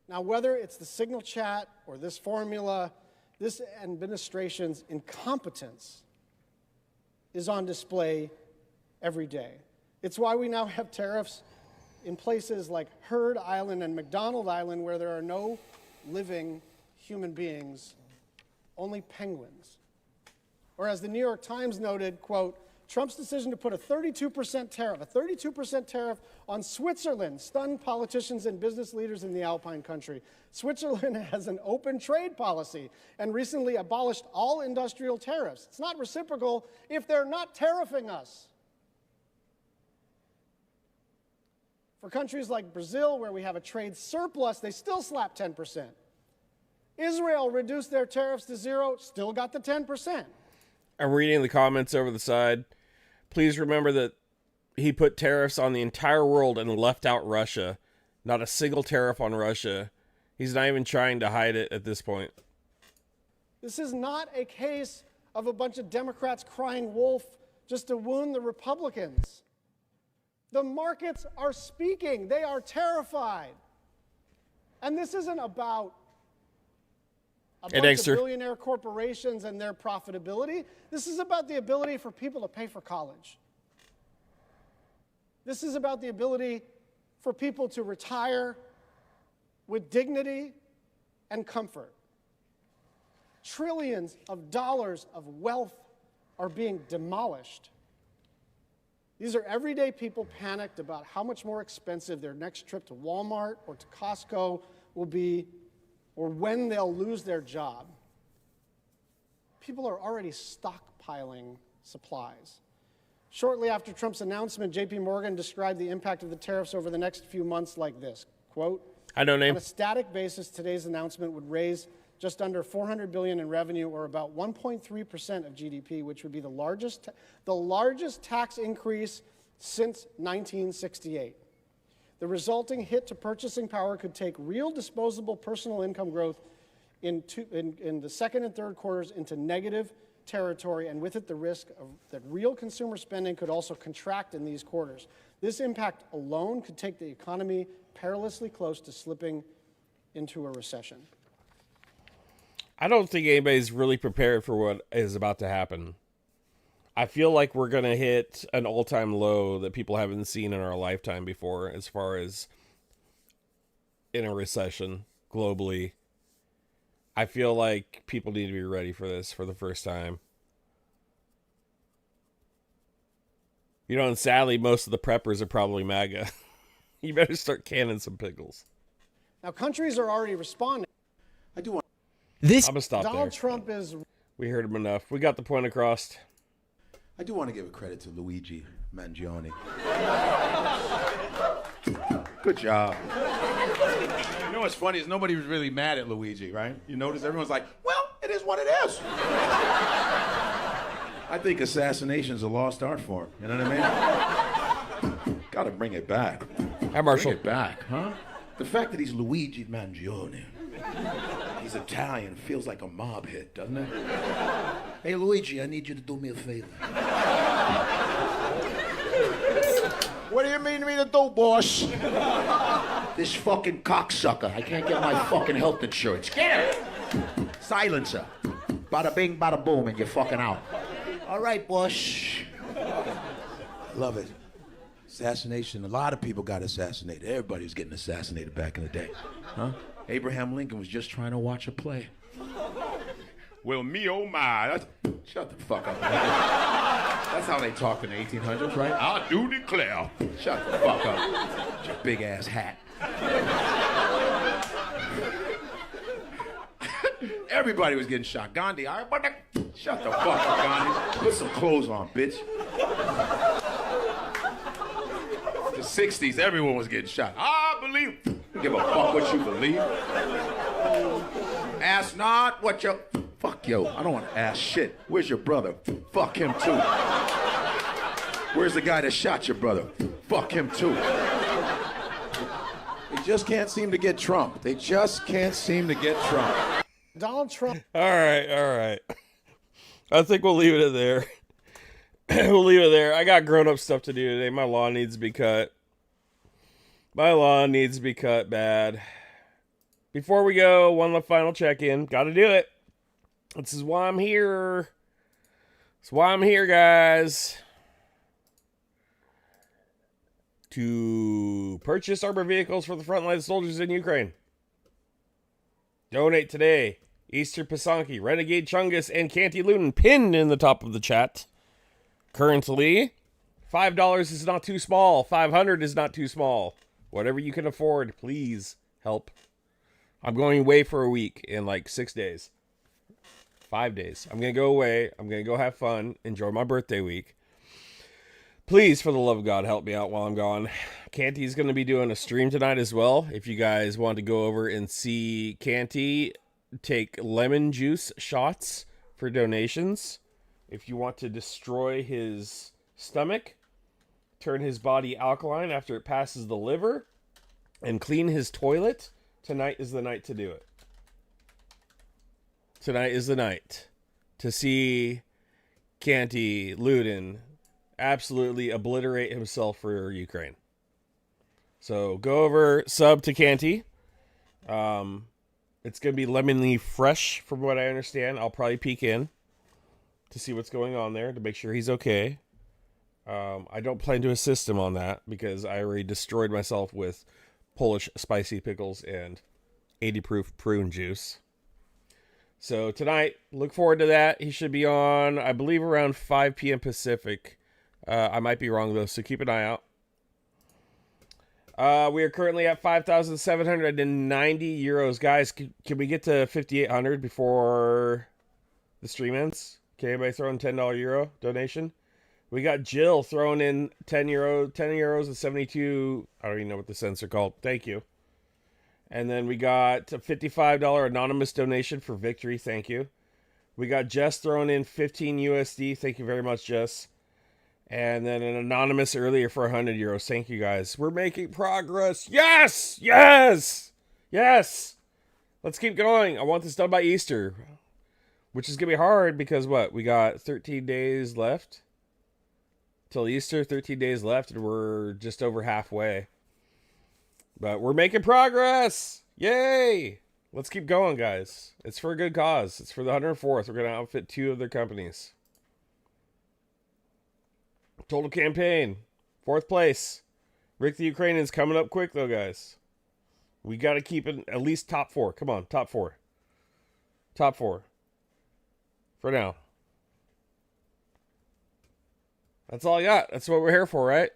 Now, whether it's the signal chat or this formula, this administration's incompetence is on display every day. It's why we now have tariffs in places like Heard Island and McDonald Island, where there are no living human beings, only penguins. Or as the New York Times noted, quote, Trump's decision to put a 32% tariff on Switzerland stunned politicians and business leaders in the Alpine country. Switzerland has an open trade policy and recently abolished all industrial tariffs. It's not reciprocal if they're not tariffing us. For countries like Brazil, where we have a trade surplus, they still slap 10%. Israel reduced their tariffs to 0, still got the 10%. I'm reading the comments over the side. Please remember that he put tariffs on the entire world and left out Russia. Not a single tariff on Russia. He's not even trying to hide it at this point. This is not a case of a bunch of Democrats crying wolf just to wound the Republicans. The markets are speaking. They are terrified. And this isn't about a bunch of billionaire corporations and their profitability. This is about the ability for people to pay for college. This is about the ability for people to retire with dignity and comfort. Trillions of dollars of wealth are being demolished. These are everyday people panicked about how much more expensive their next trip to Walmart or to Costco will be, or when they'll lose their job. People are already stockpiling supplies. Shortly after Trump's announcement, JP Morgan described the impact of the tariffs over the next few months like this, quote, I know name. on a static basis, today's announcement would raise just under $400 billion in revenue, or about 1.3% of GDP, which would be the largest tax increase since 1968. The resulting hit to purchasing power could take real disposable personal income growth in the second and third quarters into negative territory, and with it the risk that real consumer spending could also contract in these quarters. This impact alone could take the economy perilously close to slipping into a recession. I don't think anybody's really prepared for what is about to happen. I feel like we're going to hit an all-time low that people haven't seen in our lifetime before, as far as in a recession globally. I feel like people need to be ready for this for the first time. You know, and sadly, most of the preppers are probably MAGA. You better start canning some pickles. Now, countries are already responding. I do want this. I'm gonna stop Donald there. Trump is. We heard him enough. We got the point across. I do want to give a credit to Luigi Mangione. Good job. You know what's funny is nobody was really mad at Luigi, right? You notice everyone's like, well, it is what it is. I think assassination's a lost art form. You know what I mean? Gotta bring it back. Hi, Marshall. Bring it back, huh? The fact that he's Luigi Mangione, he's Italian, feels like a mob hit, doesn't it? Hey, Luigi, I need you to do me a favor. What do you mean me to do, boss? This fucking cocksucker. I can't get my fucking health insurance. Get him! Silencer. Bada bing, bada boom, and you're fucking out. All right, boss. Love it. Assassination. A lot of people got assassinated. Everybody was getting assassinated back in the day. Huh? Abraham Lincoln was just trying to watch a play. Well, me, oh my. Shut the fuck up. That's how they talked in the 1800s, right? I do declare. Shut the fuck up. With your big ass hat. Everybody was getting shot. Gandhi, all right? Shut the fuck up, Gandhi. Put some clothes on, bitch. The 60s, everyone was getting shot. I believe. Give a fuck what you believe. Ask not what you... Fuck yo, I don't want to ask shit. Where's your brother? Fuck him too. Where's the guy that shot your brother? Fuck him too. They just can't seem to get Trump. They just can't seem to get Trump. Donald Trump. All right. I think we'll leave it there. We'll leave it there. I got grown-up stuff to do today. My lawn needs to be cut. Bad. Before we go, one final check-in. Got to do it. This is why I'm here. That's why I'm here, guys. To purchase armored vehicles for the frontline soldiers in Ukraine. Donate today. Easter Pasanki, Renegade Chungus, and Canty Luton pinned in the top of the chat. Currently, $5 is not too small. $500 is not too small. Whatever you can afford, please help. I'm going away for a week in like 6 days. 5 days. I'm going to go away. I'm going to go have fun. Enjoy my birthday week. Please, for the love of God, help me out while I'm gone. Canty's going to be doing a stream tonight as well. If you guys want to go over and see Canty take lemon juice shots for donations. If you want to destroy his stomach, turn his body alkaline after it passes the liver, and clean his toilet, tonight is the night to do it. Tonight is the night to see Canty Luton absolutely obliterate himself for Ukraine. So go over, sub to Canty. It's going to be lemonly fresh from what I understand. I'll probably peek in to see what's going on there to make sure he's okay. I don't plan to assist him on that because I already destroyed myself with Polish spicy pickles and 80 proof prune juice. So tonight, look forward to that. He should be on, I believe, around 5 p.m. Pacific. I might be wrong, though, so keep an eye out. We are currently at 5,790 euros. Guys, can we get to 5,800 before the stream ends? Can anybody throw in $10 euro donation? We got Jill throwing in 10 euros and 72. I don't even know what the cents are called. Thank you. And then we got a $55 anonymous donation for Victory. Thank you. We got Jess throwing in 15 USD. Thank you very much, Jess. And then an anonymous earlier for 100 euros. Thank you, guys. We're making progress. Yes! Yes! Yes! Let's keep going. I want this done by Easter. Which is going to be hard because what? We got 13 days left. Till Easter, 13 days left, and we're just over halfway. But we're making progress! Yay! Let's keep going, guys. It's for a good cause. It's for the 104th. We're going to outfit 2 of their companies. Total campaign. 4th place. Rick the Ukrainian's coming up quick, though, guys. We got to keep it at least top 4. Come on, top 4. Top 4. For now. That's all I got. That's what we're here for, right?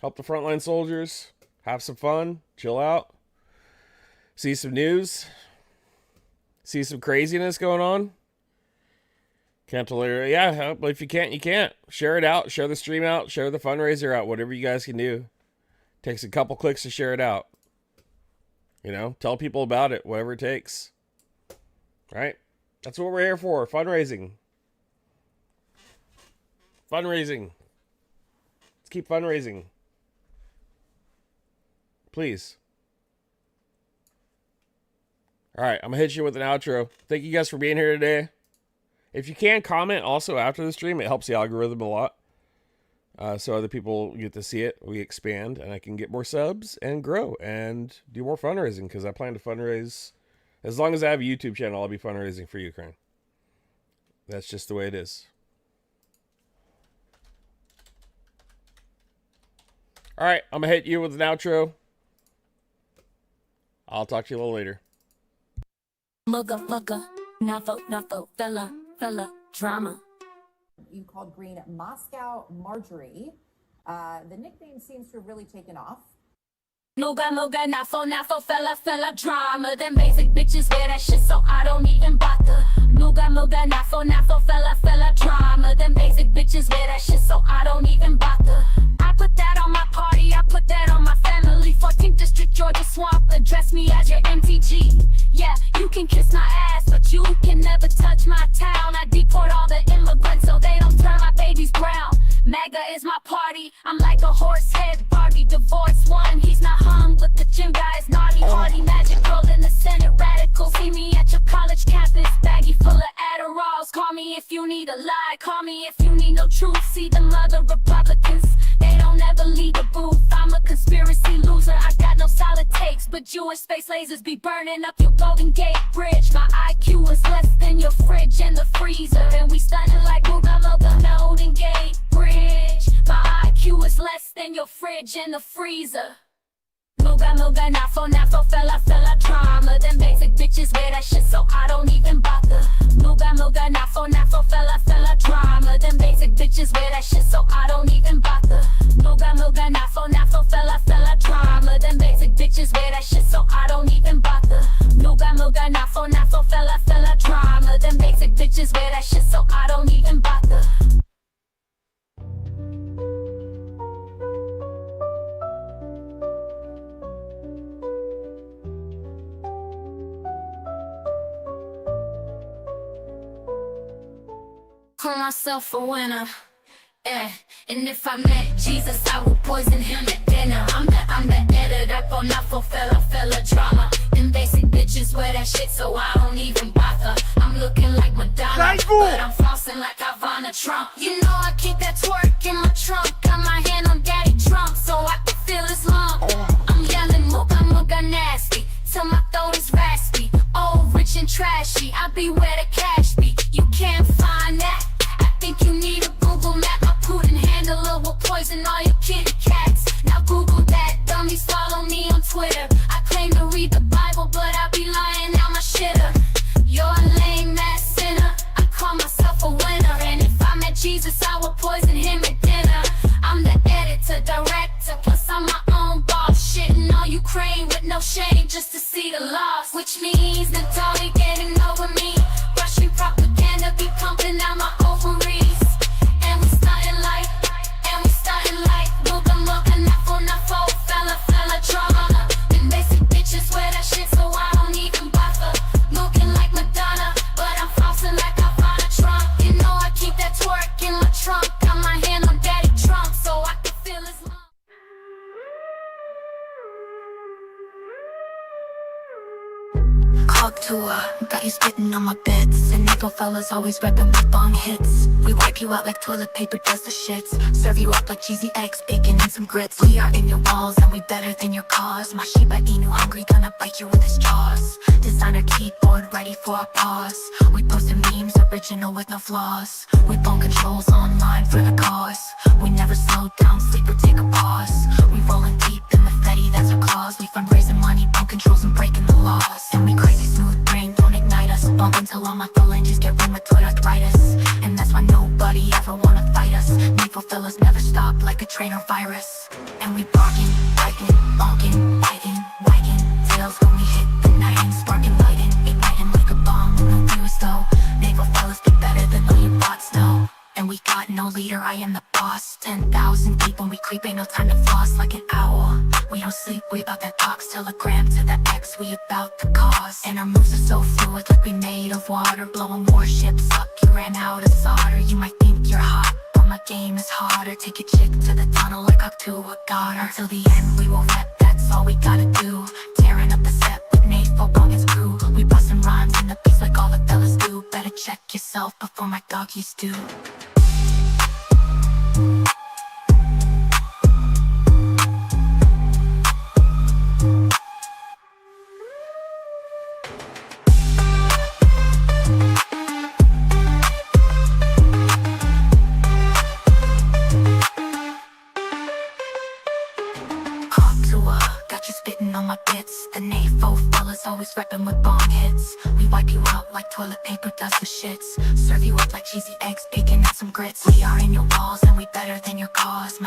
Help the frontline soldiers. Have some fun. Chill out. See some news. See some craziness going on. Can't tell you. Yeah, but if you can't, you can't. Share it out. Share the stream out. Share the fundraiser out. Whatever you guys can do. Takes a couple clicks to share it out. You know, tell people about it. Whatever it takes. Right? That's what we're here for. Fundraising. Fundraising. Let's keep fundraising. Please. All right, I'm going to hit you with an outro. Thank you guys for being here today. If you can, comment also after the stream. It helps the algorithm a lot. So other people get to see it. We expand, and I can get more subs and grow and do more fundraising because I plan to fundraise. As long as I have a YouTube channel, I'll be fundraising for Ukraine. That's just the way it is. All right, I'm going to hit you with an outro. I'll talk to you a little later. Mugga, NAFO, fella, drama. You called Green Moscow Marjorie. The nickname seems to have really taken off. Moga, NAFO, fella, drama. Them basic bitches wear that shit, so I don't even bother. Moga, NAFO, fella, drama. Them basic bitches wear that shit, so I don't even bother. I put that on my party, I put that on my family. 14th District, Georgia Swamp, address me as your MTG. Yeah, you can kiss my ass, but you can never touch my town. I deport all the immigrants so they don't turn my babies brown. MAGA is my party, I'm like a horse head Barbie. Divorce one, he's not hung, but the gym guy is naughty. Hardy magic girl in the Senate, radical. See me at your college campus, baggy full of Adderalls. Call me if you need a lie, call me if you need no truth. See them other Republicans, they don't ever leave the booth. I'm a conspiracy loser, I got no solid takes, but Jewish space lasers be burning up your Golden Gate Bridge. My IQ is less than your fridge and the freezer, and we stunning like Muga Golden Gate Bridge. My IQ is less than your fridge and the freezer. Moga, NAFO, fella, drama. Them basic bitches wear that shit, so I don't even bother. Moga, NAFO, fella, drama. Them basic bitches wear that shit, so I don't even bother. Moga, NAFO, fella, drama. Them basic bitches wear that shit, so I don't even bother. Moga, NAFO, fella, drama. Them basic bitches wear that shit, so I don't even bother. Call myself a winner, and if I met Jesus, I would poison him at dinner. I'm the editor for NAFO, fella, drama. Them basic bitches wear that shit, so I don't even bother. I'm looking like Madonna, but I'm flossing like Ivana Trump. You know I keep that twerk in my trunk, got my hand on daddy Trump, so I can feel his lump. I'm yelling Muga, nasty, till my throat is raspy. Old, rich and trashy, I be where the cash be. You can't find that. Think you need a Google map? My Putin handler will poison all your kitty cats. Now Google that, dummies follow me on Twitter. I claim to read the Bible shame just to see the loss, which means the totally getting over me. Russian propaganda be pumping out my ovaries. And we starting life, Luga muga, NAFO, fella, drama. And basic bitches wear that shit, so I don't even bother. Looking like Madonna, but I'm flossing like I found a trunk. You know I keep that twerk in my trunk. Got my hand on daddy trunk, so I can feel his love. Hog tour, got you spitting on my bits. And NAFO fellas always reppin' with bong hits. We wipe you out like toilet paper does the shits. Serve you up like cheesy eggs, bacon, and some grits. We are in your walls and we better than your cause. My Shiba Inu hungry, gonna bite you with his jaws. Designer keyboard ready for a pause. We posting memes, original with no flaws. We bone controls online for the cause. We never slow down, sleep or take a pause. We rollin' deep in the fetty, that's our cause. We fundraising money, bone controls and breaking the laws. And we crazy smooth brain, don't ignite us. Bump until all my phalanges get rheumatoid arthritis. And that's why nobody ever wanna fight us. NAFO fellas never stop like a train or virus. And we barking, biting, bonking, biting, wagging tails when we hit the night and sparking, lighting, igniting like a bomb. No viewers though, NAFO fellas be better than all your bots know. And we got no leader, I am the boss. 10,000 deep when we creep, ain't no time to floss like an owl. We don't sleep, we about that box, telegram to the X, we about the cause. And our moves are so fluid like we made of water. Blowing warships up, you ran out of solder. You might think you're hot, but my game is harder. Take a chick to the tunnel like Octua got her. Till the end we will rep, that's all we gotta do. Tearing up the set with NAFO bong its crew. We bustin' rhymes in the beats like all the fellas do. Better check yourself before my doggies do. Got you spitting on my bits. The NAFO fellas always reppin' with bong hits. We wipe you out like toilet paper does the shits. Serve you up like cheesy eggs, bacon, and some grits. We are in your walls and we better than your cause. My